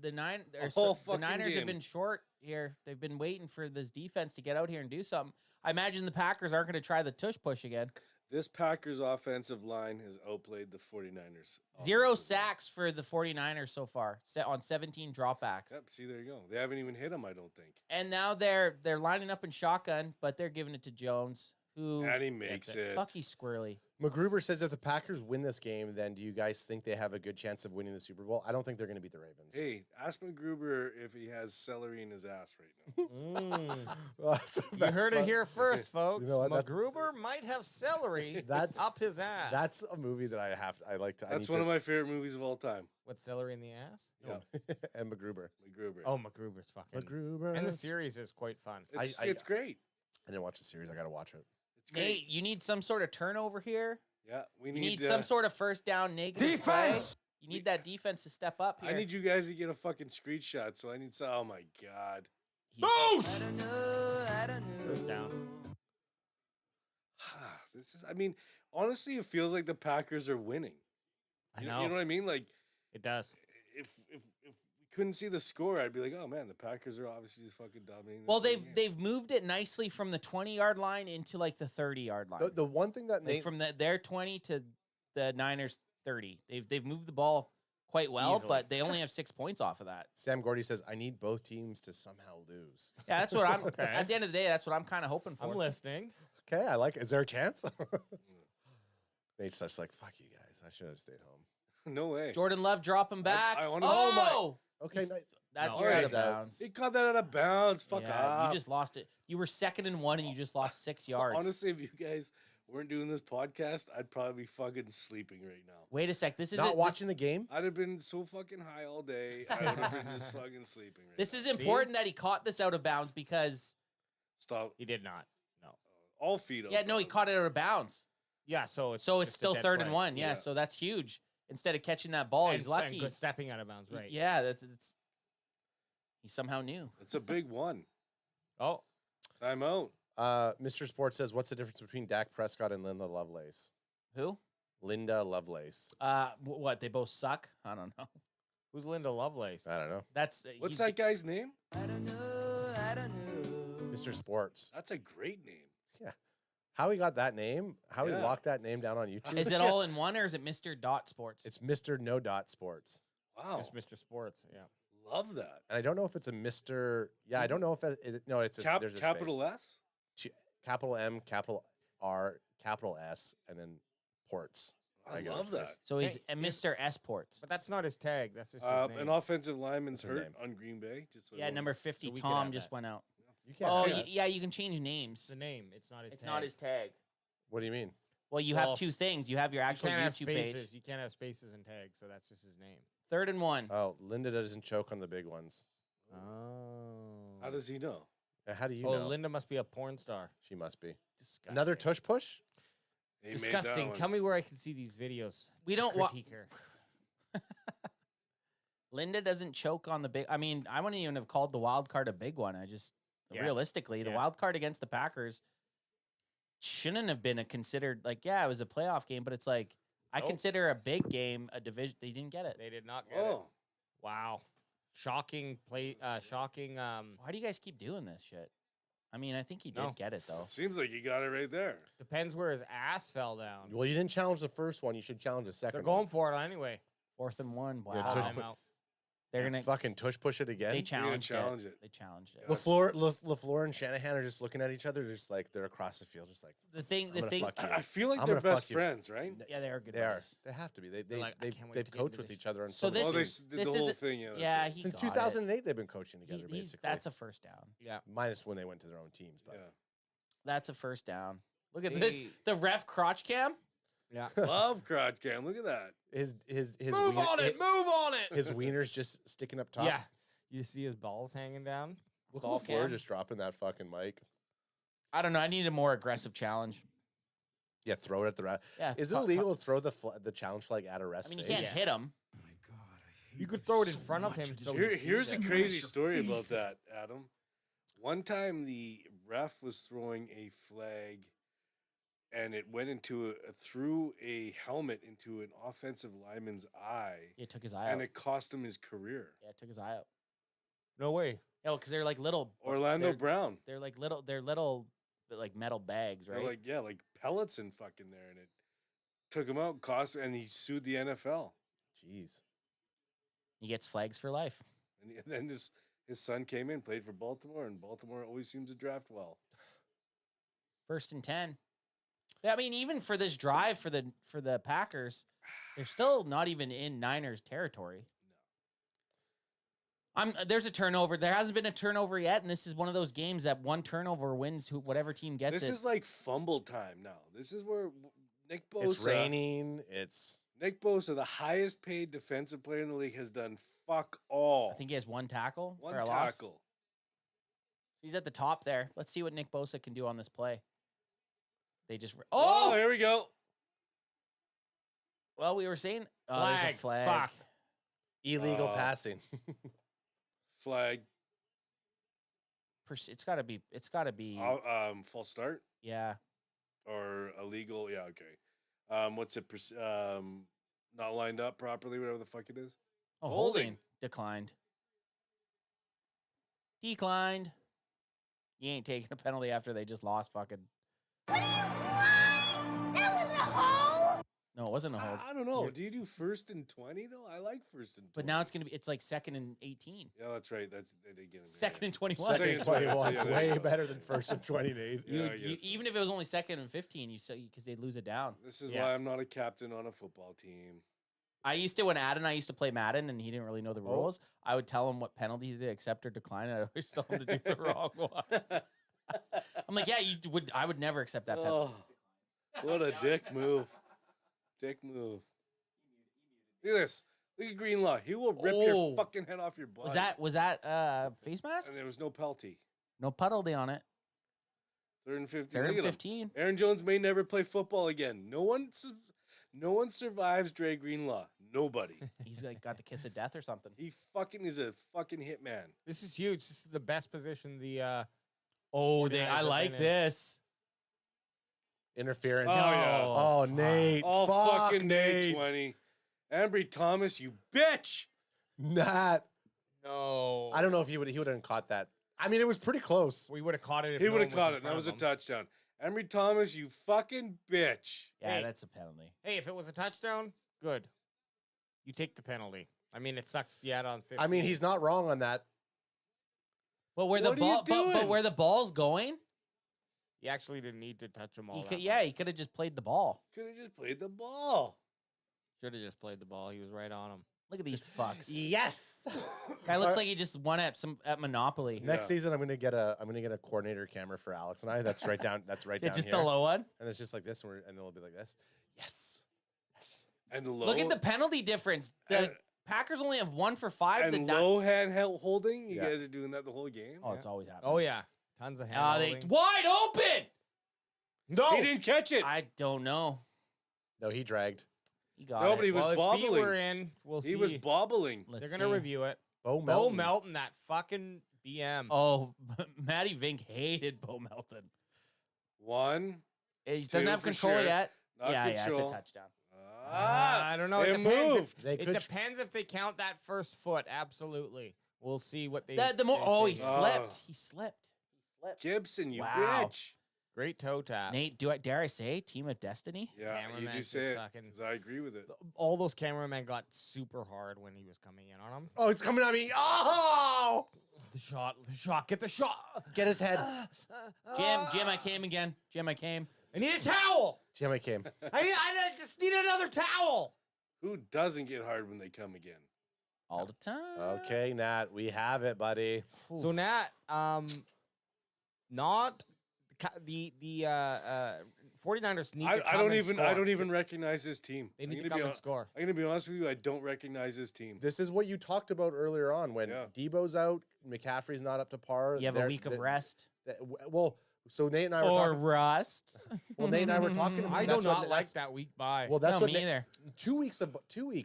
fucking Niners have game. been short here. They've been waiting for this defense to get out here and do something. I imagine the Packers aren't going to try the tush push again. This Packers offensive line has outplayed the 49ers. 0 offensive line. sacks for the 49ers so far, set on 17 dropbacks. Yep. See, there you go. They haven't even hit him, I don't think. And now they're lining up in shotgun, but they're giving it to Jones, Who? And he makes That's it. Fuck, he's squirrely. McGruber says if the Packers win this game, then do you guys think they have a good chance of winning the Super Bowl? I don't think they're going to beat the Ravens. Hey, ask McGruber if he has celery in his ass right now. Well, You heard it here first, folks. You know what, that's- McGruber might have celery That's up his ass. That's a movie that I like to. That's one of my favorite movies of all time. What, celery in the ass? Yeah, and McGruber. McGruber. Oh, McGruber's fucking. McGruber. And the series is quite fun. It's great. I didn't watch the series. I got to watch it. It's great. Nate, you need some sort of turnover here. Yeah, we You need need some sort of first down negative play. You need that defense to step up here. I need you guys to get a fucking screenshot. So I need some. Oh my god. Boosh! First down. This is. I mean, honestly, it feels like the Packers are winning. I You know. know what I mean? Like, It does. if we couldn't see the score, I'd be like, oh man, the Packers are obviously just fucking dominating. this Well, fucking game. they've moved it nicely from the 20-yard line into like the 30-yard line. The one thing that Like Nate from their 20 to the Niners 30. They've moved the ball quite well, Easily. but they only have 6 points off of that. Sam Gordy says I need both teams to somehow lose. Yeah, that's what I'm. Okay. At the end of the day, that's what I'm kind of hoping for. I'm listening. Okay, I like it. Is there a chance? Nate's just like, fuck you guys. I should have stayed home. No way. Jordan Love dropping back. I wanna- oh, Okay, He's- that No, you're out he's of out. bounds. He caught that out of bounds. Fuck Yeah, off. you just lost it. You were 2nd and 1, and you just lost 6 yards. Honestly, if you guys weren't doing this podcast, I'd probably be fucking sleeping right now. Wait a sec. This is not watching the game. I'd have been so fucking high all day. I would have been just fucking sleeping right This now. is important that he caught this out of bounds because Stop. He did not. No. All feet up. yeah, no, he caught it out of bounds. Yeah, so it's So it's just a still dead 3rd play. and 1. Yeah, Yeah. so that's huge. Instead of catching that ball, he's And lucky. good stepping out of bounds, right? Yeah, that's he somehow knew. It's a big one. Oh, Timeout. Mr. Sports says, what's the difference between Dak Prescott and Linda Lovelace? Who? Linda Lovelace. What? They both suck. I don't know. who's Linda Lovelace? I don't know. That's What's he's- that guy's name? Mr. Sports. That's a great name. How he got that name? How he Yeah. locked that name down on YouTube? Is it all in one or is it Mr. Dot Sports? It's Mr. No Dot Sports. Wow. It's Mr. Sports. Yeah. Love that. And I don't know if it's a Mr. Yeah, I don't know if no, it's a, there's a capital space. S? Capital M, capital R, capital S, and then ports. I get love it. that. So he's Hey, a Mr. S Ports. But that's not his tag. That's just his An name. offensive lineman's What's his hurt name? on Green Bay. Just so Yeah, you know. number 50, So we could Tom have just that. went out. You can't. Oh, do that. yeah, you can change names. the name. It's not his It's tag. not his tag. What do you mean? Well, you Well, have two things. You have your You actual can't have YouTube spaces. page. You can't have spaces and tags, so that's just his name. 3rd and 1. Oh, Linda doesn't choke on the big ones. Oh. How does he know? How do you Oh, know? Linda must be a porn star. She must be. Disgusting. Another tush push? He made that Disgusting. one. Tell me where I can see these videos. We don't wa- critique her. Linda doesn't choke on the big. I mean, I wouldn't even have called the wild card a big one. I just Yeah. realistically, the Yeah. wild card against the Packers shouldn't have been a considered like. Yeah, it was a playoff game, but it's like I Nope. consider a big game a division. They didn't get it. They did not get Oh, it. Wow. Shocking play. Shocking. Why do you guys keep doing this shit? I mean, I think he did No. get it though. seems like you got it right there. Depends where his ass fell down. Well, you didn't challenge the first one. You should challenge the second They're going for it anyway. 4th and 1. Wow. Yeah, tush Time put- out. They're one. gonna. Fucking tush push it again. They You're gonna challenged challenge it. it. They challenged it. Yeah. LaFleur and Shanahan are just looking at each other, just like they're across the field, just like The thing. I'm The gonna thing. fuck you. I feel like I'm they're gonna best fuck you. friends, right? Yeah, they are good. They are. buddies. They have to be. They're like, I can't wait They've to get coached into with this. each other. On So some this Oh, they is- did this the whole is- thing. Yeah. that's Yeah, right. he Since got it. 2008, they've been coaching He- together, he's- basically. that's a first down. Yeah. Minus when they went to their own teams. But Yeah. That's a first down. Look at this. Hey. The ref crotch cam. Yeah. Love crotch cam. Look at that. his Move on it. Move on it. His wiener's just sticking up top. Yeah. You see his balls hanging down. Look Ball at LaFleur cam. just dropping that fucking mic. I don't know. I need a more aggressive challenge. Yeah, throw it at the ref. Yeah. Is it illegal to throw the challenge flag at a ref's I mean, you face? can't hit him. You could throw it in front of him. So he Here's sees a it. crazy story about that, Adam. One time the ref was throwing a flag and it went through a helmet into an offensive lineman's eye It took his eye and out. it cost him his career. Yeah, it took his eye out. No way. Oh, because they're like little. Orlando they're, Brown. They're like little. They're little, like metal bags, They're right? like pellets in fucking there, and it took him out, and he sued the NFL. Jeez. He gets flags for life. And then his son came in, played for Baltimore, and Baltimore always seems to draft well. 1st and 10. I mean, even for this drive for the Packers, they're still not even in Niners territory. There's a turnover. There hasn't been a turnover yet, and this is one of those games that one turnover wins whatever team gets it. This is like fumble time now. This is where Nick Bosa. It's raining. Nick Bosa, the highest paid defensive player in the league, has done fuck all. I think he has one tackle One for a loss. tackle. He's at the top there. Let's see what Nick Bosa can do on this play. They just Oh, here we go. Well, we were saying there's a flag. Fuck. Illegal passing. Flag. It's got to be. False start Yeah. or illegal. Yeah, okay. What's it? Not lined up properly. Whatever the fuck it is. Oh, holding declined. Declined. You ain't taking a penalty after they just lost fucking. What? That wasn't a hold. No, it wasn't a hold. I don't know. Do you do 1st and 20 though? I like 1st and 20. But now it's like 2nd and 18. Yeah, that's right. They did get him. 2nd and 21. Second and 21. Yeah, It's way better than 1st and 28. Even if it was only 2nd and 15, you say because they'd lose it down. This is why I'm not a captain on a football team. I used to when I used to play Madden and he didn't really know the rules. I would tell him what penalty to accept or decline, and I always tell him to do the wrong one. I'm like, yeah, I would never accept that penalty. Oh, what a dick move. Dick move. Look at this. Look at Greenlaw. He will rip your fucking head off your body. Was that face mask? And there was no penalty. No penalty on it. 3rd and 15. 3rd and 15. Aaron Jones may never play football again. No one survives Dre Greenlaw. Nobody. He's like got the kiss of death or something. He fucking is a fucking hitman. This is huge. This is the best position the I like this. Interference. Oh, yeah. Oh, Nate. Oh, Fuck, fucking Nate 20. Ambry Thomas, you bitch. Not. No. I don't know if he would have caught that. I mean, it was pretty close. We would have caught it if He no would one have caught in it. That front was a of him. touchdown. Ambry Thomas, you fucking bitch. Yeah, Hey. that's a penalty. Hey, if it was a touchdown, good. You take the penalty. I mean, it sucks you had on 50. I mean, he's not wrong on that. But where What the are you ball, but doing? where the ball's going, You actually didn't need to touch him all. he could have just played the ball. Could have just played the ball. Should have just played the ball. He was right on him. Look at these fucks. Yes. Guy looks like he just won at Monopoly. Next season, I'm gonna get a coordinator camera for Alex and I. That's right down. That's right Yeah, down just here. the low one. And it's just like this, and they'll be like this. Yes. And low. Look at the penalty difference. The And- Packers only have 1 for 5. And low hand holding. You Yeah. guys are doing that the whole game. Oh, it's always happening. Oh yeah, tons of hand They holding. wide open. No. He didn't catch it. I don't know. No, he dragged. He got Nobody it. was Well, his feet bobbling. were in. We'll see. He was bobbling. Let's They're gonna see. review it. Bo Bo Melton. Melton, that fucking BM. Oh, Matty Vink hated Bo Melton. One. He Two doesn't have for control sure. yet. Not Yeah, it's control. a touchdown. I don't know. It It depends. moved. They It could- depends if they count that first foot. Absolutely. We'll see what they. The more, they he say. slipped. Oh. He slipped. He slipped. Gibson, you Wow. bitch. Great toe tap. Nate, dare I say, team of destiny? Yeah, you Cameraman do just say it. fucking- 'Cause I agree with it. All those cameramen got super hard when he was coming in on them. Oh, he's coming at me. Oh! The shot, get the shot. Get his head. Jim, I came again. Jim, I came. I need a towel. Jimmy came. I just need another towel. Who doesn't get hard when they come again? All the time. Okay, Nat, we have it, buddy. So Nat, not the 49ers need to I come don't and even score. I don't even recognize this team. They I'm need to gonna come be and hon- score. I'm gonna be honest with you. I don't recognize this team. This is what you talked about earlier on when Yeah. Debo's out, McCaffrey's not up to par. You have a week of rest. Well, so Nate and I were Or talking. rust. Well, Nate and I were talking. I do that's what- not like that week bye. Well, that's No, what me either. 2 weeks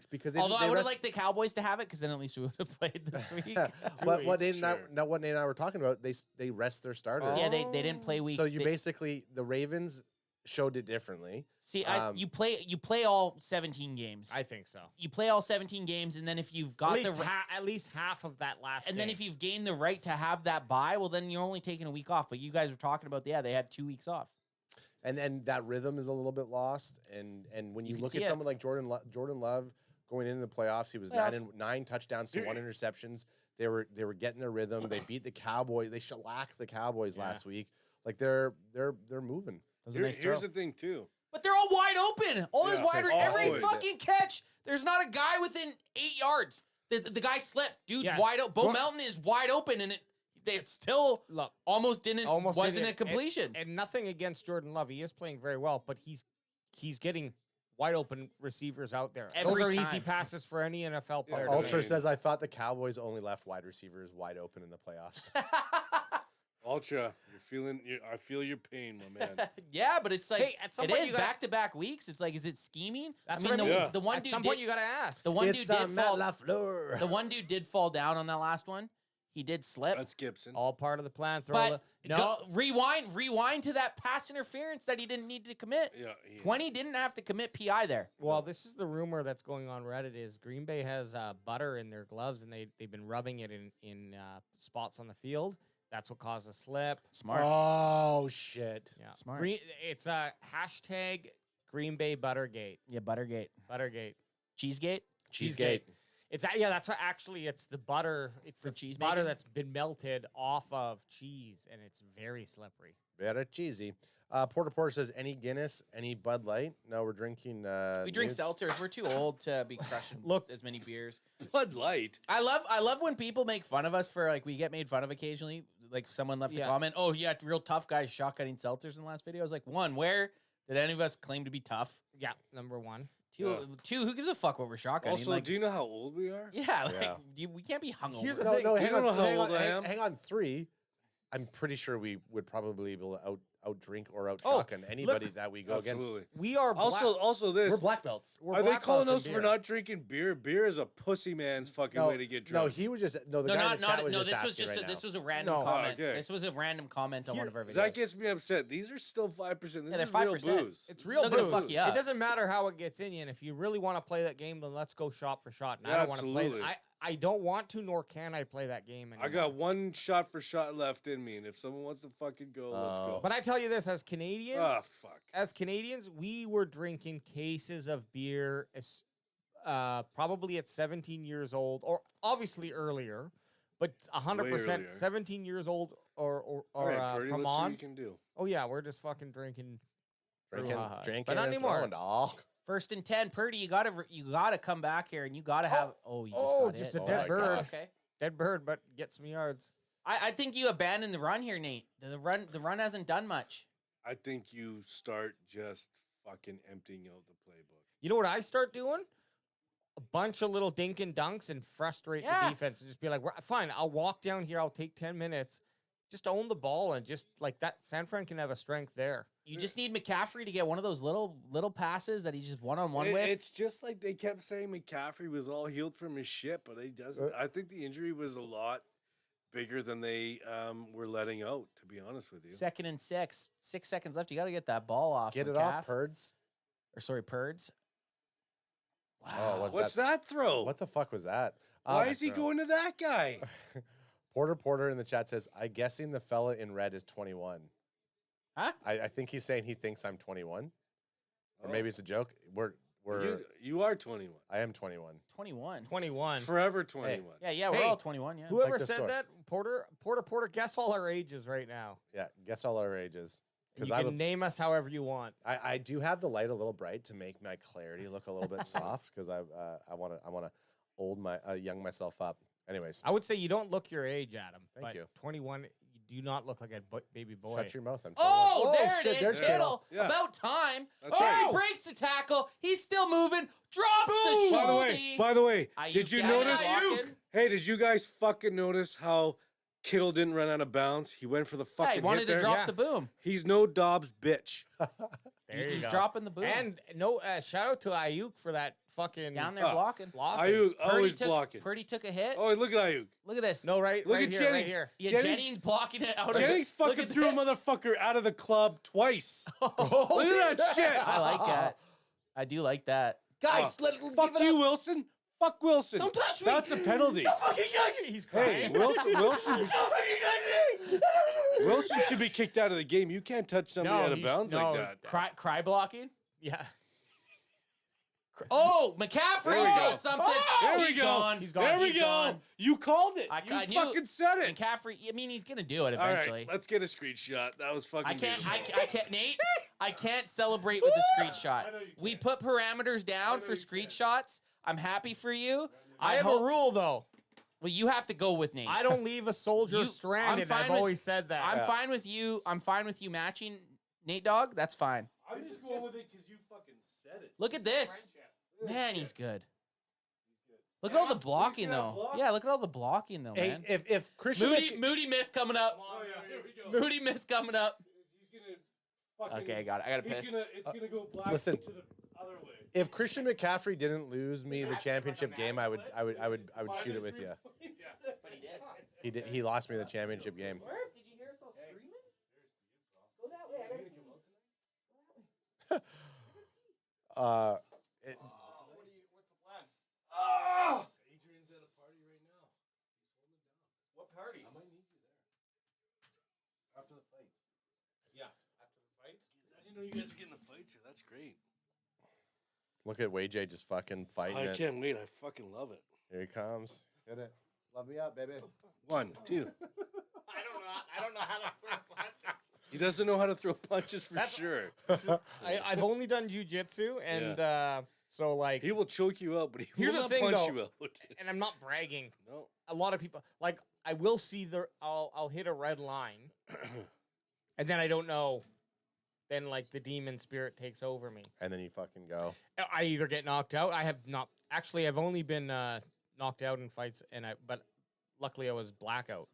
because they, Although they I would have rest- liked the Cowboys to have it, because then at least we would have played this week. But what Nate, Sure. what Nate and I were talking about, they rest their starters. Yeah, they didn't play week. So you they- basically the Ravens showed it differently. see. You play all 17 games. I think so. You play all 17 games, and then if you've got At least half of that last. and then if you've gained the right to have that bye, well, then you're only taking a week off. But you guys were talking about, they had 2 weeks off. And that rhythm is a little bit lost. And when you can look see at it. someone like Jordan Love going into the playoffs, he was nine touchdowns to 1 interceptions. They were getting their rhythm. They beat the Cowboys. They shellacked the Cowboys last week. Like they're moving. was a nice throw. Here's the thing, too. But they're all wide open. All his Yeah, wide every always. fucking catch. There's not a guy within 8 yards. The guy slipped. Dude's Yeah. wide open. Bo Melton is wide open, and they still wasn't a completion. And nothing against Jordan Love. He is playing very well, but he's getting wide open receivers out there. Those Every are time. easy passes for any NFL player. to Ultra make. says, I thought the Cowboys only left wide receivers wide open in the playoffs. Ultra, I feel your pain, my man. Yeah, but it's like Hey, at some it point is you gotta- back-to-back weeks. It's like, is it scheming? That's I mean, what I the, mean. the one At dude some did, point, you got to ask. the one It's dude did Matt fall. LaFleur. The one dude did fall down on that last one. He did slip. That's Gibson. All part of the plan. But rewind to that pass interference that he didn't need to commit. Yeah, 20 didn't have to commit PI there. Well, this is the rumor that's going on Reddit is Green Bay has butter in their gloves, and they've been rubbing it in spots on the field. That's what caused a slip. Smart. Oh, shit. Yeah, Smart. It's a hashtag Green Bay Buttergate. Yeah, Buttergate. Buttergate. Cheesegate? Cheesegate. It's that's what actually it's the butter. It's the cheese butter making? that's been melted off of cheese, and it's very slippery. Very cheesy. Porter says, any Guinness, any Bud Light? No, we're drinking. We drink Newt's. seltzers. We're too old to be crushing as many beers. Bud Light. I love when people make fun of us for like we get made fun of occasionally. Like someone left a comment, "Oh, yeah, real tough guys shotgunning seltzers in the last video." I was like, one, where did any of us claim to be tough? Yeah, number one. Two, who gives a fuck what we're shotgunning? Also, like, do you know how old we are? yeah, like we can't be hungover. Here's the No, thing. no, You hang don't on. know how hang old on, I hang- am? Hang on, 3. I'm pretty sure we would probably be able to out drink or out Oh, shotgun anybody that we go Absolutely. We are Also, this. against. We're black belts. We're Are they black calling belts us in for beer. not drinking beer? Beer is a pussy man's fucking way to get No, drunk. he was just the No, guy in not the chat not was no. just This was asking just right this now. was a random No. comment. Oh, okay. This was a random comment on one of our videos. That gets me upset. These are still 5%. This they're is real 5%. booze. It's real Still gonna booze. fuck you up. It doesn't matter how it gets in you, and if you really want to play that game, then let's go shot for shot. And I Yeah, don't want to play. absolutely. I don't want to, nor can I play that game anymore. I got one shot for shot left in me, and if someone wants to fucking go, let's go. But I tell you this, as Canadians, fuck. as Canadians, we were drinking cases of beer, probably at 17 years old, or obviously earlier, but 100% earlier. 17 years old or All right, Purdy, from let's see what on. you can do. Oh yeah, we're just fucking drinking. Drinking, brouhaha's. drinking, but not and anymore. throwing, dog. 1st and 10, Purdy. You gotta come back here, and you gotta have. Oh, you just got just it. a Oh dead my bird. God. Okay. Dead bird, but get some yards. I think you abandoned the run here, Nate. The run hasn't done much. I think you start just fucking emptying out the playbook. You know what I start doing? A bunch of little dink and dunks and frustrate Yeah. the defense and just be like, fine, I'll walk down here. I'll take 10 minutes. Just own the ball and just like that. San Fran can have a strength there. You just need McCaffrey to get one of those little passes that he just one-on-one with. It's just like they kept saying McCaffrey was all healed from his shit, but he doesn't. I think the injury was a lot bigger than they were letting out, to be honest with you. 2nd and 6. 6 seconds left. You got to get that ball off. Get it McCaff. off, Purds. Or sorry, Purds. Oh, What's that throw? What the fuck was that? Why is he going to that guy? Porter in the chat says, I'm guessing the fella in red is 21. Huh? I think he's saying he thinks I'm 21. Or maybe it's a joke. You are 21. I am 21. 21. 21. Forever 21. Yeah, we're Hey, all 21, yeah. Whoever Like the said story. that, Porter, guess all our ages right now. Yeah, guess all our ages. You Because can name us however you want. I do have the light a little bright to make my clarity look a little bit soft because I want to young myself up. Anyways, I would say you don't look your age, Adam. Thank but you. 21, you do not look like a baby boy. shut your mouth. I'm Oh, 21. there shit, it is, there's Kittle. Yeah. About time. That's He right. breaks the tackle. He's still moving. Drops the shoulder. By the way, Ayuk did you down notice? blocking. Hey, did you guys fucking notice how Kittle didn't run out of bounds? He went for the Yeah, fucking he wanted hit to there. drop Yeah. the boom. He's no Dobbs bitch. There you He's go. dropping the boom. And no, shout out to Ayuk for that fucking down there Oh. blocking. blocking. Ayuk always blocking. Purdy took a hit. Oh, look at Ayuk. Look at this. No, right, Look right at here, right Jennings. here. Yeah, Jennings- Jennings blocking it out Jennings of it. Look fucking at threw a this. motherfucker out of the club twice. Look at that shit. I like that. I do like that. Guys, Fuck you, Wilson. Fuck Wilson. Don't touch me. That's a penalty. Don't fucking touch me. He's Hey, crying. Wilson Don't fucking touch me. Wilson should be kicked out of the game. You can't touch somebody No, out of he's- bounds no. like that. Cry blocking. Yeah. Oh, McCaffrey There we go. got something. There we He's go. gone. He's gone. There we He's go. gone. You called it. I You knew- fucking said it. McCaffrey. I mean, he's gonna do it All eventually. right, let's get a screenshot. That was fucking. I can't. beautiful. I can't. Nate. I can't celebrate with the screenshot. We put parameters down for screenshots. I'm happy for you. I have a rule though. Well, you have to go with Nate. I don't leave a soldier stranded. I've always said that. I'm fine with you. I'm fine with you matching Nate Dogg. That's fine. I'm just going with it because you fucking said it. Look at this. Man, he's good. Look at all the blocking though. Yeah, look at all the blocking though, man. If Christian Moody missed coming up. Oh yeah, here we go. Moody missed coming up. He's gonna fucking. Okay, I got it. I got to piss. It's gonna go black Listen. to the other way. if Christian McCaffrey didn't lose me the championship game, I would shoot it with you. But he did. He lost me the championship game. Did you hear us all screaming? Go that way. I gotta What's the plan? Oh! Adrian's at a party right now. He's holding it down. What party? I might need you there. After the fights. Yeah, after the fights. I didn't know you guys were getting the fights here. That's great. Look at WayJ just fucking fighting I it. can't wait. I fucking love it. Here he comes. Get it. Love me up, baby. 1, 2. I don't know how to throw punches. He doesn't know how to throw punches for sure. I've only done jujitsu, and so like He will choke you out, but he here's will the not thing, punch though, you out. and I'm not bragging. No. A lot of people like I will see I'll hit a red line, and then I don't know. Then like the demon spirit takes over me, And then you fucking go. I either get knocked out. I have not actually. I've only been knocked out in fights, but luckily I was blackout.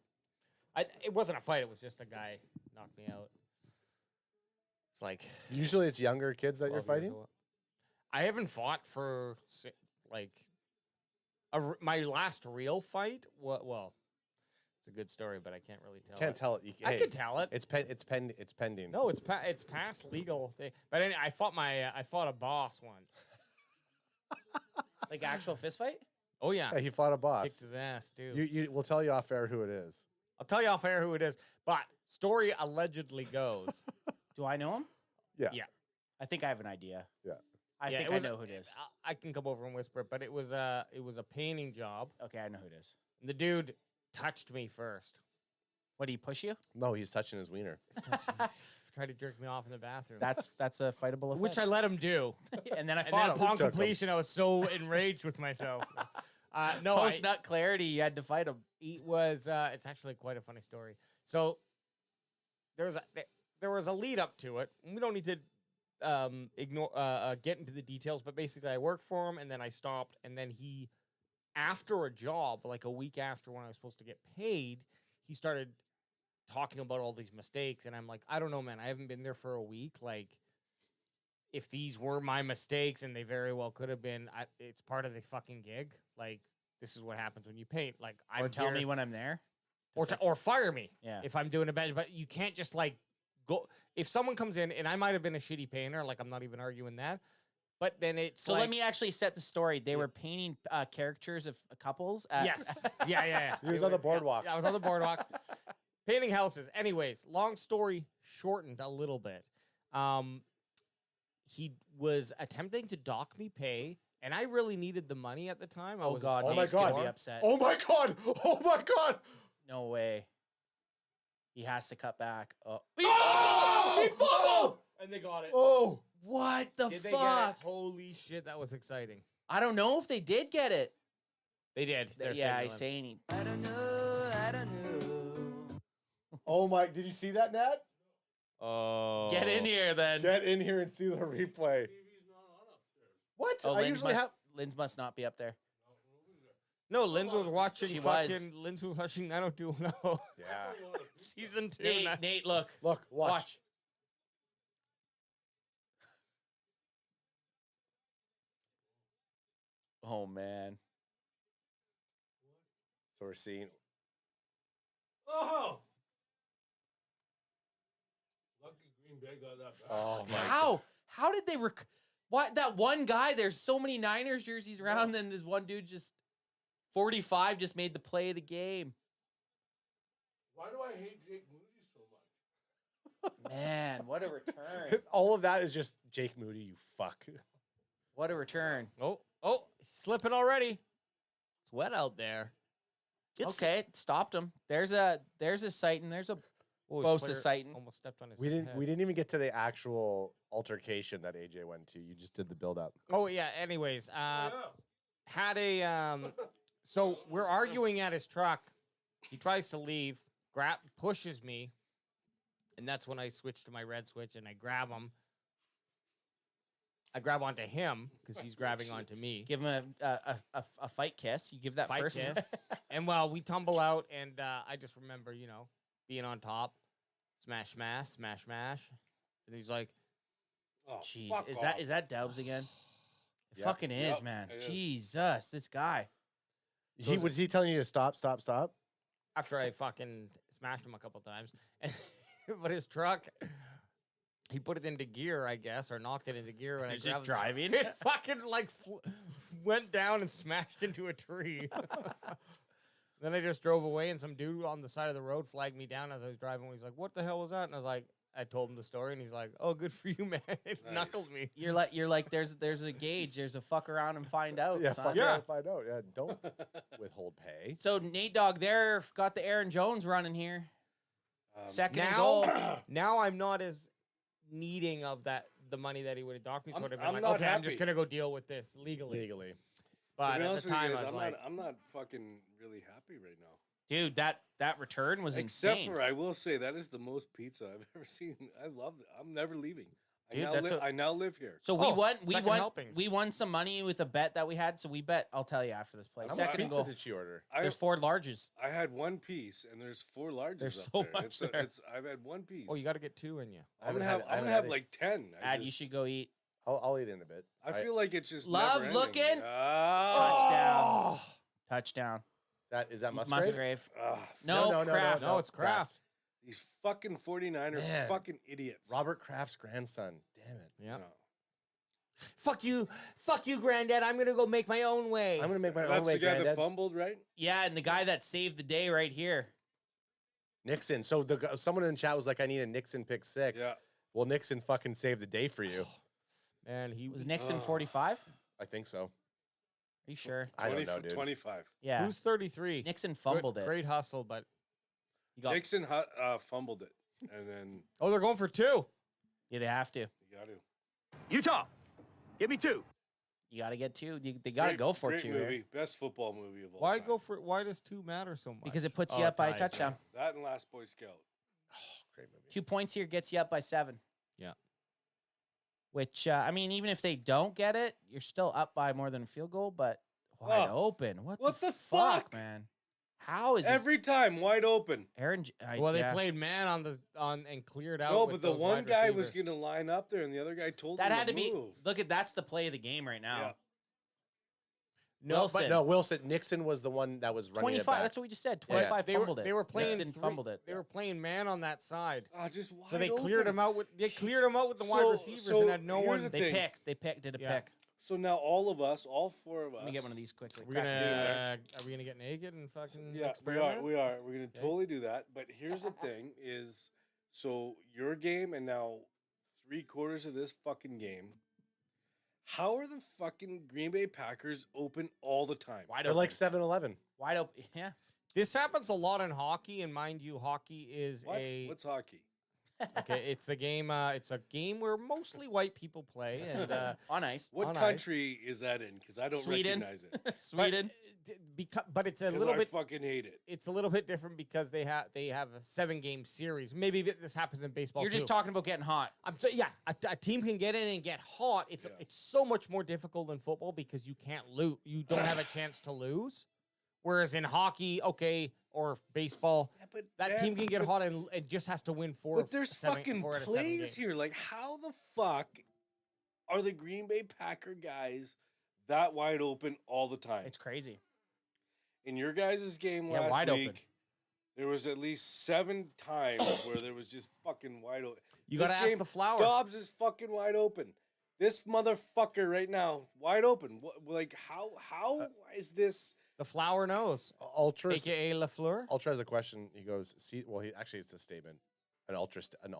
It wasn't a fight. It was just a guy knocked me out. It's like Usually it's younger kids that you're 12 years fighting. old. I haven't fought for like my last real fight. Well, it's a good story, but I can't really tell. Can't tell it. I can tell it. It's pending. No, it's past legal thing. But anyway, I fought a boss once. Like actual fist fight? Oh yeah, Yeah, he fought a boss. kicked his ass, dude. We'll tell you off air who it is. I'll tell you off air who it is. But story allegedly goes. Do I know him? Yeah. Yeah. I think I have an idea. Yeah. I Yeah, think it was- I know who it is. I can come over and whisper, but it was a painting job. Okay, I know who it is. The dude touched me first. What, did he push you? No, he's touching his wiener. Tried to jerk me off in the bathroom. That's a fightable offense. Which I let him do. And then I And fought then him. upon Took him. completion, I was so enraged with myself. No, Post nut clarity, you had to fight him. it was. It's actually quite a funny story. So there was a lead up to it. We don't need to get into the details, but basically, I worked for him, and then I stopped, and then he, after a job, like a week after when I was supposed to get paid, he started talking about all these mistakes, and I'm like, I don't know, man. I haven't been there for a week. Like, if these were my mistakes, and they very well could have been, it's part of the fucking gig. Like, this is what happens when you paint. Like, Or tell me when I'm there. or fire me. Yeah. If I'm doing a bad, but you can't just like go. If someone comes in, and I might have been a shitty painter, like I'm not even arguing that, but then it's So like, let me actually set the story. They were painting caricatures of couples. Yes. Yeah. He was on the boardwalk. Yeah, I was on the boardwalk painting houses. Anyways, long story shortened a little bit. He was attempting to dock me pay, and I really needed the money at the time. I Oh was God, Oh my Nate's gonna God. be upset. Oh my god! Oh my god! No way. He has to cut back. Oh, Oh! he fumbled! and they got it. Oh! What the Did they get it? fuck? Holy shit, that was exciting. I don't know if they did get it. They did. They're Yeah, saving he's them. saying he. I don't know. Oh my! Did you see that, Nat? Oh, Get in here then. Get in here and see the replay. What? Oh, I Linz usually must, have. Linz must not be up there. No, Linz was watching She fucking. was. Linz was watching 90210. Yeah. Season 2. Nate, look. Look, watch. Watch. Oh man. So we're seeing. Oh! Lucky Green Bay got that back. Oh my! How did they Why that one guy? There's so many Niners jerseys around, and this one dude just 45 just made the play of the game. Why do I hate Jake Moody so much? Man, what a return! All of that is just Jake Moody. You fuck. What a return! Oh, slipping already. It's wet out there. Okay, stopped him. There's a sight and there's a Bosa Satan. Almost stepped on his We head. didn't even get to the actual altercation that AJ went to. You just did the build up. Oh yeah. Anyways, had a so we're arguing at his truck. He tries to leave, pushes me, and that's when I switch to my red switch and I grab him. I grab onto him because he's grabbing onto me. Give him a fight kiss. You give that Fight first. kiss. And well, we tumble out, and I just remember, being on top, smash, smash, smash, smash, and he's like, Oh, Jeez, fuck is off. that Dubs again? It Yep. fucking is, Yep, man. it is. Jesus, this guy. Was he telling you to stop? after I fucking smashed him a couple times, but his truck. He put it into gear, I guess, or knocked it into gear. When I He's just grabbed driving? It fucking went down and smashed into a tree. Then I just drove away, and some dude on the side of the road flagged me down as I was driving. He's like, "What the hell was that?" And I was like, I told him the story, and he's like, "Oh, good for you, man." It Nice. knuckled me. You're like, there's a gauge. There's a fuck around and find out. Yeah, son. fuck Yeah. around and find out. Yeah, don't withhold pay. So Nate Dogg there got the Aaron Jones running here. Second and Now, goal. now I'm not as needing of the money that he would have docked me. So I'd have been I'm like, not okay, I'm just happy. gonna go deal with this legally. To But be at honest the with you time, guys, I was like, I'm not fucking really happy right now. Dude, that return was Except insane. for, I will say, that is the most pizza I've ever seen. I love it. I'm never leaving. Dude, that's what- I now live here. So we Oh, won. second helpings. We won some money with a bet that we had. So we bet. I'll tell you after this play. How much Second and pizza goal. did she order? There's 4 larges. I had one piece, and there's 4 larges. There's up so there. much there. I've had one piece. "Oh, you got to get 2 in you." I'm gonna haven't have had it. like 10. Ad, you should go eat. I'll eat in a bit. I feel like it's just Love never looking. ending. Touchdown. Touchdown. Is that Musgrave? Musgrave. Ah, No, Kraft. No, it's Kraft. these fucking 49ers, Man. fucking idiots. Robert Kraft's grandson. Damn it. Yeah. No. Fuck you, Granddad. I'm gonna go make my own way. I'm gonna make my own That's way, the guy that Granddad. fumbled, right? Yeah, and the guy that saved the day right here. Nixon. So someone in the chat was like, "I need a Nixon pick 6." Yeah. Well, Nixon fucking saved the day for you. Man, he Was Nixon Oh. 45? Are I think so. you sure? I don't 20 know, for dude. 25. Yeah. Who's 33? Nixon fumbled Good- it. Great hustle, but he got. Nixon fumbled it, and then Oh, they're going for 2. Yeah, they have to. you got to. Utah, give me 2. You got to get 2. They got to go for great 2 movie, here. best football movie of all Why time. go for? Why does 2 matter so much? Because it puts you Oh, up by a ties, touchdown. That and Last Boy Scout. Great movie. 2 points here gets you up by 7. Yeah. Which, I mean, even if they don't get it, you're still up by more than a field goal, but wide open. What the fuck, man? How is Every time wide open. this? Aaron? Well, they yeah. played man on and cleared out. No, with but the those one wide guy was receivers. going to line up there, and the other guy told That him had to be. move. Look at that's the play of the game right now. Yeah. No, Wilson. But no, Wilson. Nixon was the one that was running 25. it back. That's what we just said. Yeah. 25 they fumbled were, it. They were playing Nixon three- fumbled it. They were playing man on that side, Just wide so they open. cleared him out with. They cleared him out with the wide So- receivers so and had no here's one. the They thing. did a Yeah. pick. So now all of us, all 4 of us. Let me get one of these quickly. We're Crack gonna. it. Are we gonna get naked and fucking? Yeah, experiment? we are. We're gonna Okay. totally do that. But here's the thing: is so your game and now 3/4 of this fucking game. How are the fucking Green Bay Packers open all the time? Wide They're open. like 7-Eleven. Wide open. Yeah. This happens a lot in hockey, and mind you, hockey is What? a What's hockey? okay. It's a game. It's a game where mostly white people play, and On ice. What On ice. country is that in? Because I don't Sweden. recognize it. Sweden. but it's a 'Cause little I bit. fucking hate it. It's a little bit different because they have a 7-game series. Maybe this happens in baseball. You're just too. talking about getting hot. Yeah, a team can get in and get hot. It's so much more difficult in football because you can't lose. You don't have a chance to lose. Whereas in hockey, okay, or baseball, but that team can get hot and just has to win 4. But there's fucking 4 out of 7 plays games. here. Like, how the fuck are the Green Bay Packer guys that wide open all the time? It's crazy. In your guys' game Yeah, last wide week, open. there was at least 7 times where there was just fucking wide open. You This gotta ask game, the flower. Dobbs is fucking wide open. This motherfucker right now, wide open. Like, how is this? The flower knows, Ultra. aka Lafleur. Ultra has a question. He goes, "See, well, it's a statement. An altruism. An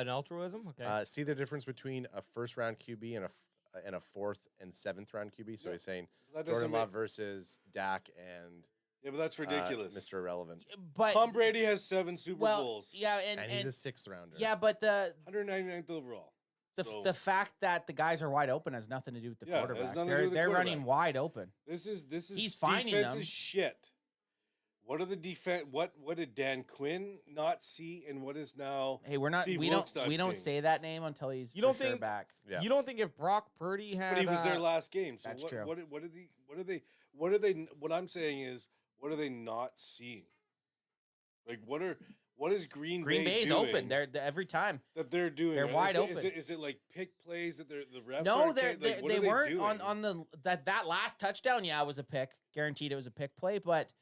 altruism. Okay. See the difference between a first-round QB and a 4th and 7th round QB. So he's saying That doesn't Jordan make- Love versus Dak and Yeah, but that's ridiculous. Mr. Irrelevant. But Tom Brady has 7 Super Bowls. Yeah, And he's a 6th rounder. Yeah, but the 199th overall. the fact that the guys are wide open has nothing to do with the Yeah, it has quarterback. nothing to do with the They're quarterback. running wide open. This is He's finding defense them. is shit. What are the defense? What did Dan Quinn not see, and what is now? Hey, we're not. Steve we Wilkes don't. not We don't seeing? say that name until he's You don't for sure think- back. Yeah. You don't think if Brock Purdy had But he was there last game. So That's what, true. what are they? What I'm saying is, what are they not seeing? Like, what is Green Green Bay Bay's doing open. They're every time. that they're doing? They're wide Is open. it like pick plays that the refs? No, aren't they like, what are weren't doing? on the that last touchdown. Yeah, it was a pick. Guaranteed it was a pick play. But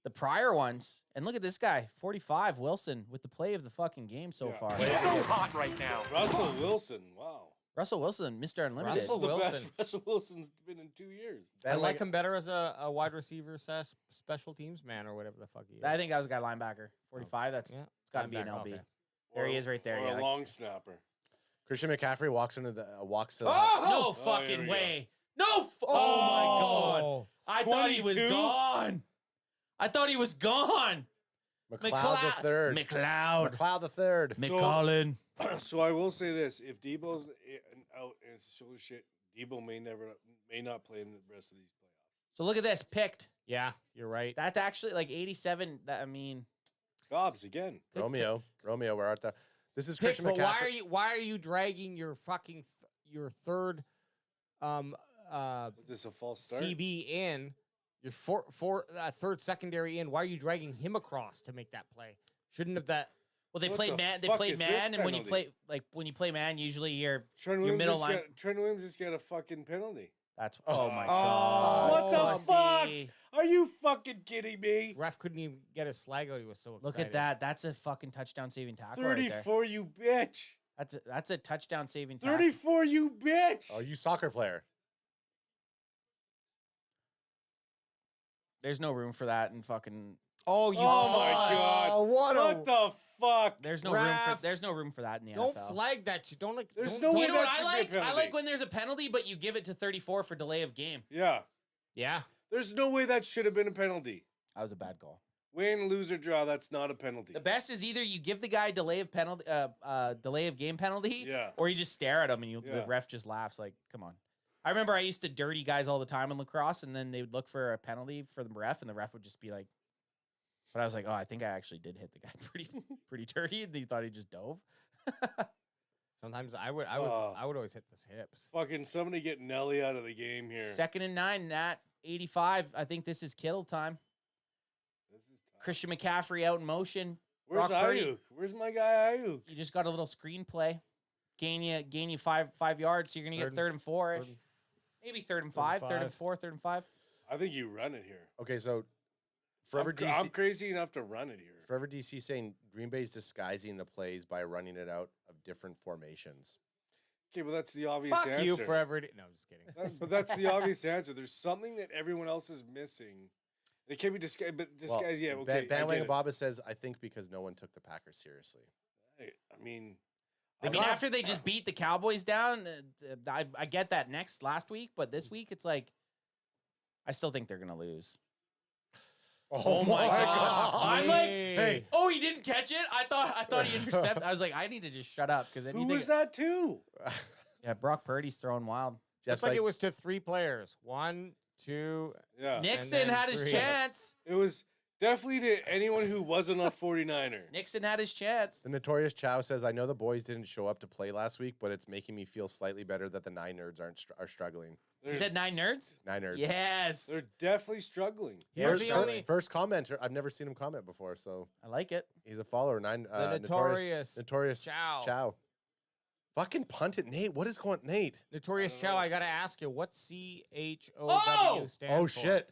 the prior ones, and look at this guy, 45 Wilson with the play of the fucking game so Yeah. far. He's so hot right now. Russell Wilson. Wow. Russell Wilson, Mr. Unlimited. Russell The Wilson. best Russell Wilson's been in 2 years. I like him better as a wide receiver slash special teams man or whatever the fuck he is. I think that was a guy linebacker. 45. That's Yeah. it's got to be an Linebacker, LB. okay. There he is, right there. Or Yeah. a long snapper. Christian McCaffrey walks to the No Oh, here fucking we go. way. Oh my god. I thought he was 22? gone. I thought he was gone. McLeod the third. McLeod. McLeod the third. McCollin. So I will say this: if Debo's out and it's shoulder shit, Debo may not play in the rest of these playoffs. So look at this. Picked. Yeah, you're right. That's actually like 87. I mean, Dobbs again. good Romeo, we're out there. This is Pick, Christian but McCaffrey. why are you dragging your fucking your third Was this a false start? CB in your third secondary in? Why are you dragging him across to make that play? Shouldn't have that. well, they What played the man. They fuck played is this man, and when you penalty? play when you play man, usually you're Trent your Williams middle just line. Trent Williams just got a fucking penalty. That's oh my Oh, god. What the pussy. fuck? Are you fucking kidding me? Ref couldn't even get his flag out. He was so excited. Look at that. That's a fucking touchdown saving tackle right there. 34, you bitch. That's a touchdown saving tackle. 34, you bitch. Oh, you soccer player. There's no room for that in fucking. Oh, you. Oh my god. Oh, What the fuck? There's no room for. Ref. There's no room for that in the Don't NFL. flag that shit. Don't like. There's don't, no don't- way You know what that I should be a like? I penalty. like when there's a penalty, but you give it to 34 for delay of game. Yeah. Yeah. There's no way that should have been a penalty. That was a bad call. Win, lose, or draw, that's not a penalty. The best is either you give the guy delay of penalty, delay of game penalty, Yeah. or you just stare at him and the Yeah. ref just laughs. Like, come on. I remember I used to dirty guys all the time in lacrosse, and then they would look for a penalty for the ref, and the ref would just be like. But I was like, oh, I think I actually did hit the guy pretty dirty, and he thought he just dove. Sometimes I would Oh. always hit the hips. Fucking somebody get Nelly out of the game here. 2nd and 9, Nat 85. I think this is Kittle time. This is tough. Christian McCaffrey out in motion. Where's Brock Purdy. Ayuk? Where's my guy Ayuk? You just got a little screenplay. Gain you five yards, so you're gonna get third and 4 ish. Maybe third and 5, third and 4, third and 5. I think you run it here. Okay, so Forever I'm DC. crazy enough to run it here. Forever DC saying Green Bay's disguising the plays by running it out of different formations. Okay, but that's the obvious Fuck answer. you forever. No, I'm just kidding. But that's the obvious answer. There's something that everyone else is missing. It can't be disguised, but disguise, yeah, okay. I get Bandwagon it. Baba says, I think because no one took the Packers seriously. I mean, I mean, after they just beat the Cowboys down, I get that last week, but this week it's like, I still think they're gonna lose. Oh my God. I'm like, hey, oh, he didn't catch it. I thought he intercepted. I was like, I need to just shut up because who was that too? Yeah, Brock Purdy's throwing wild. Just like it was to 3 players. 1, 2. Yeah. Nixon had his 3. chance. It was definitely to anyone who wasn't a 49er. Nixon had his chance. The Notorious Chow says, I know the boys didn't show up to play last week, but it's making me feel slightly better that the 9 nerds are struggling. He said 9 nerds? 9 nerds. Yes. They're definitely struggling. First commenter. I've never seen him comment before, so I like it. He's a follower. The Notorious Chow. Fucking punt it, Nate. What is going, Nate? Notorious Chow, I gotta ask you, what's CHOW stand for? Oh shit.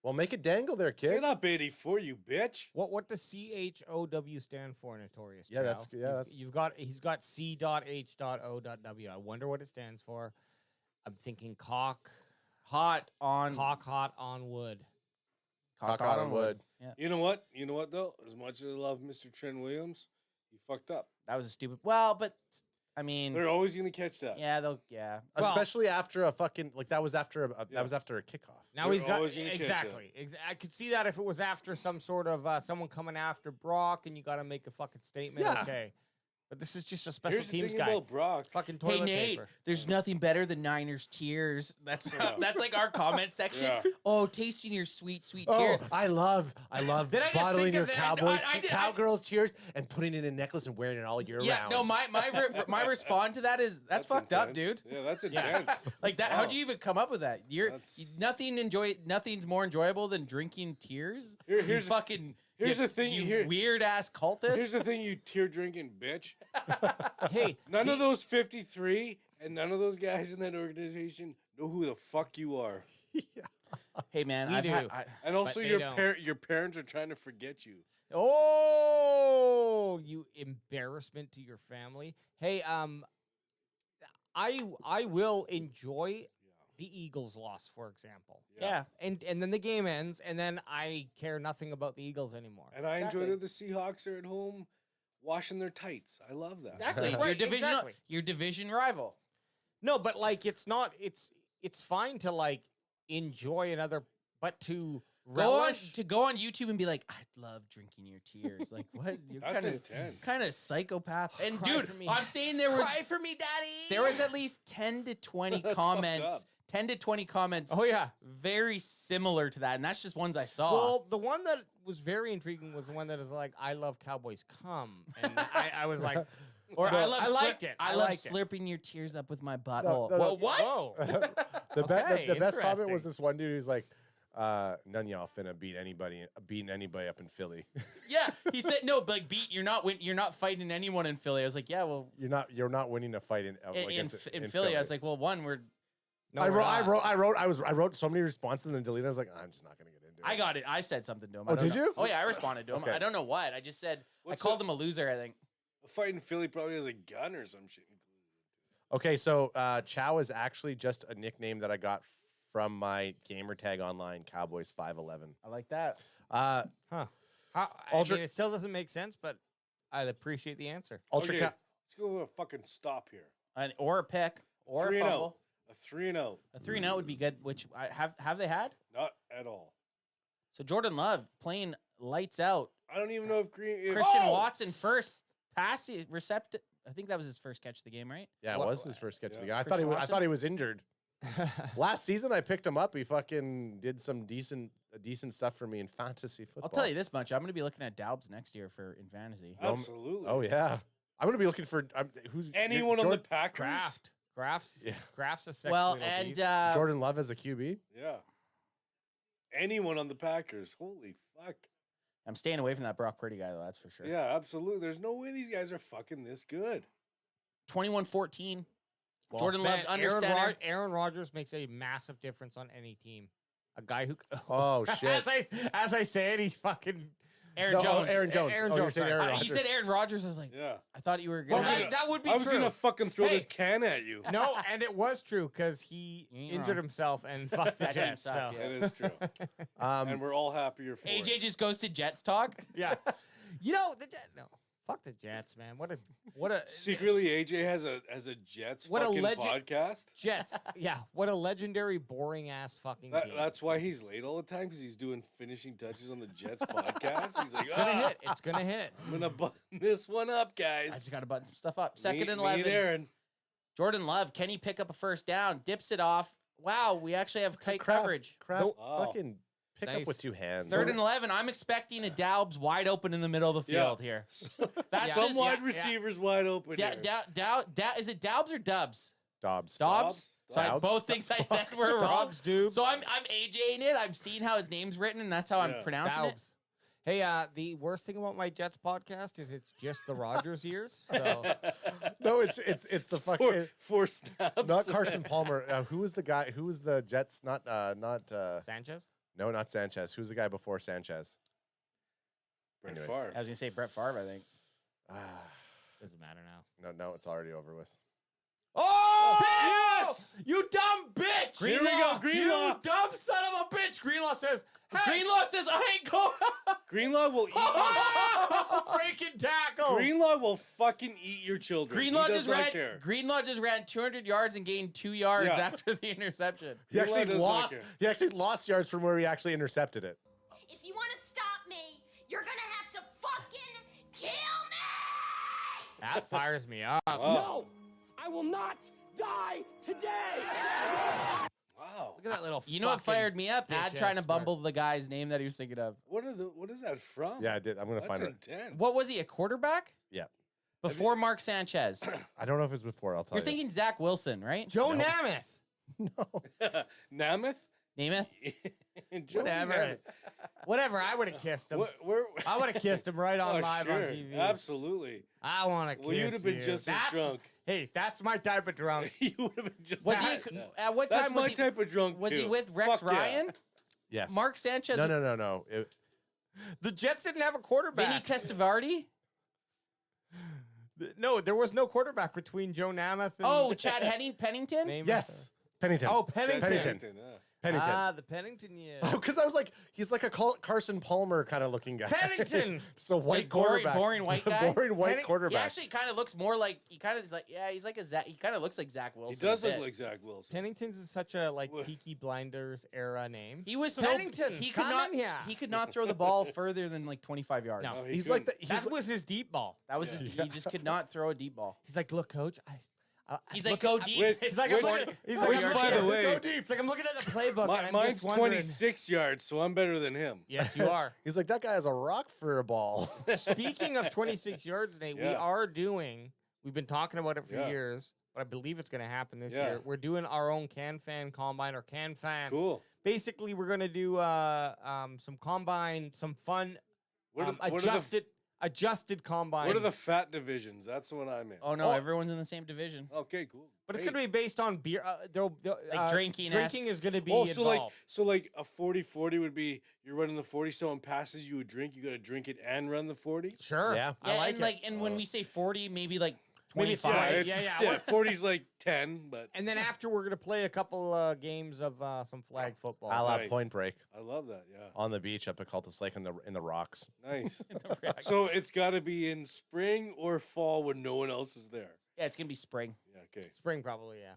Well, make it dangle there, kid. Get up 84, you bitch. What does CHOW stand for, Notorious Yeah, Chow? that's He's got C.H.O.W. I wonder what it stands for. I'm thinking cock hot on wood. Cock on wood. Yeah. You know what? You know what though? As much as I love Mr. Trent Williams, he fucked up. That was a stupid. Well, but I mean, They're always going to catch that. yeah, they'll, yeah. Especially after a fucking that was after that was after a kickoff. Now They're he's got always gonna catch exactly. I could see that if it was after some sort of someone coming after Brock, and you got to make a fucking statement. Yeah. Okay, but this is just a special Here's the teams thing guy. about Brock. Fucking Hey toilet Nate, paper. there's nothing better than Niners tears. That's Yeah. that's like our comment section. Yeah. Oh, tasting your sweet Oh, tears. I love Did I just bottling think your of that? cowgirls tears and putting it in a necklace and wearing it all year Yeah, round. no, my response to that is that's fucked up, intense. dude. Yeah, that's intense. Like that. Wow. How'd you even come up with that? That's- Nothing's more enjoyable than drinking tears. Here's you fucking. here's the thing, You weird ass cultist. Here's the thing, you tear drinking bitch. Hey, None of those 53 and none of those guys in that organization know who the fuck you are. Hey man, We I've do. And also they your don't. your parents are trying to forget you. Oh, you embarrassment to your family. Hey, I will enjoy the Eagles' loss, for example. yeah. And then the game ends, and then I care nothing about the Eagles anymore. And I Exactly. enjoy that the Seahawks are at home washing their tights. I love that. Exactly. Your Right, division, exactly. your division rival. No, but like it's not. It's fine to like enjoy another, but to relish. Go on YouTube and be like, I love drinking your tears. Like what? You're That's intense. kind of psychopath. And Cry dude, for me. I'm saying there was Cry for me, daddy. there was at least 10 to 20 That's fucked comments. up. 10 to 20 comments. Oh yeah. Very similar to that, and that's just ones I saw. Well, the one that was very intriguing was the one that is like, "I love Cowboys come," and I was like, or no, I love I liked it. I I love liked it. slurping your tears up with my No, butthole. no, no. Well, what? "Whoa." the Okay, best comment was interesting. this one dude who's like, none of y'all finna beating anybody up in Philly. Yeah, he said no, but like you're not fighting anyone in Philly. I was like, yeah, well, You're not winning a fight in Philly. I was like, well, one, we're No, I we're wrote not. I wrote so many responses and then deleted. I was like, I'm just not gonna get into it. I got it. I said something to him. Oh, I don't did know. you? Oh yeah, I responded to him. Okay. I don't know what. I just said What's I called up? him a loser. I think. A fight in Philly probably has a gun or some shit. Okay, so Chow is actually just a nickname that I got from my gamer tag online, Cowboys 511. I like that. Huh. I Ultra- mean, it still doesn't make sense, but I appreciate the answer. Ultra Okay, Cow- let's go with a fucking stop here. Or a pick or a 3-0. fumble. A 3-0. A 3-0 would be good. Which I have they had? Not at all. So Jordan Love playing lights out. I don't even know if Green. Christian Watson first pass receptive. I think that was his first catch of the game, right? Yeah, it What- was his first catch of the yeah. game. I Christian I Watson? thought he was injured. Last season, I picked him up. He fucking did some decent stuff for me in fantasy football. I'll tell you this much: I'm going to be looking at Daubs next year for in fantasy. Absolutely. Oh yeah, I'm gonna be looking for who's Anyone on the Jordan, Packers? Kraft's a sexy Well, little and beast. Jordan Love as a QB. Yeah. Anyone on the Packers? Holy fuck. I'm staying away from that Brock Purdy guy, though. That's for sure. Yeah, absolutely. There's no way these guys are fucking this good. 21-14. Well, Jordan man, Love's under Aaron center. Aaron Rodgers makes a massive difference on any team. A guy who Oh shit! as I say it, he's fucking Aaron No, Jones. Aaron Jones. Aaron Oh, you're Jones, saying sorry. Aaron You Rodgers. said Aaron Rodgers. I was like, Yeah. I thought you were Well, going that would be I was true. gonna fucking throw Hey. this can at you. No, and it was true because he You ain't injured wrong. himself and fucked the That team Jets. sucked, So. yeah. It is true. And we're all happier for AJ it. just goes to Jets talk. Yeah, you know fuck the Jets, man. What a Secretly, AJ has a Jets What a fucking legend- podcast. Jets. Yeah, what a legendary, boring ass fucking team. That's why he's late all the time, because he's doing finishing touches on the Jets podcast. He's like, It's gonna hit. It's gonna hit. I'm gonna button this one up, guys. I just got to button some stuff up. Second and Me 11. Aaron. Jordan Love. Can he pick up a first down? Dips it off. Wow, we actually have tight Kraft- coverage. Kraft Wow. fucking pick Nice. up with two hands. Third and 11. I'm expecting a Daubs wide open in the middle of the Yeah. field here. That's Some just wide yeah. receivers wide open. here. Is it Daubs or Dubs? Dobbs. Dobbs. So Dobbs? both things I said were wrong. Dobbs, Dubes. So I'm AJing it. I'm seeing how his name's written, and that's how I'm Yeah. pronouncing it. Daubs. Hey, the worst thing about my Jets podcast is it's just the Rodgers years. So No, it's the fucking four snaps. not Carson Palmer. Who was the guy? Who was the Jets? Not Sanchez. no, not Sanchez. Who's the guy before Sanchez? Brett Anyways. Favre. I was gonna say Brett Favre. I think. Doesn't matter now. No, it's already over with. Oh, Yes! You dumb bitch! Here we go, Greenlaw. You dumb son of a bitch! Greenlaw says, hey, Greenlaw says, I ain't going. Greenlaw will eat freaking tackle! Greenlaw will fucking eat your children. Greenlaw He just does not ran. care. Greenlaw just ran 200 yards and gained 2 yards Yeah. after the interception. He actually does not lost. care. He actually lost yards from where he actually intercepted it. If you want to stop me, you're gonna have to fucking kill me! That fires me up. Wow. I will not die today. Wow. Look at that little. You know what fired me up? Ad bitch-ass trying to smirk. bumble the guy's name that he was thinking of. What is that from? Yeah, I did. I'm gonna That's find it. intense. What was he, a quarterback? Yeah. Before Mark Sanchez. I don't know if it's before. I'll tell You're you. thinking Zach Wilson, right? Joe Namath. Namath? Namath? Joe Whatever. Namath. Whatever. I would have kissed him. Where, I would have kissed him right on oh, live sure. on TV. Absolutely. I want to kiss Well, you'd have been you. just as That's- drunk. Hey, that's my type of drunk. You would have been just Was as he, drunk. at what That's time was my he? type of drunk, Was he too. with Rex Fuck yeah. Ryan? Yes. Mark Sanchez? No. The Jets didn't have a quarterback. Vinny Testaverde? No, there was no quarterback between Joe Namath and. Oh, Chad Pennington? Name Yes. Pennington. Oh, Pennington. Pennington. Pennington. Ah, the Pennington, yes. Oh, because I was like, he's like a Carson Palmer kind of looking guy. Pennington! So white Just boring- quarterback. boring white guy? boring white He He quarterback. actually kind of looks more like he kind of is like he's like a Zach. He kind of looks like Zach He Wilson. does a look bit. like Zach Wilson. Pennington's is such a like Wha- Peaky Blinders era name. He was Pennington, He could come not. in here. He could not throw the ball further than like 25 yards. No. No, he he's like the. couldn't. He's That was his deep ball. That was his. He just could not throw a deep ball. He's like, look, coach. He's like, look go at- deep. Which- He's like, Which- I'm looking. He's like, which, I'm by looking- the way- go deep. It's like I'm looking at the playbook. and I'm Mine's just wondering. 26 yards, so I'm better than him. Yes, you are. He's like, that guy has a rock for a ball. Speaking of 26 yards, Nate, we Yeah. are doing. We've been talking about it for Yeah. years, but I believe it's going to happen this Yeah. year. We're doing our own Can Fan Combine or Can Fan. Cool. Basically, we're going to do some combine, some fun What are, what are adjusted combine. what are the fat divisions? That's the one I'm in. Oh no, everyone's in the same division. Okay, cool. But it's Hey. going to be based on beer. Drinking-esque. Drinking is going to be Oh, involved. so like a 40-40 would be you're running the 40, someone passes you a drink, you got to drink it and run the 40. Sure. Yeah. I like and it. and when we say 40, maybe like Maybe it's 25. right. it's, Yeah. 40's like 10, but And then after, we're going to play a couple games of some flag football. A la Nice. Point Break I love that. Yeah, on the beach up at Cultus Lake in the rocks. nice. So it's got to be in spring or fall when no one else is there. Yeah, it's gonna be spring. Yeah, okay. Spring, probably, yeah.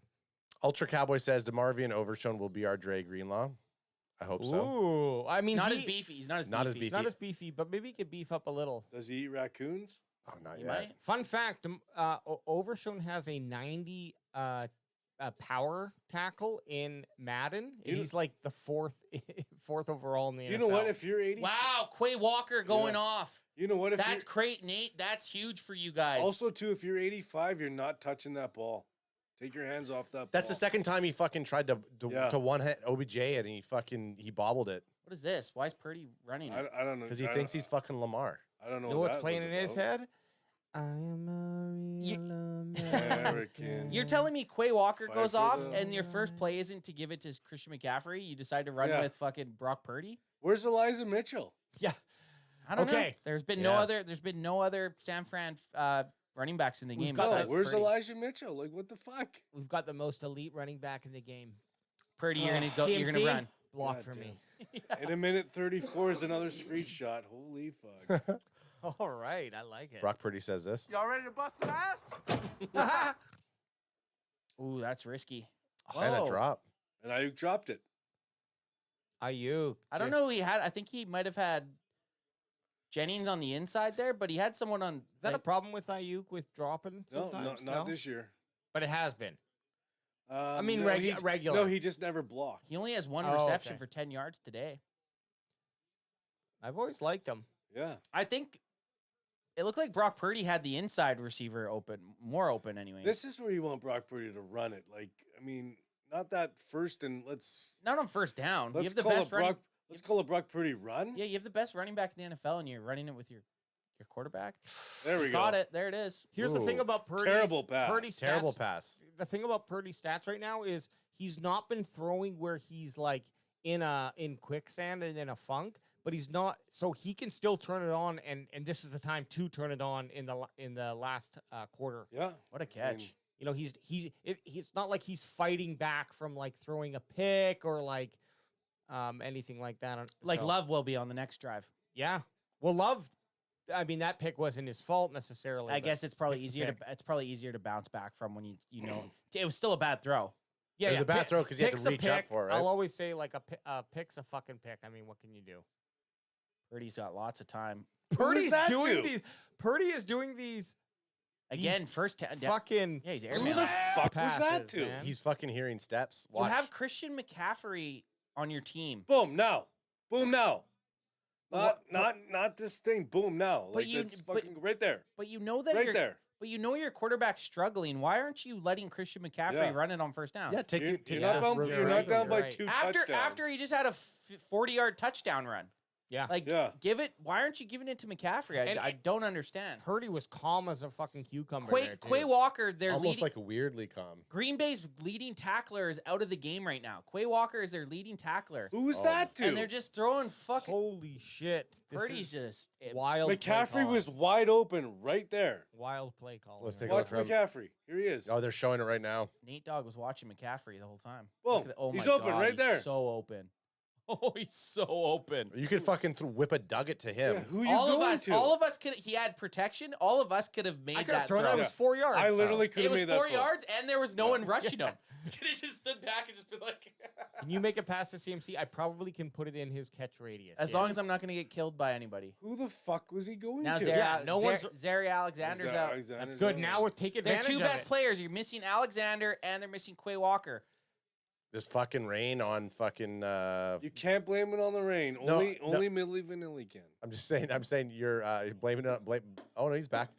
Ultra Cowboy says DeMarvian Overshone will be our Dre Greenlaw. I hope so. Ooh. I mean, Not as beefy. He's not as Not as beefy. He's not as beefy, but maybe he could beef up a little. Does he eat raccoons? Oh, not He yet. might. Fun fact: Overshone has a 90 power tackle in Madden. You know- He's like the fourth overall in the NFL. You know what? If you're 80, Wow, Quay Walker going Yeah. off. you know what? If That's you're, great, Nate. That's huge for you guys. also too, if you're 85, you're not touching that ball. Take your hands off that. That's the ball. second time he fucking tried to Yeah. one hit OBJ and he bobbled it what is this? Why is Purdy running it? I don't know because he I thinks don't- he's fucking Lamar. I don't know. You know what what's that playing was in his about. head? I am a You- real American. You're telling me Quay Walker Fight goes for off the- and your first play isn't to give it to Christian McCaffrey? You decide to run Yeah. with fucking Brock Purdy? Where's Eliza Mitchell? Yeah. I don't know. Okay. There's been Yeah. no other San Fran running backs in the Who's game got- besides Where's Purdy. Elijah Mitchell? Like, what the fuck? We've got the most elite running back in the game. Purdy, you're gonna go. You're gonna CMC, run. Block God for damn. me. In a minute 34 is another screenshot. Holy fuck. All right, I like it. Brock Purdy says this. Y'all ready to bust some ass? Ooh, that's risky. And a Whoa. drop. And Ayuk dropped it. Ayuk. I don't just- know. I think he might have had Jennings on the inside there, but he had someone on. Is that a like- problem with Ayuk with dropping No, sometimes? not this year. But it has been. mean, no, regular. No, he just never blocked. He only has one Oh, reception okay. for 10 yards today. I've always liked him. Yeah. I think it looked like Brock Purdy had the inside receiver more open anyway. This is where you want Brock Purdy to run it. Like, I mean, not that first and let's Not on first down. You let's have the call best it Brock. running. Let's call it Brock Purdy run. Yeah, you have the best running back in the NFL, and you're running it with your quarterback. There we go. Got it. There it is. Here's the thing Ooh, about Purdy's terrible pass. Purdy's Terrible stats- pass. The thing about Purdy's stats right now is he's not been throwing where he's like in quicksand and in a funk, but he's not. So he can still turn it on, and this is the time to turn it on in the last quarter. Yeah. What a catch. You know, he's not like he's fighting back from like throwing a pick or like anything like that. Like So, Love will be on the next drive. yeah. Well, Love. I mean, that pick wasn't his fault necessarily. I but guess it's probably pick's a easier pick. to it's probably easier to bounce back from when you know it was still a bad throw. Yeah, It was a bad throw because you had pick's to a reach up pick. for it, right? I'll always say like a pick's a fucking pick. I mean, what can you do? Purdy's got lots of time. Purdy's that doing to? these. Purdy is doing these Again, first fucking. yeah, he's Who airman. the fuck was that passes, to? man. He's fucking hearing steps. You Watch. have Christian McCaffrey on your team. Boom now. Boom now. Not this thing. Boom now. But Like you- that's fucking right there. But you know that Right you're, there. But you know your quarterback's struggling. Why aren't you letting Christian McCaffrey Yeah. run it on first down? Yeah, take You're, it. you're Yeah, not down, you're you're right, not down you're by right. 2 after touchdowns. he just had a 40-yard touchdown run. Yeah. Like, Yeah. give it. Why aren't you giving it to McCaffrey? And- I don't understand. Purdy was calm as a fucking cucumber. Quay, there, too. Quay Walker, their Almost leading, like weirdly calm. Green Bay's leading tackler is out of the game right now. Quay Walker is their leading tackler, Who was that to? and they're just throwing fucking. Holy shit! This Purdy's is just wild. play McCaffrey calling. was wide open right there. wild play calling. Let's right take a Watch look from. McCaffrey. Here he is. Oh, they're showing it right now. Nate Dogg was watching McCaffrey the whole time. Boom. Look at the- oh He's my open God, right he's there. So open. Oh, he's so open. You could fucking whip a Dugget to him. Yeah, who you All going of us, to? all of us could. He had protection. All of us could have made I could have that thrown throw. that. It was 4 yards. I literally could It have was made that 4 throw. yards, and there was no one rushing him. He could have just stood back and just been like. Can you make a pass to CMC? I probably can put it in his catch radius. As long as I'm not going to get killed by anybody. Who the fuck was he going Now to? Zary Alexander's out. That's good. Now we'll take They're advantage two of best it. players. You're missing Alexander and they're missing Quay Walker. This fucking rain on fucking. You can't blame it on the rain. No, Only Millie Vanilli can. I'm just saying. I'm saying you're blaming it on. Oh no, he's back.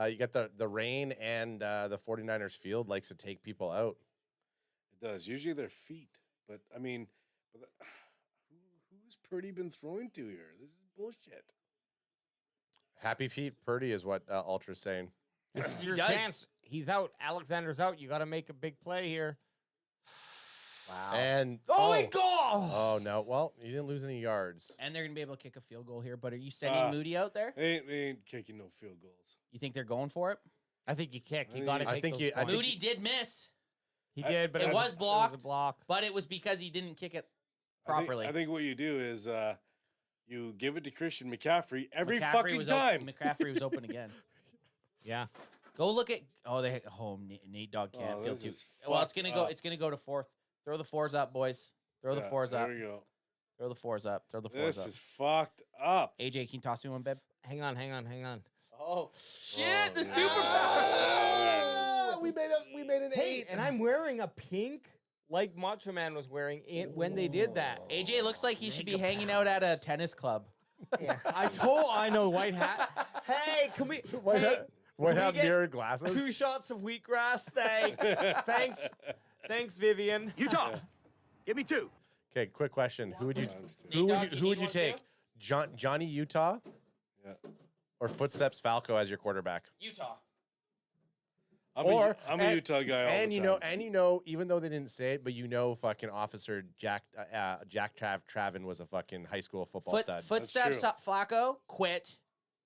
You got the rain and the 49ers field likes to take people out. It does. Usually their feet. But I mean, who's Purdy been throwing to here? This is bullshit. Happy Pete Purdy is what Ultra's saying. This is your does. chance. He's out. Alexander's out. You got to make a big play here. Wow. And Holy God! Oh no! Well, he didn't lose any yards. And they're going to be able to kick a field goal here. But are you sending Moody out there? They ain't kicking no field goals. You think they're going for it? I think you kick. You I got to think- take think those you- I points. think Moody did miss, He did, but it was a blocked. block. but it was because he didn't kick it I think- properly. I think what you do is you give it to Christian McCaffrey every McCaffrey fucking was time. McCaffrey was open again. Yeah. Go look at. Nate Dogg can't Oh, feel this too. is Well, it's fucked gonna go. up. It's gonna go to fourth. Throw the fours up, boys. Throw the Yeah, fours up. There we go. Throw the fours up. Throw the fours This up. is fucked up. AJ, can you toss me one, babe? Hang on. Oh shit! Oh, The no. superpower. We made an Hey, and I'm wearing a pink like Macho Man was wearing when they did that. AJ looks like he should be hanging out at a tennis club. Yeah. I know, white hat. Hey, can we White hey, hat, white can we hat get mirror glasses. 2 shots of wheatgrass? Thanks. Thanks, Vivian. Utah, give me 2. Okay, quick question: Who would you Nate Dogg, who would need you one take? too? Johnny Utah Yeah. or Footsteps Falco as your quarterback? Utah. I'm And- a Utah guy all and the you time. know, even though they didn't say it, but fucking Officer Jack Travin was a fucking high school football stud. Footsteps true. Flacco quit.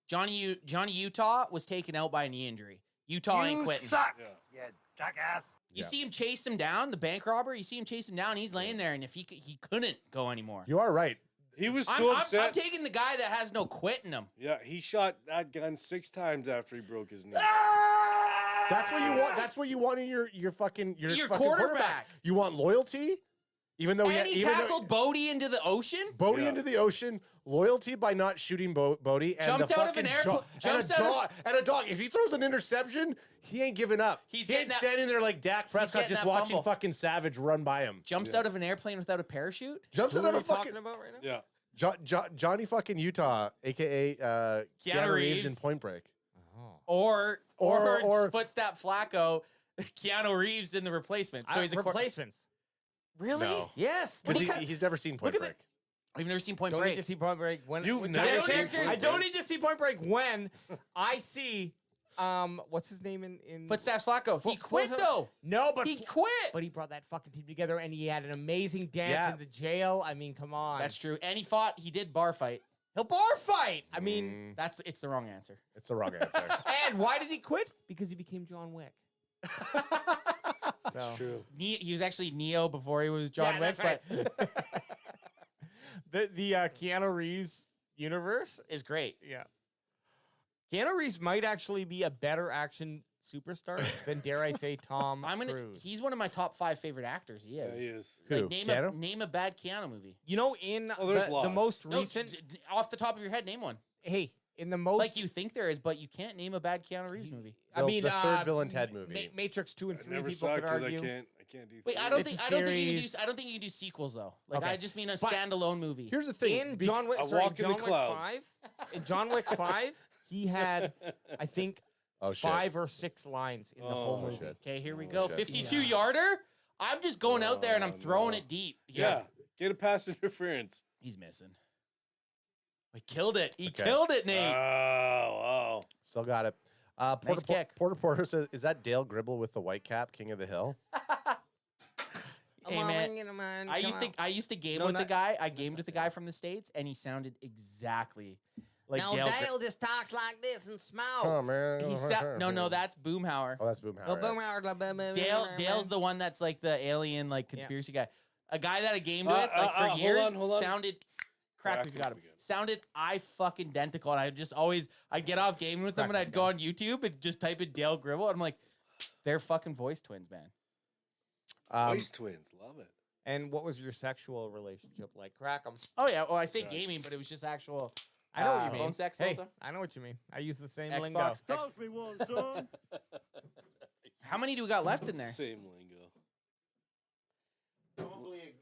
Johnny Utah was taken out by a knee injury. Utah ain't quitting. Yeah. Yeah, jackass. You Yeah. see him chase him down, the bank robber. You see him chase him down. He's laying there, and if he couldn't go anymore. You are right. He was I'm, so I'm, upset. I'm taking the guy that has no quit in him. Yeah, he shot that gun 6 times after he broke his knee. That's what you want. That's what you want in your Your fucking quarterback. You want loyalty, even though And he tackled Bodie into the ocean. Bodie Yeah. into the ocean. Loyalty by not shooting Bodie and Jumped the out of fucking an airplane- and jumps a out of- dog. And a dog. If he throws an interception, he ain't giving up. He's he ain't getting that- standing there like Dak Prescott getting just that watching fumble. fucking Savage run by him. Jumps out of an airplane without a parachute. Jumps Who out are of we a fucking talking about right now? Yeah. Johnny fucking Utah, aka Keanu Reeves in Reeves. Point Break. Or Or- Footstep Flacco, Keanu Reeves in the replacement. So he's a replacements. Really? No. Yes. Because look at- he's never seen Point look at Break. We've never seen Point don't Break. need to see Point Break when You've when- never I don't seen need- Point I don't Break? need to see Point Break when I see what's his name in Footsteps Flacco. He quit though. No, but He quit. But he brought that fucking team together, and he had an amazing dance Yeah. in the jail. I mean, come on. That's true. And he fought. He did bar fight. He'll bar fight. I mean, It's the wrong answer. It's the wrong answer. and why did he quit? Because he became John Wick. That's true. He was actually Neo before he was John Wick, that's but the Keanu Reeves universe. is great. Yeah. Keanu Reeves might actually be a better action superstar than, dare I say, Tom Cruise. He's one of my top 5 favorite actors. He is. Yeah, he is. Who? Like, Keanu? name a bad Keanu movie. You know, in there's the lots. most No, recent, off the top of your head, name one. hey, in the most, Like you think there is, but you can't name a bad Keanu Reeves movie. I mean, the third Bill and Ted movie. Matrix 2 and I 3. never People saw it could because I argue. can't do. Wait, I theaters. don't It's think a I don't think you can do series. I don't think you can do sequels though. Like Okay. I just mean a But standalone movie. Here's the thing. In John Wick, A sorry, Walk in the John Wick Clouds. 5. In John Wick 5, he had, I think, Oh, shit. 5 or 6 lines in the whole movie. shit. Okay, here we Oh, go. shit. 52 yarder. I'm just going out there and I'm throwing no. it deep. Yeah, get a pass interference. He's missing. He killed it. He Okay. killed it, Nate. Wow. Still got it. Nice kick. Porter says, is that Dale Gribble with the white cap, King of the Hill? Hey man, I used to game No, with the not- guy. I gamed with the guy from the States, and he sounded exactly like Now Dale. Dale just talks like this and smokes. Oh, man. No, that's Boomhauer. Oh, that's Boomhauer. Oh, right? Dale's the one that's like the alien, like conspiracy guy. A guy that I gamed with like for hold years on, hold on. sounded. Crap, we Crack forgot him him. again. Sounded fucking identical, and I'd get off gaming with him, and I'd go on YouTube and just type in Dale Gribble, and I'm like, they're fucking voice twins, man. Voice twins, love it. And what was your sexual relationship like? Crack 'em. Oh yeah, well I say gaming, but it was just actual. I know what you mean. Phone sex. the whole Hey, time. I know what you mean. I use the same Xbox. lingo. How many do we got left in there? Same lingo. Probably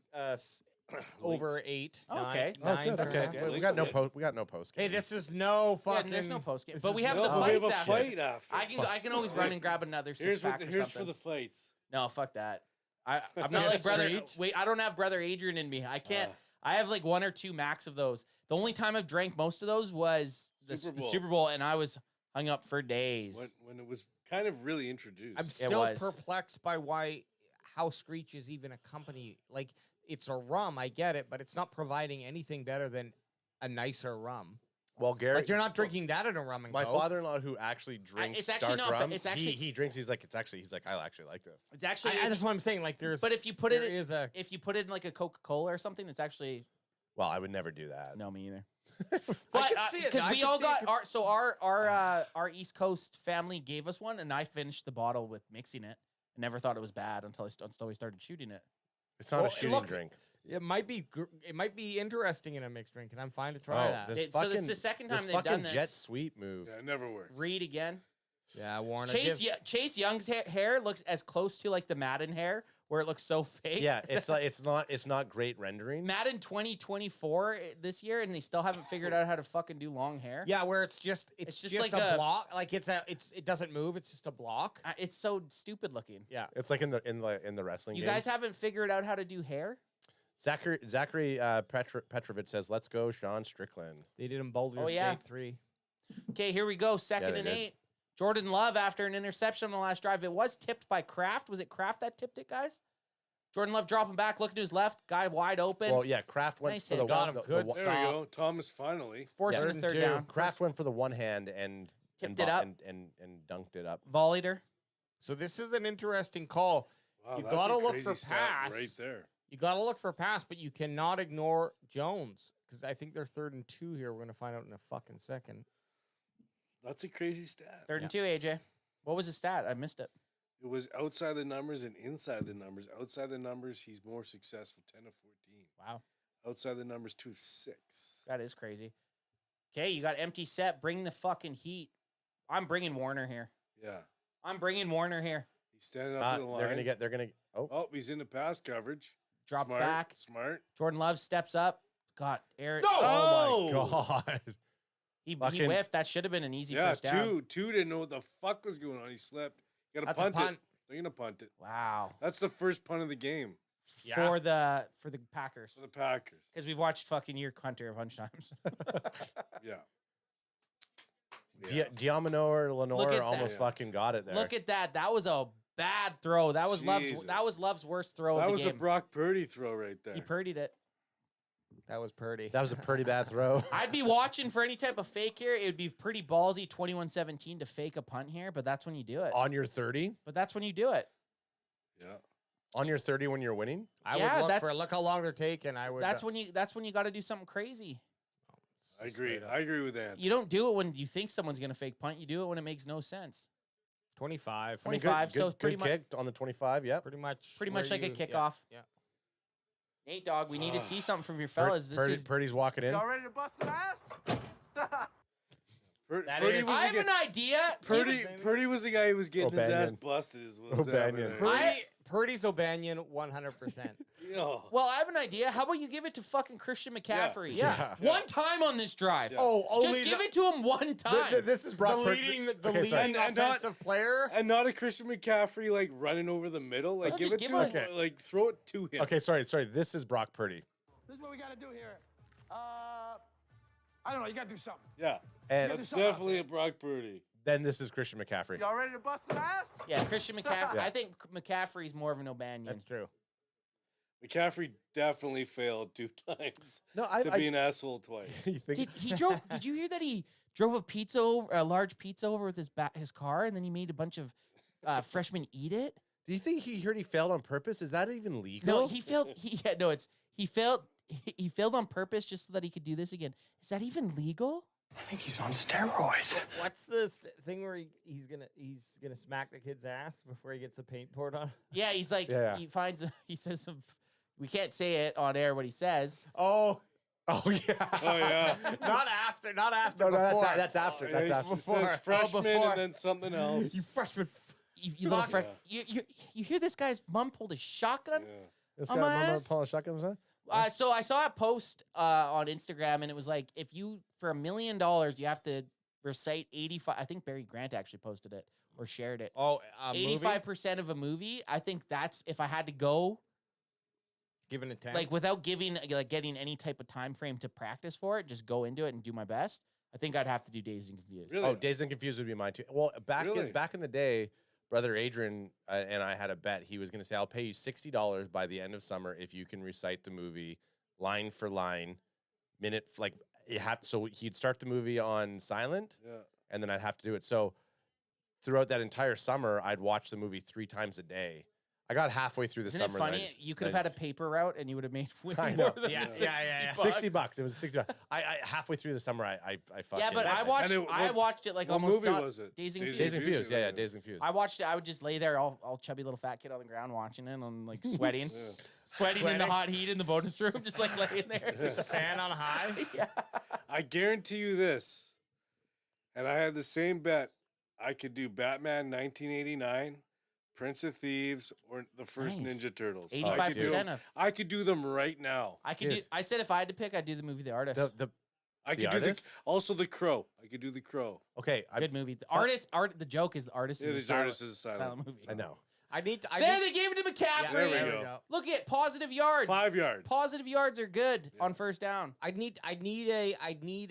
over 8. Oh, okay. Oh, good. Okay. Okay. We got no post. We got no post. Hey, this is no Yeah, fucking. there's no post game, this but is we have no- the No, we fights have a after. fight after. I can always run and grab another six pack or Here's something. for the fights. No, fuck that. I'm not like Just brother. street? Wait, I don't have brother Adrian in me. I can't. I have like 1 or 2 max of those. The only time I've drank most of those was the Super Bowl, and I was hung up for days. When it was kind of really introduced. I'm still was. perplexed by how Screech is even a company. Like, it's a rum, I get it, but it's not providing anything better than a nicer rum. Well, Garrett, Like, you're not drinking that in a rum and my Coke. father-in-law who actually drinks it's actually dark not, rum. it's actually- he drinks. He's like I actually like this. It's actually. That's what I'm saying. Like, there's. but if you put there it, is a. if you put it in like a Coca-Cola or something, it's actually Well, I would never do that. no me either. I But can see it. because I we can all see it. got our East Coast family gave us one, and I finished the bottle with mixing it. I never thought it was bad until we started shooting it. It's not Well, a shooting look, drink. It might be interesting in a mixed drink, and I'm fine to try that. This So fucking, this is the second time this they've fucking done this. Jet Sweet move. Yeah, it never works. Read again. Yeah, Warner. Chase Young's hair looks as close to like the Madden hair, where it looks so fake. Yeah, it's like it's not great rendering. Madden 2024 this year, and they still haven't figured out how to fucking do long hair. Yeah, where it's just just like like a a- block. Like it doesn't move. It's just a block. It's so stupid looking. Yeah. It's like in the wrestling. You games. guys haven't figured out how to do hair? Zachary Petrovich says, "Let's go, Sean Strickland." They did in Baldur's Oh, yeah. Gate 3. Okay, here we go. Second they and did. 8. Jordan Love after an interception on the last drive. It was tipped by Kraft. Was it Kraft that tipped it, guys? Jordan Love dropping back, looking to his left. Guy wide open. Well, yeah, Kraft went Nice for hit. the Got one. him. The, Good the, There we go. Thomas finally. forcing third a and third 2. down. Kraft went for the one hand and Tipped it up. and dunked it up. Volleyed her. So this is an interesting call. Wow, You that's gotta a look crazy for stat pass. right there. You got to look for pass, but you cannot ignore Jones because I think they're 3rd and 2 here. We're going to find out in a fucking second. That's a crazy stat. 3rd and 2, AJ. What was the stat? I missed it. It was outside the numbers and inside the numbers. Outside the numbers, he's more successful, 10 of 14. Wow. Outside the numbers, 2 of 6. That is crazy. Okay, you got empty set. Bring the fucking heat. I'm bringing Warner here. Yeah. I'm bringing Warner here. He's standing up in the line. They're gonna. Oh, Oh, he's in the pass coverage. Drop Smart, back. Smart. Jordan Love steps up. God, Aaron. oh my god! He Fucking- whiffed. That should have been an easy Yeah, first down. two didn't know what the fuck was going on. He slipped. You gotta That's a punt punt. it. They're gonna punt it. Wow. That's the first punt of the game Yeah. For the Packers. for the Packers. Because we've watched fucking Year Hunter a bunch of times. Yeah. Diamano or Look Lenore at almost that. fucking got it there. Look at that. That was a bad throw. That was Jesus. Love's worst throw That of was the a game. Brock Purdy throw right there. He purdied it. That was Purdy. That was a pretty bad throw. I'd be watching for any type of fake here. It would be pretty ballsy 21-17 to fake a punt here, but that's when you do it. On your 30? But that's when you do it. Yeah. On your 30 when you're winning? I Yeah, would look how long they're taking. I would. That's when you got to do something crazy. I agree. I agree with that. You don't do it when you think someone's going to fake punt. You do it when it makes no sense. 25. 25, so pretty much kick on the 25, yeah. Pretty much like a kickoff. Yeah. Nate Dogg, we need to see something from your fellas. Purdy's walking in. Y'all ready to bust some ass? Purdy was I have an idea. Purdy was the guy who was getting his ass O'Banion. busted. Is what was O'Banion. happening. Purdy's O'Banion 100%. Well, I have an idea. How about you give it to fucking Christian McCaffrey? Yeah. One time on this drive. Yeah. Oh, only Just give it to him one time. This is Brock leading Okay, sorry. leading And offensive player. And not a Christian McCaffrey like running over the middle. Like No, give just it give to him. him- Like throw it to him. Okay, sorry. This is Brock Purdy. This is what we gotta do here. I don't know. You gotta do something. Yeah. And That's definitely a Brock Purdy. then this is Christian McCaffrey. Y'all ready to bust some ass? Yeah, Christian McCaffrey. Yeah. I think McCaffrey's more of an O'Banion. That's true. McCaffrey definitely failed 2 times No, to be an asshole twice. You think? Did you hear that he drove a large pizza over with his car, and then he made a bunch of freshmen eat it? Do you think he heard he failed on purpose? Is that even legal? No, he failed. He failed on purpose just so that he could do this again. Is that even legal? I think he's on steroids. What's this thing where he's gonna smack the kid's ass before he gets the paint poured on? Yeah, he's like Yeah. he says some. We can't say it on air what he says. Oh, Oh yeah. Oh yeah. not after. No, before. that's after. That's He after. says freshman before. and then something else. You freshman. You little friend. You hear this guy's mom pulled a shotgun? Yeah. This On guy, my Mama ass? Paula Shotgun, was that? So I saw a post on Instagram, and it was like, if you for $1 million, you have to recite 85. I think Barry Grant actually posted it or shared it. Oh, 85% of a movie. I think that's if I had to go Given a 10. like without getting any type of time frame to practice for it, just go into it and do my best. I think I'd have to do Dazed and Confused. Really? Oh, Dazed and Confused would be mine too. Well, back Really? in the day, brother Adrian and I had a bet. He was going to say, "I'll pay you $60 by the end of summer if you can recite the movie line for line, minute like you have." So he'd start the movie on silent, Yeah. and then I'd have to do it. So throughout that entire summer, I'd watch the movie 3 times a day. I got halfway through the Isn't summer. it funny? You could have had a paper route and you would have made way I more know. than Yeah, $60. yeah. $60. It was $60. I halfway through the summer, I fucking. Yeah, but I watched it like what almost movie not- was it? Dazed and Dazed Dazed Confused. and Confused. Yeah, Dazed and Confused. I watched it. I would just lay there, all chubby little fat kid on the ground watching it. I'm like sweating, Yeah. sweating in the hot heat in the bonus room, just like laying there. With the fan on high. Yeah. I guarantee you this, and I had the same bet. I could do Batman 1989, Prince of Thieves, or the first Nice. Ninja Turtles. 85% of. I could do them right now. I could do. Dude. I said if I had to pick, I'd do the movie The Artist. I The could do Artist? also The Crow. I could do The Crow. Okay, Good movie. The Artist. The joke is The Artist. Yeah, is a this silent, artist is silent. movie. I know. I need. There they gave it to McCaffrey. There we go. Look at positive yards. 5 yards. Positive yards are good on first down. I need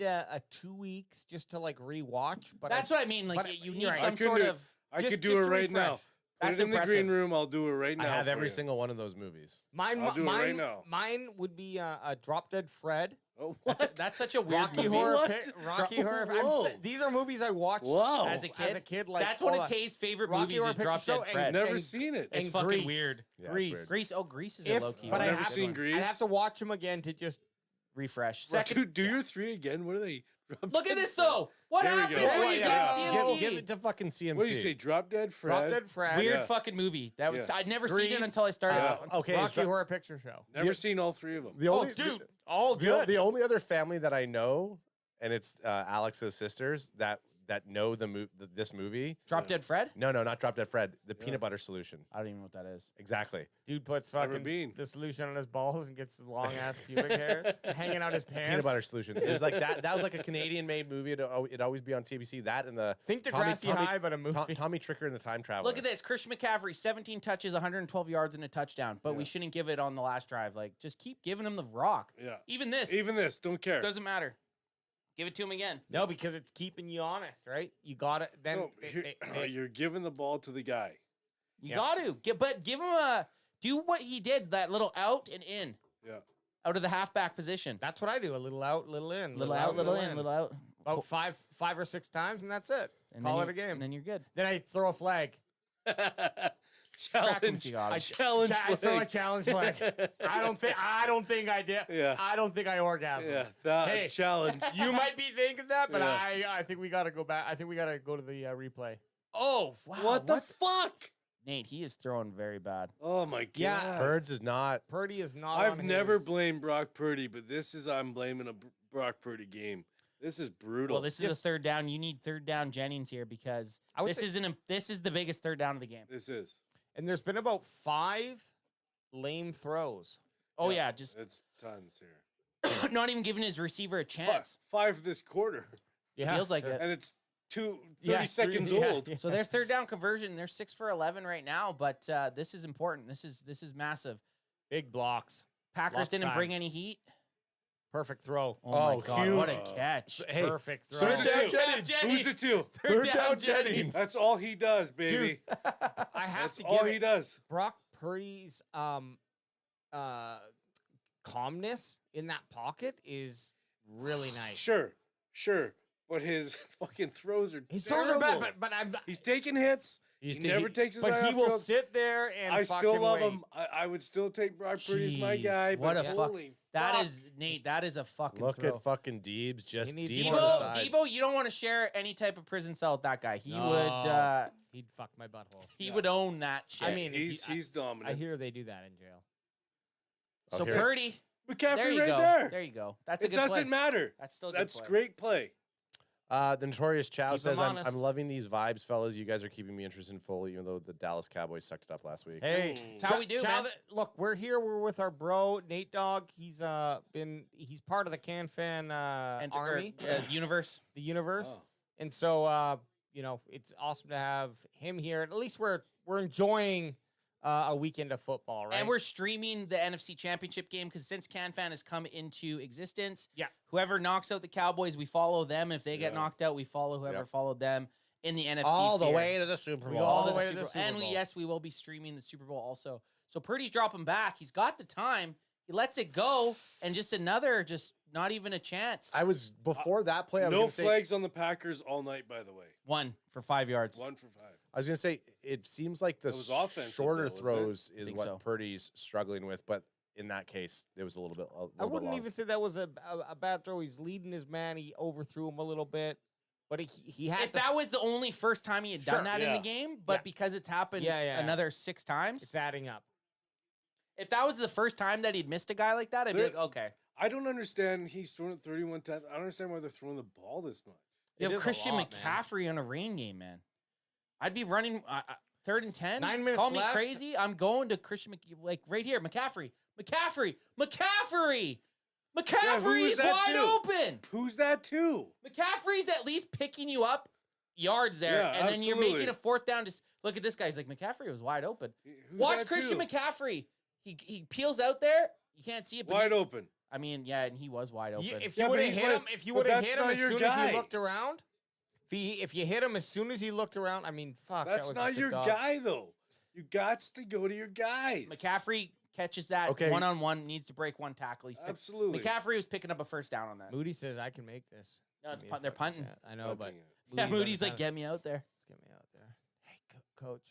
a 2 weeks just to like rewatch. But That's what I mean. Like but you you're need right. some sort of. I Just- could do just it to right now. refresh. Put That's it in the impressive. green room. I'll do it right now. I have for every you. single one of those movies. Mine. I'll do it mine, right now. Mine would be a Drop Dead Fred. Oh, what? That's such a weird Rocky movie. Horror. What? Rocky Horror. Whoa. These are movies I watched Wow. As a kid, Like that's one hold of on. Tay's favorite Rocky movies Horror is Picture Drop Show Dead and- Fred. Never and- seen it. It's and fucking Grease. weird. Yeah, it's Grease. weird. Grease. Oh, Grease is If- a low key. but I Never have seen to, Grease. I'd have to watch them again to just refresh. Second, do your 3 again. What are they? Drop Look at Dead this Fred? though. What There we happens go. when you Yeah. get CMC? Give it to fucking CMC. What do you say? Drop Dead Fred. Drop Dead Fred. Weird Yeah. fucking movie. That was. Yeah. I'd never seen it Grease. until I started. Yeah. Okay, Rocky Dro- Horror Picture Show. Never seen all 3 of them. The only, dude, all the, good. the only other family that I know, and it's Alex's sisters that know this movie. Drop Dead Fred. No, not Drop Dead Fred. The Peanut Butter Solution. I don't even know what that is. Exactly. Dude puts Never fucking been. the solution on his balls and gets the long ass pubic hairs hanging out his pants. Peanut Butter Solution. It was like that. That was like a Canadian-made movie. It'd always be on CBC. That and the Think Degrassi High, but a movie. Tommy Tricker and the Time Traveler. Look at this. Christian McCaffrey, 17 touches, 112 yards, and a touchdown. But we shouldn't give it on the last drive. Like, just keep giving him the rock. Yeah. Even this. Even this. Don't care. Doesn't matter. Give it to him again. No, because it's keeping you honest, right? You got it. Then No, you're giving the ball to the guy. You got to. But give him a. Do what he did, that little out and in. Yeah. out of the halfback position. That's what I do. A little out, little in. Little out, little in, little out. About five or six times, and that's it. And Call then it a game. And then you're good. Then I throw a flag. Challenge. Challenge I throw a flag. challenge flag. I don't think I did. Yeah. I don't think I orgasmed. Yeah, that Hey. challenge. You might be thinking that, but Yeah. I think we got to go back. I think we got to go to the replay. Oh, wow. What the fuck? Nate, he is throwing very bad. Oh my god. Yeah. Birds is not. Purdy is not. I've on never his- blamed Brock Purdy, but I'm blaming a Brock Purdy game. This is brutal. Well, this is a third down. You need third down Jennings here because I would this say- this is the biggest third down of the game. This is. And there's been about 5 lame throws. Oh yeah, just It's tons here. not even giving his receiver a chance. Five this quarter, Feels like it. and it's 30 Yeah, seconds yeah, old. yeah. So their third down conversion, they're 6 for 11 right now, but this is important. This is massive. Big blocks. Packers Lots of didn't time. bring any heat. Perfect throw. Oh, my Oh, god, what a huge. catch! Hey, Perfect throw. Third down Jennings. Who's the two? Third down Jennings. That's all he does, baby. I have That's to all give he it does. Brock Purdy's calmness in that pocket is really nice. Sure. But his fucking throws are His throws are bad, terrible. but I'm He's taking hits. He never takes his eye But he off will field. sit there and I still fucking love wait. him. I would still take Brock Purdy as my Jeez, guy. what but a fuck. holy That fuck. is Nate. That is a fucking Look throw. at fucking Deebs. Just needs Deeb more on the Debo, side. Debo, you don't want to share any type of prison cell with that guy. He No. would He'd fuck my butthole. he would own that shit. I mean, if he's I dominant. hear they do that in jail. Oh, so here. Purdy, McCaffrey there you right go. there. There you go. That's a It good doesn't play. matter. That's still a good That's play. great play. The Notorious Chow Keep says, him I'm honest. loving these vibes, fellas. You guys are keeping me interested in full, even though the Dallas Cowboys sucked it up last week. Hey, That's how we do, man. Look, we're here. We're with our bro Nate Dogg. He's part of the Can Fan army, Universe. the universe, Oh. and so it's awesome to have him here. At least we're enjoying a weekend of football, right? And we're streaming the NFC Championship game because since CanFan has come into existence, Yeah. whoever knocks out the Cowboys, we follow them. If they get Yeah. knocked out, we follow whoever Yep. followed them in the NFC. All the sphere. way to the Super We Bowl. go all All the the way to Super the Bowl. Super And Bowl. yes, we will be streaming the Super Bowl also. So Purdy's dropping back. He's got the time. He lets it go, and just not even a chance. I was before that play. I was No gonna say, flags on the Packers all night, by the way. 1 for 5 yards. 1 for 5. I was gonna say it seems like the That was offensive, shorter though, wasn't it? throws is Think what so. Purdy's struggling with, but in that case, it was a little bit. I wouldn't even say that was a bad throw. He's leading his man. He overthrew him a little bit, but he had. If that was the only first time he had done Sure, that in yeah. the game, but Yeah. because it's happened Yeah. another 6 times, it's adding up. if that was the first time that he'd missed a guy like that, I'd be There- like, okay. I don't understand. He's throwing it 31 times. I don't understand why they're throwing the ball this much. You It have is a Christian lot, man. McCaffrey on a rain game, man. I'd be running 3rd and 10. 9 minutes Call me left. crazy. I'm going to Christian like right here. McCaffrey. McCaffrey who is is that wide too? open. Who's that too? McCaffrey's at least picking you up yards there, Yeah, and then you're absolutely. making a 4th down. Just look at this guy. He's like, McCaffrey was wide open. Who's Watch that Christian too? McCaffrey. He peels out there. You can't see it, but Wide open. I mean, yeah, and he was wide open. If Yeah, you but would have he's hit like- him, if you but would have that's hit him not as your soon as guy. he looked around, if you hit him as soon as he looked around, I mean, fuck, that That's was not just a your dog. guy, though. You got to go to your guys. McCaffrey catches that Okay. one-on-one, needs to break one tackle. Absolutely. McCaffrey was picking up a 1st down on that. Moody says I can make this. No, it's Give me a punt- they're fucking punting. chance. I know, but Punting it. Yeah, Moody Moody's doesn't like, have- get me out there. Let's get me out there. Hey, coach.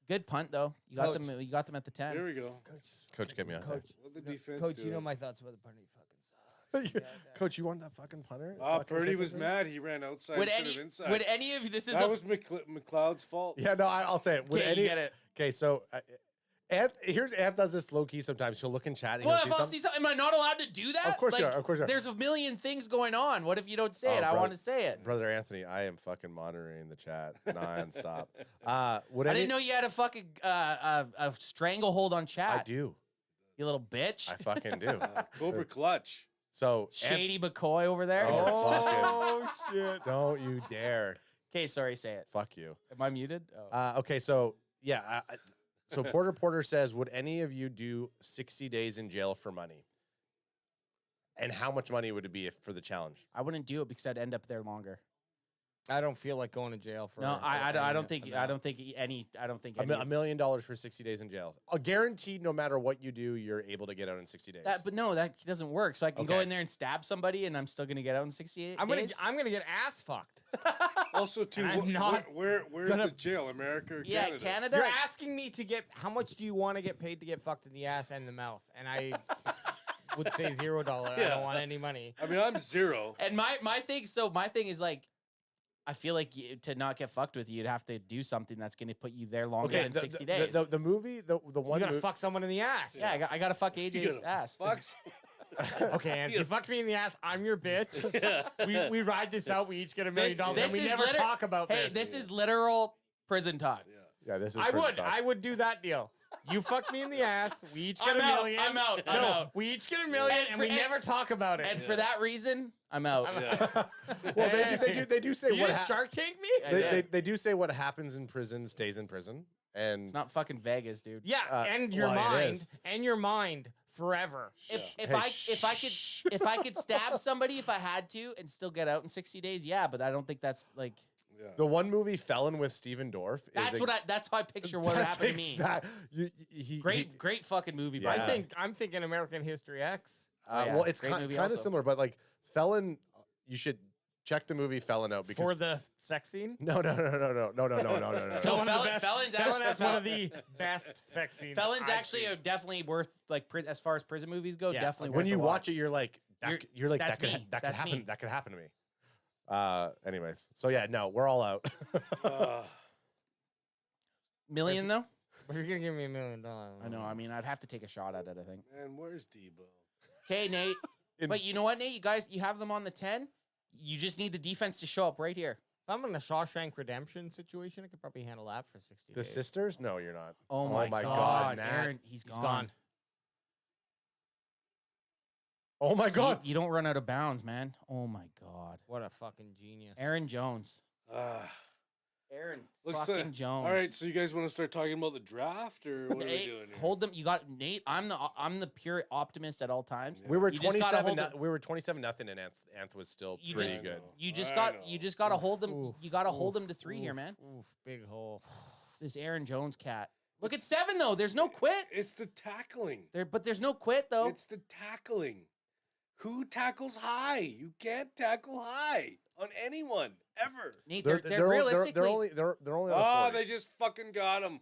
Good punt though. You got Coach. them. You got them at the 10. There we go. Coach, get me out there. Coach, Let the no, defense coach, do you know it. my thoughts about the punting fucking sucks. Coach, you want that fucking punter? Ah, Fucking Purdy kick was it, mad. He ran outside Would instead any of inside. would any of this is that a was McLeod's fault. Yeah, no, I'll say it. Would okay, any? you get it. Okay, so Ant does this low key sometimes. He'll look in chat and Well, he'll if I'll something. see something, am I not allowed to do that? Of course you are, of course you are. There's a million things going on. What if you don't say Oh, it? I bro. want to say it. Brother Anthony, I am fucking monitoring the chat nonstop. Would I any? didn't know you had a fucking a stranglehold on chat. I do. You little bitch. I fucking do. Cobra Clutch. So Shady McCoy over there. Oh, shit! don't you dare. Okay, sorry, say it. Fuck you. Am I muted? Oh. Okay, so yeah, so Porter says, would any of you do 60 days in jail for money? And how much money would it be for the challenge? I wouldn't do it because I'd end up there longer. I don't feel like going to jail for. No, I don't think $1 million for 60 days in jail. Guaranteed, no matter what you do, you're able to get out in 60 days. But no, that doesn't work. So I can go Okay. in there and stab somebody, and I'm still gonna get out in 68 I'm days. gonna get ass fucked. Also, too, I'm not where's gonna- the jail? America or Yeah, Canada? Canada. You're asking me to get how much do you want to get paid to get fucked in the ass and the mouth? And I would say $0. I Yeah. don't want any money. I mean, I'm 0. And my thing is like, I feel like to not get fucked with, you'd have to do something that's gonna put you there longer than 60 days. The movie, the You one gotta movie, fuck someone in the ass. yeah, I gotta fuck You AJ's gotta ass. fuck Okay, and you fucked me in the ass. I'm your bitch. We ride this out. We each get $1 million, and we is never talk about Hey, this. this is literal prison talk. yeah, this is. I prison would. talk. I would do that deal. You fuck me in the ass. We each get I'm $1 out, million. I'm out, I'm No, out. we each get $1 million, and we never talk about it. And for that reason, I'm out. Well, they do say you what just Shark Tank me? they do say what happens in prison stays in prison, and It's not fucking Vegas, dude. Yeah, and your well, it mind, is. and your mind forever. If I could stab somebody if I had to and still get out in 60 days, yeah, but I don't think that's like the one movie Felon with Steven Dorff. that's how I picture what would happen to me. Great fucking movie. Yeah. By the way. I'm thinking American History X. yeah, well, it's great kind movie of also. similar, but like Felon, you should check the movie Felon out because For the sex scene? no. No, Felon's That's one of the best sex scenes. Felon's I've actually seen. definitely worth like as far as prison movies go. Yeah, Definitely when worth you the watch it, you're like That's that could me. that could That's happen. me. That could happen to me. Anyways, so yeah, no, we're all out. million though. If you're gonna give me $1 million, I know. I mean, I'd have to take a shot at it. I think. Man, where's Debo? Okay, Nate. But you know what, Nate? You have them on the 10. You just need the defense to show up right here. If I'm in a Shawshank Redemption situation, I could probably handle that for 60 The days. sisters? No, you're not. Oh my God, Nat. Aaron, he's gone. Oh my See, God. you don't run out of bounds, man. Oh my God. What a fucking genius. Aaron Jones. Aaron fucking Jones. All right, so you guys want to start talking about the draft, or what are we Nate, doing here? hold them. You got Nate. I'm the pure optimist at all times. We were You just gotta 27. hold We were 27-0, and Anth was still You pretty just- good. You just I got know. you just got to hold them. Oof, You got to hold oof, them to 3 here, oof, man. Oof, big hole. This Aaron Jones cat. Look at 7 though. There's no quit. It's the tackling. But there's no quit though. It's the tackling. Who tackles high? You can't tackle high on anyone ever. Nate, they're realistically. They're only on the Oh, 40. they just fucking got him.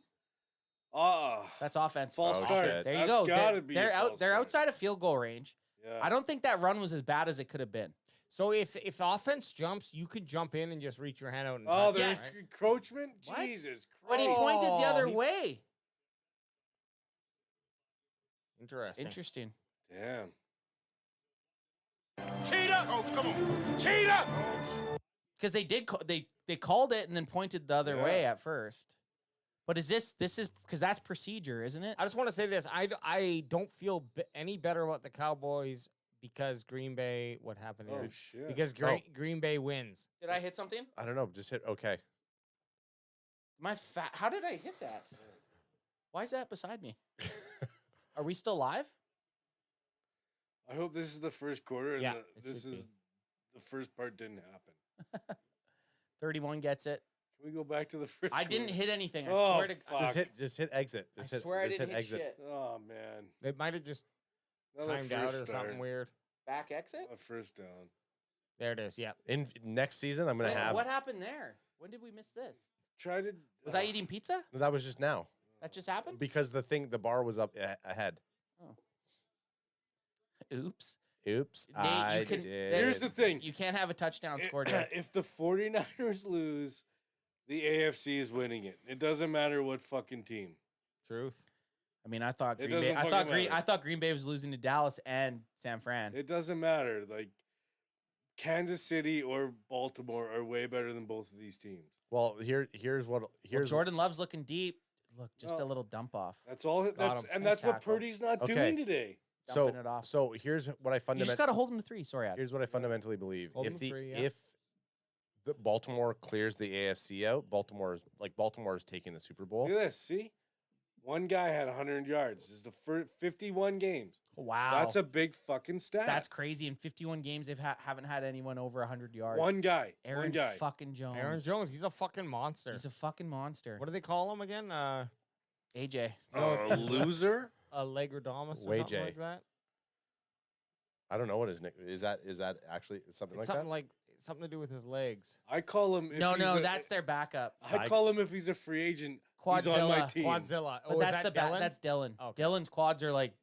That's offense. False Oh, start. shit. There you That's go. Gotta be a They're false They're start. outside of field goal range. Yeah. I don't think that run was as bad as it could have been. So if offense jumps, you could jump in and just reach your hand out and Oh, touch it, there's right? encroachment. What? Jesus Christ! But he pointed the other he- way. Interesting. Interesting. Damn. Cheetah! Coach, come on. Cheetah! Coach. Because they called it and then pointed the other Yeah. way at first. But is this is because that's procedure, isn't it? I just want to say this. I don't feel any better about the Cowboys because Green Bay, what happened here? Oh shit. Because Green Bay wins. Did I hit something? I don't know. Just hit okay. How did I hit that? Why is that beside me? Are we still live? I hope this is the first quarter, and Yeah, this should is the first part didn't happen. 31 gets it. Can we go back to the first? I didn't quarter? hit anything. I Oh, swear to God. fuck. Just hit exit. I Just hit, swear I just didn't hit exit. shit. Oh man. They might have just Another timed out or first something start. weird. Back exit? A first down. There it is. Yeah. In next season, I'm gonna Wait, have. what happened there? When did we miss this? Try to. Was I eating pizza? That was just now That just happened? because the bar was up ahead. Oops. Oops, Nate, you I can- did. Here's the thing. You can't have a touchdown scored here. If the 49ers lose, the AFC is winning it. It doesn't matter what fucking team. Truth. I mean, I thought It Green Bay. doesn't fucking matter. I thought Green Bay was losing to Dallas and San Fran. It doesn't matter. Like Kansas City or Baltimore are way better than both of these teams. Well, here's Well, here's Jordan Love's looking deep. Look, just a No. little dump off. That's all. That's him. and Nice that's what tackle. Purdy's not Okay. doing today. Dumping it off. So here's what I You just fundamentally got to hold him to 3. Sorry, Adam. here's what I fundamentally believe. Hold If them free, yeah. if the Baltimore clears the AFC out, Baltimore's taking the Super Bowl. Look at this. See, One guy had 100 yards. This is the first 51 games. Wow. That's a big fucking stat. That's crazy. In 51 games, they haven't had anyone over 100 yards. One guy. Aaron one guy. fucking Jones. Aaron Jones, he's a fucking monster. He's a fucking monster. What do they call him again? AJ. A loser? A Legradamus or Way something J. like that. I don't know what his nick is. That actually something It's like something that? like something to do with his legs. I call him. If No, he's that's their backup. I call him if he's a free agent. He's on my Quadzilla. team. Quadzilla. But Oh, that's is that the Dylan? that's Dylan. Okay. Dylan's quads are like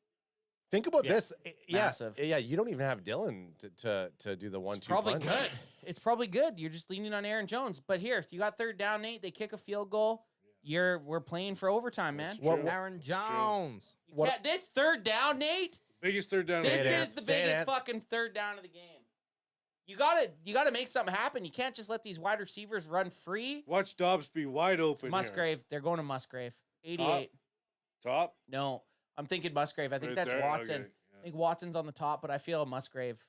Think about this. massive. Yeah, you don't even have Dylan to do the 1-2 it's probably punch. good. It's probably good. You're just leaning on Aaron Jones. But here, if you got third down, Nate, they kick a field goal. We're playing for overtime, man. That's true. Aaron Jones. What- Yeah, this third down, Nate. Biggest third down. This it, Ant. is the Say it, biggest Ant. fucking third down of the game. You gotta make something happen. You can't just let these wide receivers run free. Watch Dobbs be wide It's open. Musgrave. They're going to Musgrave. 88. Top. No, I'm thinking Musgrave. I think Right that's there? Watson. Okay, I think Watson's on the top, but I feel Musgrave.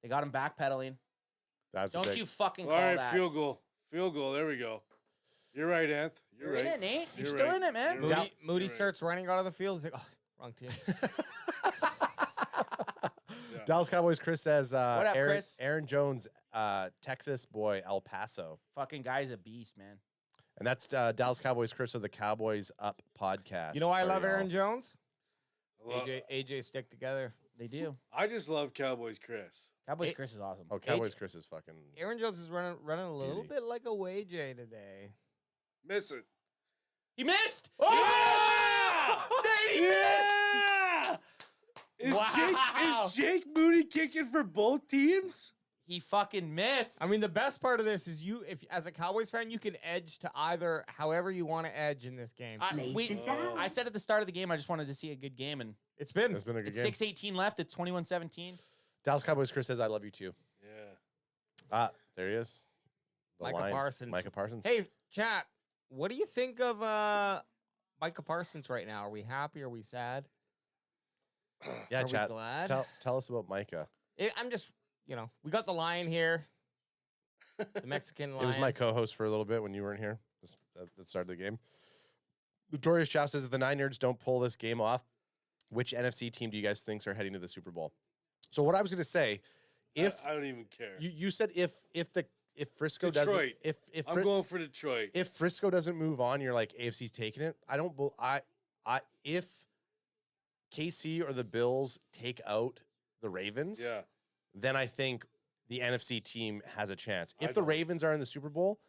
They got him backpedaling. That's a Don't big- you fucking All call right, that. field goal. Field goal. There we go. You're right, Anth. You're You're right. in it, Nate. You're You're still right. in it, man. You're right. Moody You're right. starts running out of the field. He's like, oh, wrong team. Dallas Cowboys Chris says up, Aaron, Chris? Aaron Jones, Texas boy, El Paso. Fucking guy's a beast, man. And that's Dallas Cowboys Chris of the Cowboys Up podcast. You know why I for love y'all. Aaron Jones? Well, AJ stick together. They do. I just love Cowboys Chris. Cowboys It- Chris is awesome. Oh, Cowboys Chris is fucking. Aaron Jones is running a little Beauty. bit like a Way J today. Miss it. He missed. Oh! Nate, he missed. Yeah! Wow. Is Jake Moody kicking for both teams? He fucking missed. I mean, the best part of this is if as a Cowboys fan, you can edge to either however you want to edge in this game. I said at the start of the game, I just wanted to see a good game, and It's been. It's been a good it's game. 6:18 left. It's 21-17. Dallas Cowboys Chris says, I love you too. Yeah. There he is. The Micah line. Parsons. Micah Parsons. Hey, chat. What do you think of Micah Parsons right now? Are we happy? Are we sad? yeah, Are we chat. glad? Tell us about Micah. I'm just, we got the lion here. The Mexican lion. It was my co-host for a little bit when you weren't here. Just at the start of the game. Notorious Chow says, if the Niners don't pull this game off, which NFC team do you guys think are heading to the Super Bowl? So what I was going to say, if I don't even care. you said if Frisco doesn't, Detroit. I'm Fri- going for Detroit. if Frisco doesn't move on, you're like AFC's taking it. If KC or the Bills take out the Ravens, Yeah. then I think the NFC team has a chance. I If the don't. Ravens are in the Super Bowl,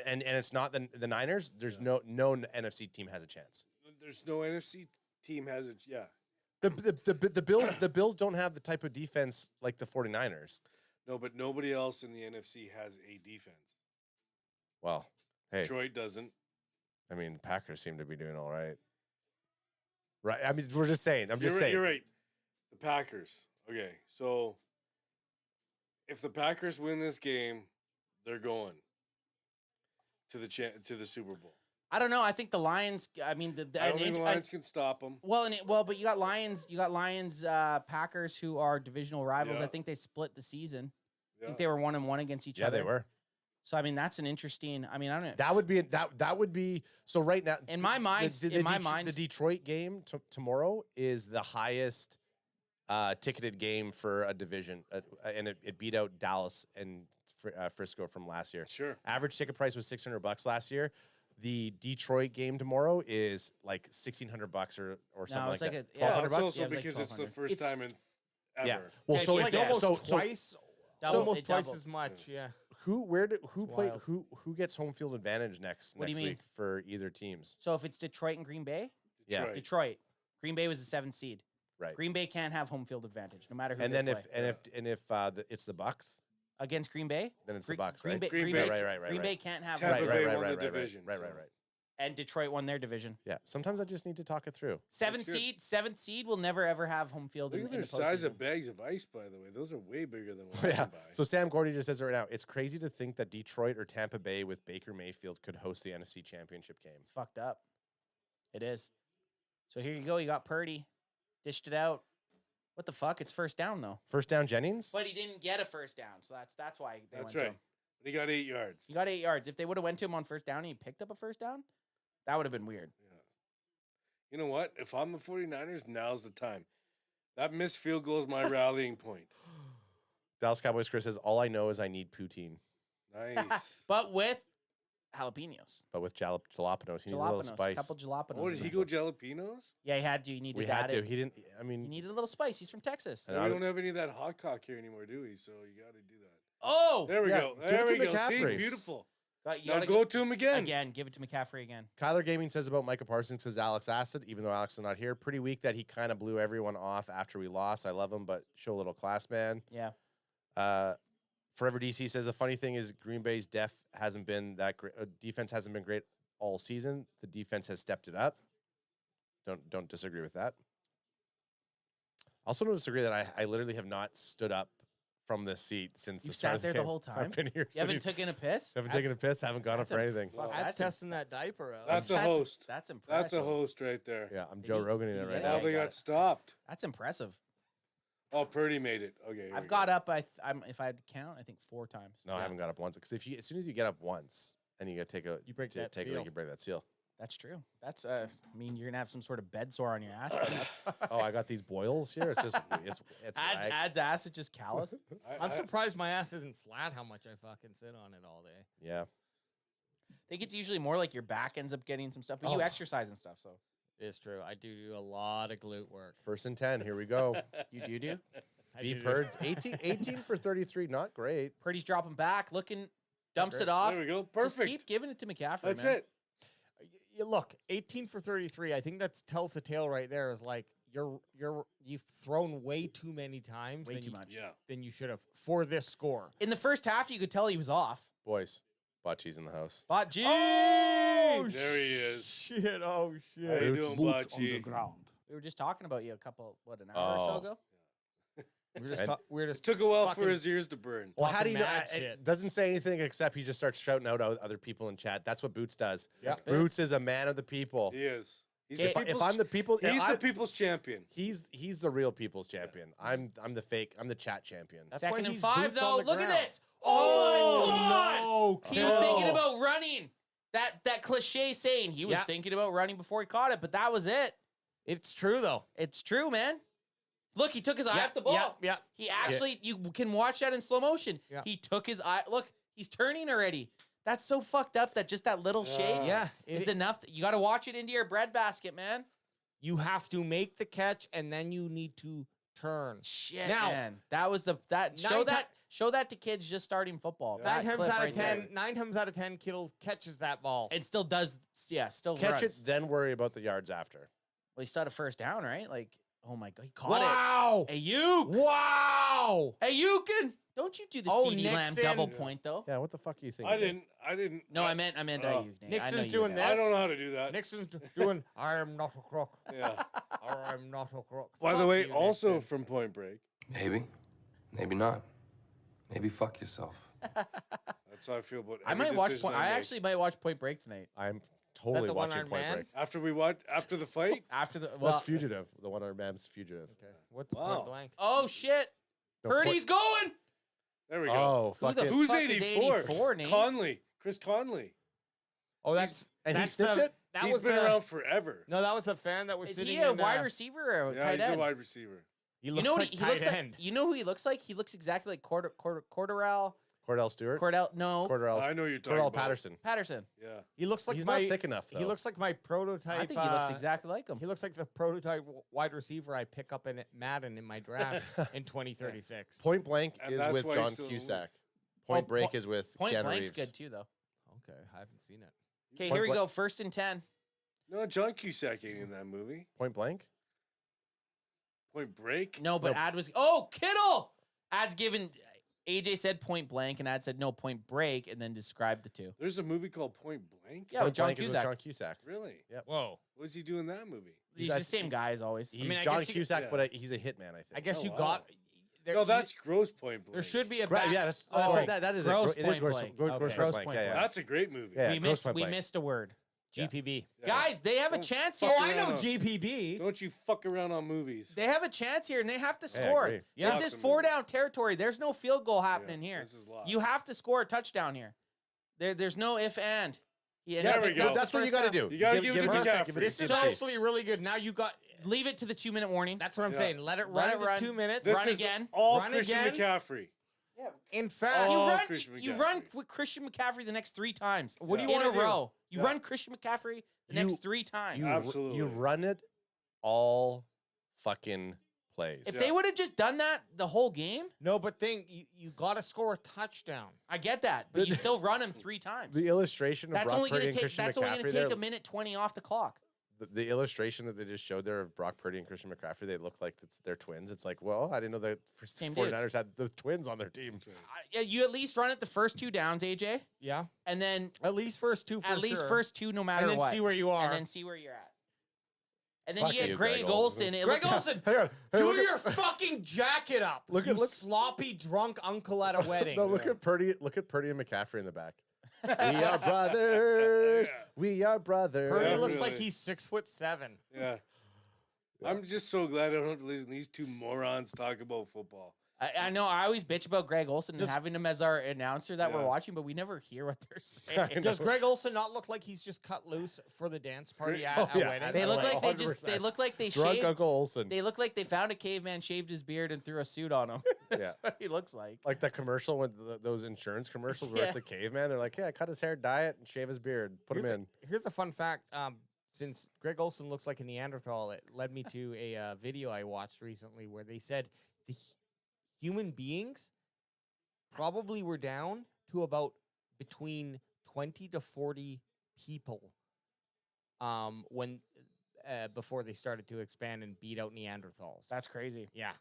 and it's not the Niners, there's no NFC team has a chance. There's no NFC team has it. Yeah. The Bills don't have the type of defense like the 49ers. No, but nobody else in the NFC has a defense. Well, hey, Detroit doesn't. I mean, the Packers seem to be doing all right. Right. I mean, we're just saying. I'm just You're right, saying. You're right. The Packers. Okay, so if the Packers win this game, they're going to the Super Bowl. I don't know. I think the Lions. I mean, I don't think the Lions can stop them. Well, but you got Lions. You got Lions, Packers, who are divisional rivals. Yeah. I think they split the season. I Yeah. think they were 1-1 against each Yeah, other. they were. So I mean, that's an interesting. I mean, I don't know. That would be so right now. In my mind, the Detroit game tomorrow is the highest ticketed game for a division, and it beat out Dallas and Frisco from last year. Sure. Average ticket price was $600 last year. The Detroit game tomorrow is like $1,600 or something it's like like that. a- yeah, Well, $1,200 it's bucks. also Yeah, it was like because it's the 1,200. first It's- time in ever. Yeah. Well, Yeah, so it's it's like almost so twice. Double- almost it twice doubled. as much. Yeah. who play wild. who gets home field advantage next What do you mean? week for either teams? So if it's Detroit and Green Bay, Yeah. Detroit. Detroit, Green Bay was the 7th seed. Right. Green Bay can't have home field advantage, no matter who. And they then play. if it's the Bucks, against Green Bay, then it's Green, the Bucks, Green right? Bay, Green Green Bay. Bay, Right. Green Bay can't have Tampa home Bay field. won the division, so- Right. And Detroit won their division. Yeah. Sometimes I just need to talk it through. Seventh good. seed will never ever have home field Look in, at in their the size postseason. of bags of ice, by the way. Those are way bigger than what I Yeah. can buy. So Sam Gordy just says it right now. It's crazy to think that Detroit or Tampa Bay with Baker Mayfield could host the NFC Championship game. It's fucked up. It is. So here you go. You got Purdy, dished it out. What the fuck? It's first down though. First down, Jennings. But he didn't get a first down, so that's why they That's went to right. him. But he got 8 yards. He got 8 yards. If they would have went to him on first down and he picked up a first down, that would have been weird. You know what? If I'm the 49ers, now's the time. That missed field goal is my rallying point. Dallas Cowboys Chris says, all I know is I need poutine. Nice. But with jalapenos. But with jalapenos, he needs a little spice. A couple jalapenos. Oh, did he go jalapenos? Yeah, he had to. He needed We to had add to. it. He didn't. I He mean, needed a little spice. He's from Texas. And We don't have any of that hot cock here anymore, do we? So you got to do that. Oh! There we Yeah, go. give There it we to go. See, McCaffrey. beautiful. You Now gotta go to him again. Again, give it to McCaffrey again. Kyler Gaming says about Micah Parsons because Alex asked it, even though Alex is not here. Pretty weak that he kind of blew everyone off after we lost. I love him, but show a little class, man. Yeah. Forever DC says the funny thing is Green Bay's hasn't been that great. Defense hasn't been great all season. The defense has stepped it up. Don't disagree with that. Also don't disagree that I literally have not stood up from this seat since You the start sat of the there the game. whole time? I've been here. You haven't taken a piss? Haven't taken a piss. Haven't gone up That's for anything. fuck, That's that's testing that diaper out. That's a host. That's impressive. That's a host right there. Yeah, I'm Joe Rogan in did it you right get now. Now they got stopped. That's impressive. Oh, Purdy made it. Okay. here we I've go. got up. I'm if I had to count, I think 4 times. No, I haven't got up once. Because as soon as you get up once and you got to take a, You break that take seal. you break that seal. That's true. That's I mean, you're gonna have some sort of bed sore on your ass. But that's Oh, I got these boils here. It's just it's rag. adds acid, just callous. I'm surprised my ass isn't flat. How much I fucking sit on it all day. Yeah. I think it's usually more like your back ends up getting some stuff, but you Oh. exercise and stuff, so It's true. I do a lot of glute work. 1st and 10. Here we go. you do. I B do. Purds 18 for 33. Not great. Purdy's dropping back, looking, dumps great. it off. There we go. Just Perfect. keep giving it to McCaffrey. That's man. it. Look, 18 for 33. I think that tells the tale right there. Is like you've thrown way too many times. Way than too you- much. Yeah. Than you should have for this score. In the first half, you could tell he was off. Boys, Bocce's in the house. But gee, There he is. Shit! Oh shit! How you Boots. doing, Bocce? ground. we were just talking about you an hour or so Oh. ago. We're just Took a while fucking- for his ears to burn. Well, how do Talking you know? mad It shit. doesn't say anything except he just starts shouting out other people in chat. That's what Boots does. Yeah. Boots is a man of the people. He is. He's If, the if people's, I'm the people, he's I- the people's champion. he's the real people's champion. I'm the fake. I'm the chat champion. That's why Second and he's 5, boots though. on the Look at ground. this. Oh, my God. no! He was thinking kill. about running. That cliche saying, he was Yeah. thinking about running before he caught it, but that was it. It's true though. It's true, man. Look, he took his eye Yeah, off the ball. yeah, yeah. He actually, you can watch that in slow motion. Yeah. He took his eye. Look, he's turning already. That's so fucked up that just that little shade Yeah, is enough. You got to watch it into your breadbasket, man. You have to make the catch and then you need to turn. Shit, Now- man. That was show that to kids just starting football. Yeah. That 9 times clip out right of there. 10, 9 times out of 10, Kittle catches that ball. And still does, still Catch runs. it, then worry about the yards after. Well, he still had a first down, right? Like, oh my God, he caught Wow! it. Hey, you. Wow! Hey, you can. Don't you do the Oh, CD Lamb Nixon. double Yeah. point though? Yeah, what the fuck are you thinking? I didn't. No, I meant Oh. you. Nate. I Nixon's know you doing did. I this. don't know how to do that. Nixon's doing, I am not a crook. Yeah. Or I'm not a crook. By the Fuck way, you, also Nixon. from Point Break. Maybe. Maybe not. Maybe fuck yourself. That's how I feel about. I every might watch. decision I make. actually might watch Point Break tonight. I'm totally the watching one-armed Point man? Break. after the fight. After the That's Fugitive. The one armed man's Fugitive. Okay. What's Wow. point blank? oh shit, No, Purdy's going. There we go. Oh, Who the fucking. Who's fuck is 84? 84, Nate? Conley. Chris Conley. Oh, that's and he that's sniffed the, it? That He's was been the, around forever. No, that was the fan that was Is sitting he a in, wide receiver or a Yeah, tight he's end? a wide receiver. He You looks know what like he tight looks like? end. You know who he looks like? He looks exactly like Cordell. Cordell Stewart. No, Cordell. I know you're talking Cordell about. Patterson. Patterson. Yeah. He looks like He's my not thick enough, He though. looks like my prototype. I think he looks exactly like him. He looks like the prototype wide receiver I pick up in Madden in my draft in 2036. Point Blank And is that's with why John he's still in the Cusack. Oh, Point Break Po- is with Point Keanu Blank's Reeves. good too, though. Okay, I haven't seen it. Okay, Point here we Blank- go. 1st and 10. No, John Cusack ain't in that movie. Point Blank? Point Break. No, but Ad was. Oh, Kittle. Ad's given. AJ said Point Blank, and Ad said no, Point Break, and then described the two. There's a movie called Point Blank. Yeah, with Point John Blank is with Cusack. John Cusack. Really? Yep. Whoa. What does he do in that movie? He's the same guy as always. He's mean, I John guess you- Cusack, yeah. but he's a hitman, I think. I guess Oh, you wow. got. There, No, that's Gross Point Blank. there should be a Right, back. yeah, that's Oh, right. That is Gross it is Point gross, Blank. gross, Okay. gross Gross Point Blank. Point Yeah, yeah. That's a great movie. Yeah. we Gross missed. Point We Blank. missed a word. GPB. Yeah. Guys, they have a Don't chance fuck here. Oh, I know around. GPB. Don't you fuck around on movies. They have a chance here, and they have to Yeah, I score. agree. Yeah. This is 4-down territory. There's no field goal happening Yeah, here. this is lost. You have to score a touchdown here. There's no if and. Yeah, Yeah, There we go. That's what you got to do. You gotta give it to McCaffrey. This is consistency. actually really good. Now you got. leave it to the 2-minute warning. That's what I'm Yeah. saying. Let it Let run it run. to 2 minutes. This Run is again. all Run Christian again. McCaffrey. In fact, Oh, You run. Christian You McCaffrey. run with Christian McCaffrey the next 3 times. What do you in wanna a do? row? You Yeah. run Christian McCaffrey the next 3 times. Absolutely. You run it all fucking plays. If they would have just done that the whole game, no, but you got to score a touchdown. I get that, but you still run him 3 times. The illustration of That's Brock only Purdy going and to take. Christian That's only going McCaffrey to there, take a minute 20 off the clock. the illustration that they just showed there of Brock Purdy and Christian McCaffrey, they look like they're twins. It's like, well, I didn't know the Same 49ers had the twins on their team. Yeah, you at least run it the first 2 downs, AJ, Yeah, and then at least first 2 for at least sure. first 2, no matter and then what, see where you are. and then see where you're at. And then Fuck you get you, Greg Greg Olsen. It Greg looked- Olsen, Hang on. Hey, do look at- your fucking jacket up. Look you at- look- sloppy drunk uncle at a wedding. No, look at Purdy. Look at Purdy and McCaffrey in the back. We are brothers. Yeah. We are brothers. Purdy Yeah, looks really. like he's 6'7". Yeah. I'm just so glad I don't have to listen to these 2 morons talk about football. I know. I always bitch about Greg Olsen and Does- having him as our announcer that we're Yeah. watching, but we never hear what they're saying. Does Greg Olsen not look like he's just cut loose for the dance party at Oh, a yeah. wedding? They look Like, like they just. 100%. They look like they Drunk shaved. Uncle Olsen. They look like they found a caveman, shaved his beard, and threw a suit on him. That's Yeah. what he looks like. Like that commercial with those insurance commercials where Yeah. it's a caveman. They're like, yeah, cut his hair, dye it, and shave his beard. Put him in. Here's a fun fact. Since Greg Olsen looks like a Neanderthal, it led me to a video I watched recently where they said the human beings probably were down to about between 20 to 40 people when before they started to expand and beat out Neanderthals. That's crazy. Yeah.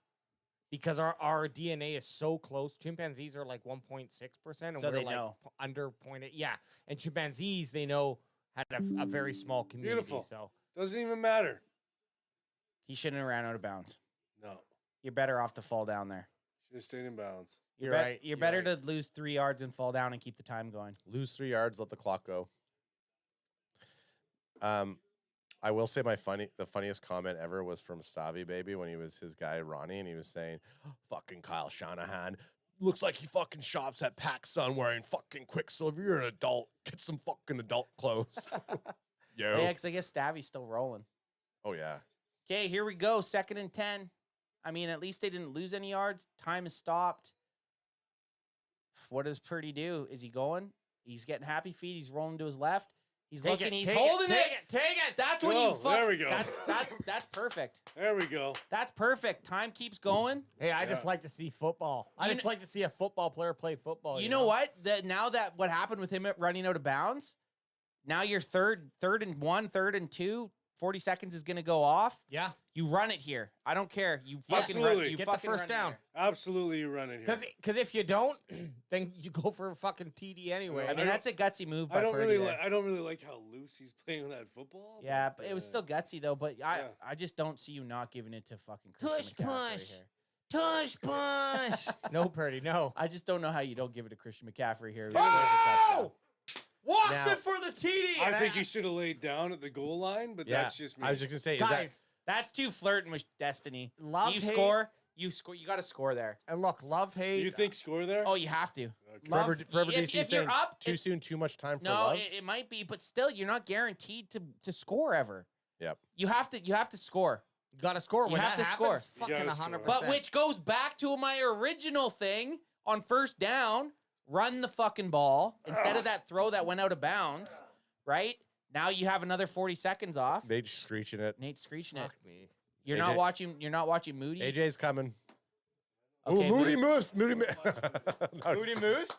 Because our DNA is so close. Chimpanzees are like 1.6%, and So we're they like know. under 0.8. Yeah. And chimpanzees, they know, had a very small community. Beautiful. So Doesn't even matter. He shouldn't have ran out of bounds. No. You're better off to fall down there. Should have stayed in bounds. You're right. You're better to lose 3 yards and fall down and keep the time going. Lose 3 yards, let the clock go. I will say the funniest comment ever was from Savi Baby when he was his guy Ronnie, and he was saying, "Fucking Kyle Shanahan looks like he fucking shops at PacSun wearing fucking Quicksilver. You're an adult. Get some fucking adult clothes." Yo. Yeah, because I guess Stavy's still rolling. Oh yeah. Okay, here we go. 2nd and 10. I mean, at least they didn't lose any yards. Time is stopped. What does Purdy do? Is he going? He's getting happy feet. He's rolling to his left. He's Take looking. it, He's take it, holding take it. Take it. That's when you Oh, fuck. there we go. That's perfect. There we go. That's perfect. Time keeps going. hey, I just Yeah. like to see football. I You just like to see a football player play football. You know what? Now that what happened with him running out of bounds, now you're third and 1, 3rd and 2. 40 seconds is going to go off. Yeah. You run it here. I don't care. You fucking run. Absolutely. You Get the fucking first run it down. here. Absolutely, you run it here. Because if you don't, then you go for a fucking TD anyway. I mean, that's a gutsy move by I don't Purdy really there. like. I don't really like how loose he's playing with that football. Yeah, but it was still gutsy though. But Yeah. I just don't see you not giving it to fucking Christian Tush McCaffrey push. here. Tush push. No, Purdy, no. I just don't know how you don't give it to Christian McCaffrey here. Oh! Walks Now- it for the TD. I and think he should have laid down at the goal line, but Yeah. that's just me. I was just gonna say, is guys, That's too flirting with destiny. love You hate, score. You score. You got to score there. and look, love hate. you think score there? Oh, you have to. Okay. love- Forever if DC you're saying up, too if- soon, too much time for No, love. it might be, but still, you're not guaranteed to score ever. Yep. You have to score. got to score. You When have that to happens, score. You fucking gotta score. 100%. But which goes back to my original thing on 1st down: run the fucking ball instead of that throw that went out of bounds. Right now, you have another 40 seconds off. Nate's screeching it. Nate's screeching it. Fuck me. You're AJ. not watching. You're not watching Moody. AJ's coming. Okay, Oh, Moody Moody- Moose. Moody no, Moody Moose?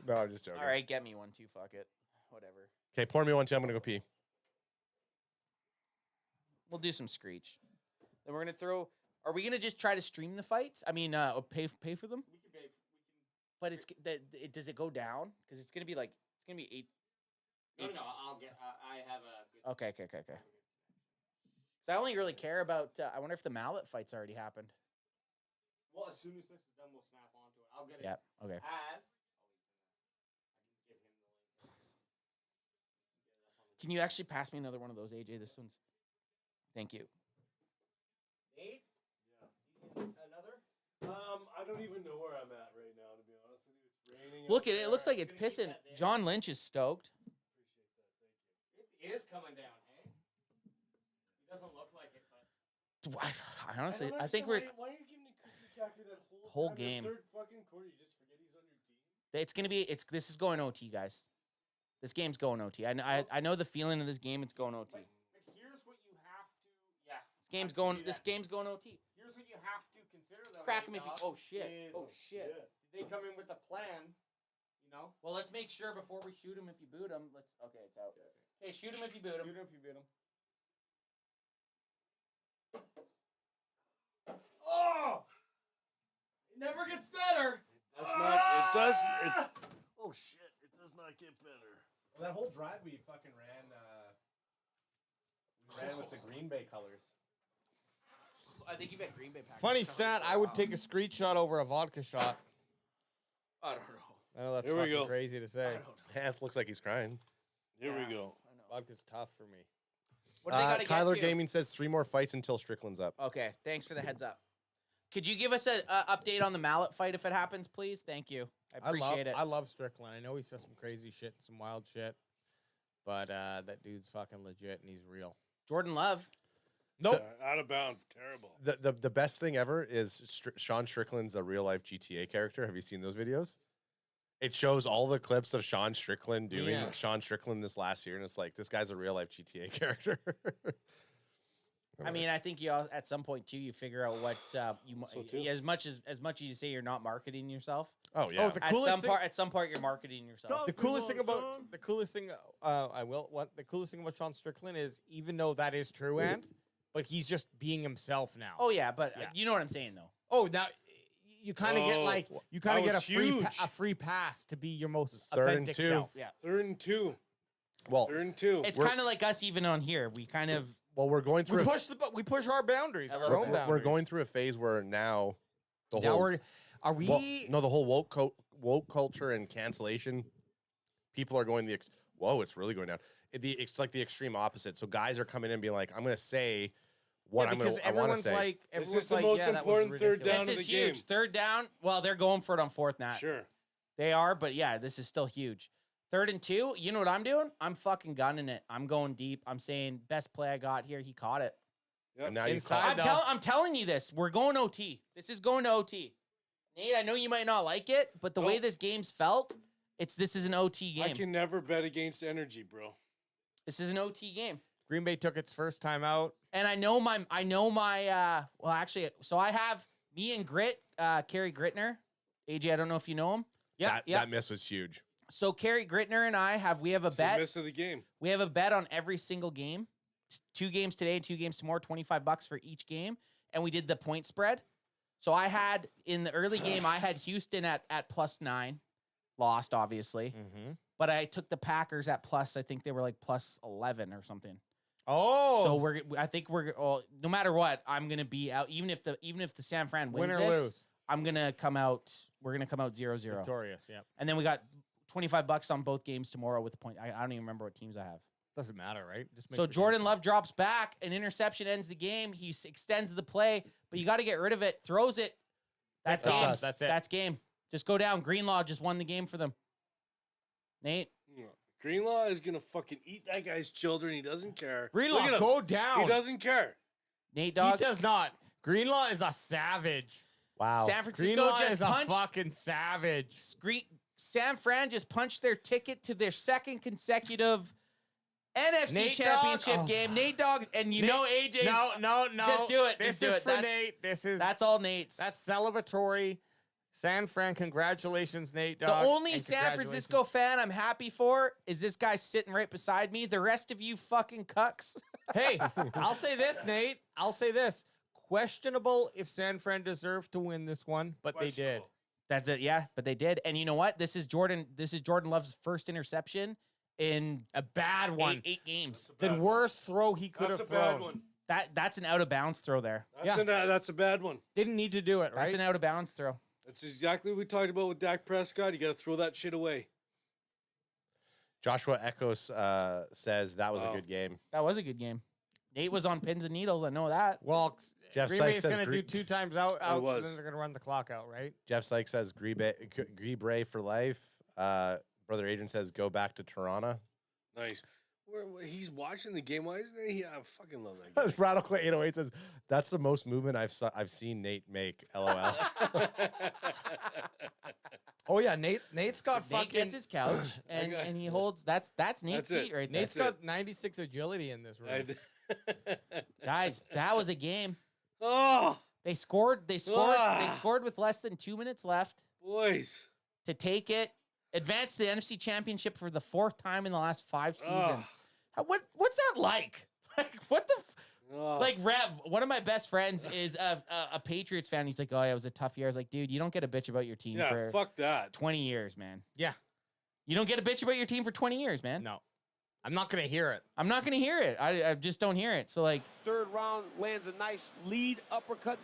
No, I'm just joking. All right, get me one too. Fuck it. Whatever. Okay, pour me one too. I'm gonna go pee. We'll do some screech. Then we're gonna throw. Are we gonna just try to stream the fights? I mean, pay for them. But does it go down? Because it's gonna be like it's gonna be 8. No, I'll get. I have a. Okay. Because I only really care about. I wonder if the mallet fights already happened. Well, as soon as this is done, we'll snap onto it. I'll get it. Yep. Okay. Add. Can you actually pass me another one of those, AJ? This one's. Thank you. Nate? Yeah. Another? I don't even know where I'm at right now, to be honest with you. It's raining. Look out at it. It there. looks like it's pissing. John Lynch is stoked. is coming down, hey? He doesn't look like it, but I honestly, I think Why are you giving Chris McCaffrey that Whole time? game. The third fucking quarter, you just forget he's on your team. it's gonna be. This is going OT, guys. This game's going OT. I know the feeling of this game. It's going OT. but here's what you have to. Yeah. This game's I can going. see This that. game's going OT. Here's what you have to consider, though. Crack Nate him if you. Dogg, Oh shit. is Oh shit. They come in with a plan, you know. Well, let's make sure before we shoot him. If you boot him, let's. Okay, it's out. Okay, shoot him if you boot him. Shoot him if you beat him. Oh! It never gets better. That's not. It does. Oh shit! It does not get better. Well, that whole drive we fucking ran. We ran with the Green Bay colors. I think you bet Green Bay Packers. Funny stat, I would take a screenshot over a vodka shot. I don't know. I know that's Here we fucking go. crazy to say. Hanth looks like he's crying. Here we go. Vodka's tough for me. What do they got to Kyler get to? Gaming says 3 more fights until Strickland's up. Okay, thanks for the heads up. Could you give us an update on the mallet fight if it happens, please? Thank you. I appreciate it. I love Strickland. I know he says some crazy shit, some wild shit, but that dude's fucking legit and he's real. Jordan Love. Nope. Out of bounds. Terrible. The best thing ever is Sean Strickland's a real life GTA character. Have you seen those videos? It shows all the clips of Sean Strickland doing Sean Strickland this last year, and it's like this guy's a real life GTA character. I mean, I think you all, at some point too, you figure out what as much as you say you're not marketing yourself. Oh yeah. Oh, the coolest thing, at some part you're marketing yourself. the coolest thing about Sean Strickland is even though that is true, but he's just being himself now. Oh yeah, but you know what I'm saying though. Oh, now you kind of get like that get was a free pass to be your most Third and authentic 2. self. Yeah. 3rd and 2. Well, 3rd and 2. It's kind of like us even on here. We kind of we're going through. We push our boundaries. A Our little own bit. boundaries. We're going through a phase where now the Now whole are we? the whole woke culture and cancellation. People are going whoa, it's really going down. It's like the extreme opposite. So guys are coming in and being like, I'm going to say what I want to everyone's say. like, This everyone's is the like, most yeah, that was important third ridiculous. down this of is the huge. game. Third down. Well, they're going for it on 4th, Nat. Sure. They are, but yeah, this is still huge. 3rd and 2. You know what I'm doing? I'm fucking gunning it. I'm going deep. I'm saying best play I got here. He caught it. And now you Inside. I'm telling you this. We're going OT. This is going to OT. Nate, I know you might not like it, but the way this game's felt, this is an OT game. I can never bet against energy, bro. This is an OT game. Green Bay took its first time out. And I know my well actually, so I have me and Grit, Kerry Gritner. AJ, I don't know if you know him. Yeah, that miss was huge. So Kerry Gritner and I we have a It's bet. the miss of the game. We have a bet on every single game. 2 games today and 2 games tomorrow, $25 for each game. And we did the point spread. So I had in the early game, I had Houston at +9, lost obviously. Mm-hmm. But I took the Packers at plus. I think they were like +11 or something. Oh, So I think no matter what, I'm gonna be out. Even if the San Fran wins win or this, lose, I'm gonna come out. We're gonna come out 0-0. victorious. Yeah, And then we got $25 on both games tomorrow with the point. I don't even remember what teams I have. doesn't matter, right? Just makes So the Jordan game Love drops back, an interception ends the game. He extends the play, but you got to get rid of it. Throws it. That's That's game. us. That's it. That's game. Just go down. Greenlaw just won the game for them. Nate, Greenlaw is gonna fucking eat that guy's children. He doesn't care. Greenlaw, Look at him. go down. He doesn't care. Nate He Dogg. does not. Greenlaw is a savage. Wow. San Francisco Greenlaw just is a punched. fucking savage. San Fran just punched their ticket to their second consecutive NFC Nate Championship Dogg? Oh. game. Nate Dogg, and you Nate- know AJ's. No. Just do it. This Just do is it. for Nate. That's all Nate's. That's celebratory. San Fran, congratulations, Nate The Dogg. only and San Francisco fan I'm happy for is this guy sitting right beside me. The rest of you fucking cucks. Hey, I'll say this, Nate. I'll say this. Questionable if San Fran deserved to win this one, but they did. That's it, yeah. But they did. And you know what? This is Jordan Love's first interception in A bad one. eight games. The worst throw he could That's have a bad thrown. one. That's an out of bounds throw there. That's a bad one. Didn't need to do it, right? That's an out of bounds throw. That's exactly what we talked about with Dak Prescott. You got to throw that shit away. Joshua Echoes says that was a Wow. good game. That was a good game. Nate was on pins and needles. I know that. Well, Jeff Green Sykes Bay's says going to do 2 times out, so was. then they're going to run the clock out, right? Jeff Sykes says Green Bay for life. Brother Adrian says go back to Toronto. Nice. He's watching the game. Why isn't he? I fucking love that guy. Radical 808 says that's the most movement I've seen Nate make. LOL. Oh yeah, Nate's got Nate fucking. gets his couch and he holds. That's Nate's That's it. seat right there. Nate's got 96 agility in this room. Guys, that was a game. Oh, They scored. They Ah. scored with less than 2 minutes left boys. to take it, advance to the NFC Championship for the 4th time in the last 5 seasons. What's that like? Like what the? Like Rev, one of my best friends is a Patriots fan. He's like, oh yeah, it was a tough year. I was like, dude, you don't get a bitch about your team Yeah, for fuck that. 20 years, man. Yeah. You don't get a bitch about your team for 20 years, man. No, I'm not gonna hear it. I'm not gonna hear it. I just don't hear it. So like, Third round lands a nice lead uppercut.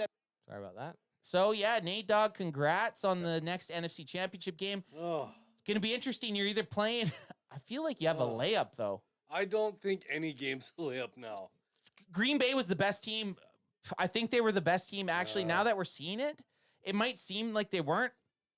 Sorry about that. so yeah, Nate Dogg, congrats on the next NFC Championship game. Oh, It's gonna be interesting. You're either playing. I feel like you have a layup though. I don't think any game's a layup now. Green Bay was the best team. I think they were the best team. Actually, now that we're seeing it, it might seem like they weren't.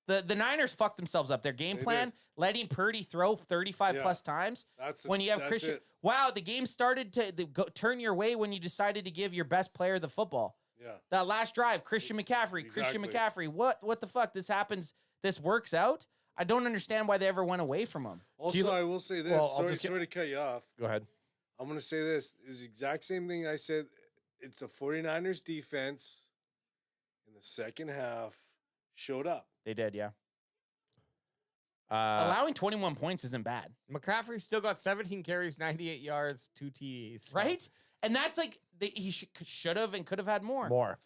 The Niners fucked themselves up. Their game They plan, did. letting Purdy throw 35 plus times. That's When you have that's Christian. it. Wow, the game started to turn your way when you decided to give your best player the football. Yeah. That last drive, Christian McCaffrey. Christian Exactly. McCaffrey. What the fuck? This happens. This works out. I don't understand why they ever went away from him. Also, I will say this. Well, I'll sorry to cut you off. Go ahead. I'm going to say this. It's the exact same thing I said. It's the 49ers defense in the second half showed up. They did, yeah. Allowing 21 points isn't bad. McCaffrey still got 17 carries, 98 yards, 2 TDs. Right? And that's like, he should have and could have had more. More.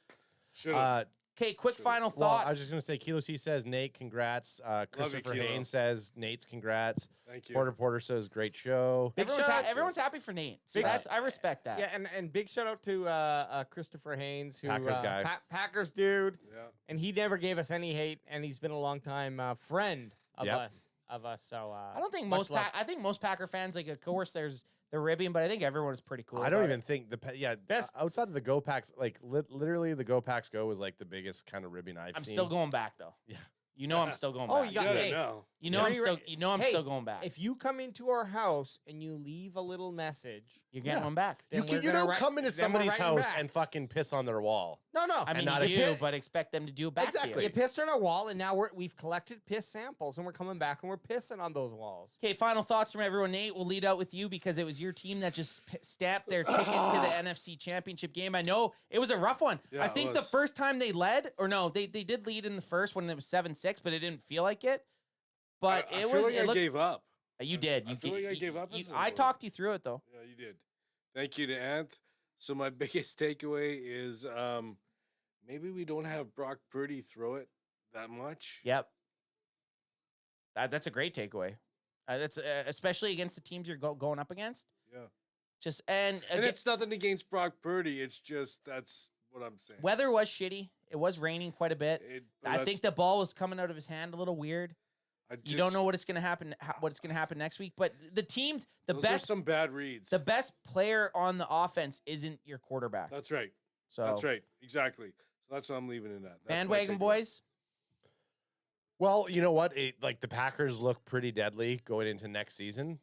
Should have. Okay, quick final Well, thoughts. I was just going to say, Kilo C says, Nate, congrats. Christopher Kilo. Haynes says, Nate's congrats. Thank you. Porter says, great show. Everyone's happy for Nate. So I respect that. Yeah, and big shout out to Christopher Haynes, who Packers guy. Packers dude. Yeah. And he never gave us any hate, and he's been a long time friend of Yep. us. So I don't think much love. I think most Packer fans, like, of course, they're ribbing, but I think everyone is pretty cool. I don't about even it. think Best- outside of the Go Packs, like literally the Go Packs Go was like the biggest kind of ribbing I've I'm seen. still going back though. Yeah. You know I'm still going Oh, back. you got Gotta hey, know. You know I'm Three still. ra- You know I'm Hey, still going back. If you come into our house and you leave a little message, You're getting Yeah. one back. then You we're don't gonna come into then we're somebody's writing house back. and fucking piss on their wall. No. I mean, not you a do, kid. but expect them to do it back Exactly. to You you. pissed on our wall, and now we've collected piss samples, and we're coming back and we're pissing on those walls. Okay, final thoughts from everyone. Nate, we'll lead out with you because it was your team that just stamped their ticket to the NFC Championship game. I know it was a rough one. Yeah, I it think the was. first time they led, or no, they did lead in the first when it was 7-6, but it didn't feel like it. But I it feel was. like it I looked, gave up. You did. I feel like I gave up at some I point. talked you through it though. Yeah, you did. Thank you to Ant. So my biggest takeaway is maybe we don't have Brock Purdy throw it that much. Yep. That's a great takeaway. That's especially against the teams you're going up against. Yeah. Just And it's nothing against Brock Purdy. It's just that's what I'm saying. weather was shitty. It was raining quite a bit. But I think the ball was coming out of his hand a little weird. You don't know what it's going to happen. What's going to happen next week? But the teams, those are some bad reads. the best player on the offense isn't your quarterback. That's right. So That's right. Exactly. So that's what I'm leaving it at. That's my bandwagon takeaway. boys. Well, you know what? Like the Packers look pretty deadly going into next season.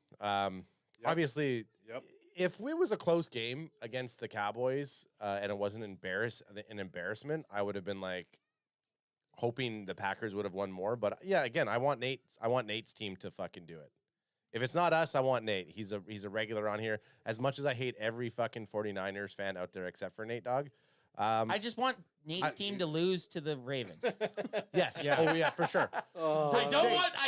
Obviously, Yep. if it was a close game against the Cowboys and it wasn't an embarrassment, I would have been like hoping the Packers would have won more. But yeah, again, I want Nate's team to fucking do it. If it's not us, I want Nate. He's a regular on here. As much as I hate every fucking 49ers fan out there except for Nate Dogg. I just want Nate's team to lose to the Ravens. Yes. Oh yeah, for sure. I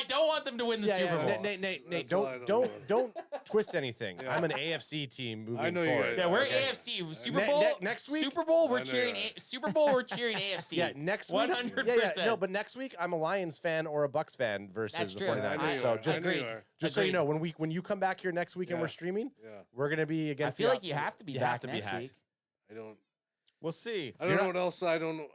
don't want them to win the Super Bowl. Nate, That's all I don't twist anything. Yeah. I'm an AFC team moving I know you forward. are. Yeah, we're Okay. AFC Super Ne- Bowl ne- next week- Super Bowl. I We're know cheering you are. Super Bowl. We're cheering AFC. Yeah, next week. 100%. Yeah, no, but next week I'm a Lions fan or a Bucks fan versus That's the true. 49ers. I know you So are. just I know you agreed. are. just so you Agreed. know, when you come back here next week and Yeah. we're streaming, Yeah. we're gonna be I against. feel the like you have to be you back have to be next hacked. week. I don't. We'll see. I don't You're know not- what else. I don't know.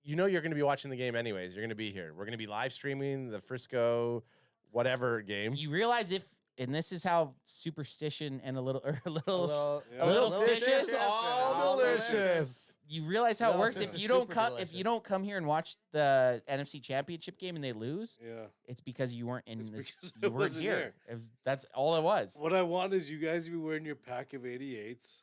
You know you're gonna be watching the game anyways. You're gonna be here. We're gonna be live streaming the Frisco whatever game. You realize if and this is how superstition and a little delicious, stitious. all delicious. You realize how it works This if is you don't super come delicious. if you don't come here and watch the NFC Championship game and they lose. Yeah. It's because you weren't in It's this. because You I weren't wasn't here. here. It was, that's all it was. What I want is you guys to be wearing your pack of 88s.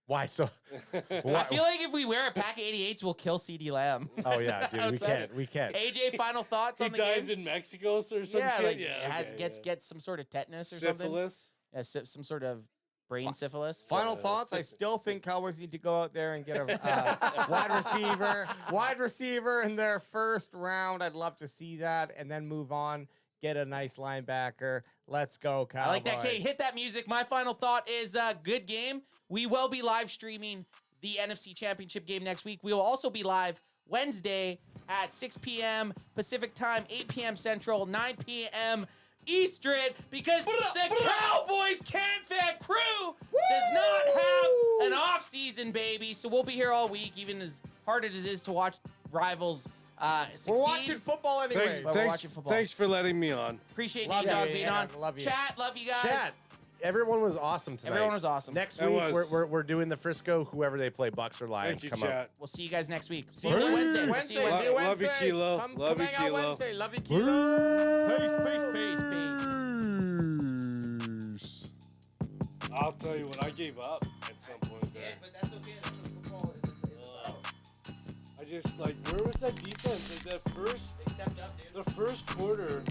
Why so? I feel like if we wear a pack of 88s, we'll kill CD Lamb. Oh yeah, dude, we Outside. can't. We can't. AJ, final thoughts He on the dies game? in Mexico or some Yeah, shit. like Yeah, gets some sort of tetanus or something. syphilis. Yeah, some sort of brain syphilis. Final thoughts. I still think Cowboys need to go out there and get a wide receiver in their first round. I'd love to see that, and then move on. Get a nice linebacker. Let's go, Cowboys. I like that, Kate. Hit that music. My final thought is good game. We will be live streaming the NFC Championship game next week. We will also be live Wednesday at 6 p.m. Pacific time, 8 p.m. Central, 9 p.m. Eastern, because the Cowboys Fan crew does not have an off season, baby. So we'll be here all week, even as hard as it is to watch rivals succeed. We're watching football anyway. We're watching football. Thanks for letting me on. Appreciate Love you, Dog, you, being yeah, on. love you. Chat, love you guys. Chat. Everyone was awesome tonight. Everyone was awesome. Next It week was. we're doing the Frisco, whoever they play, Bucks or Lions. Thank you, Come chat. up. We'll see you guys next week. See We'll see you you Wednesday. We'll see you Wednesday. Love you, Kilo. Come Love you, hang out Kilo. Wednesday. Love you, Kilo. Peace. I'll tell you what, I gave up at some point there. But that's okay. That's what football is about. I just, like, where was that defense? Like, They stepped up, dude. the first quarter,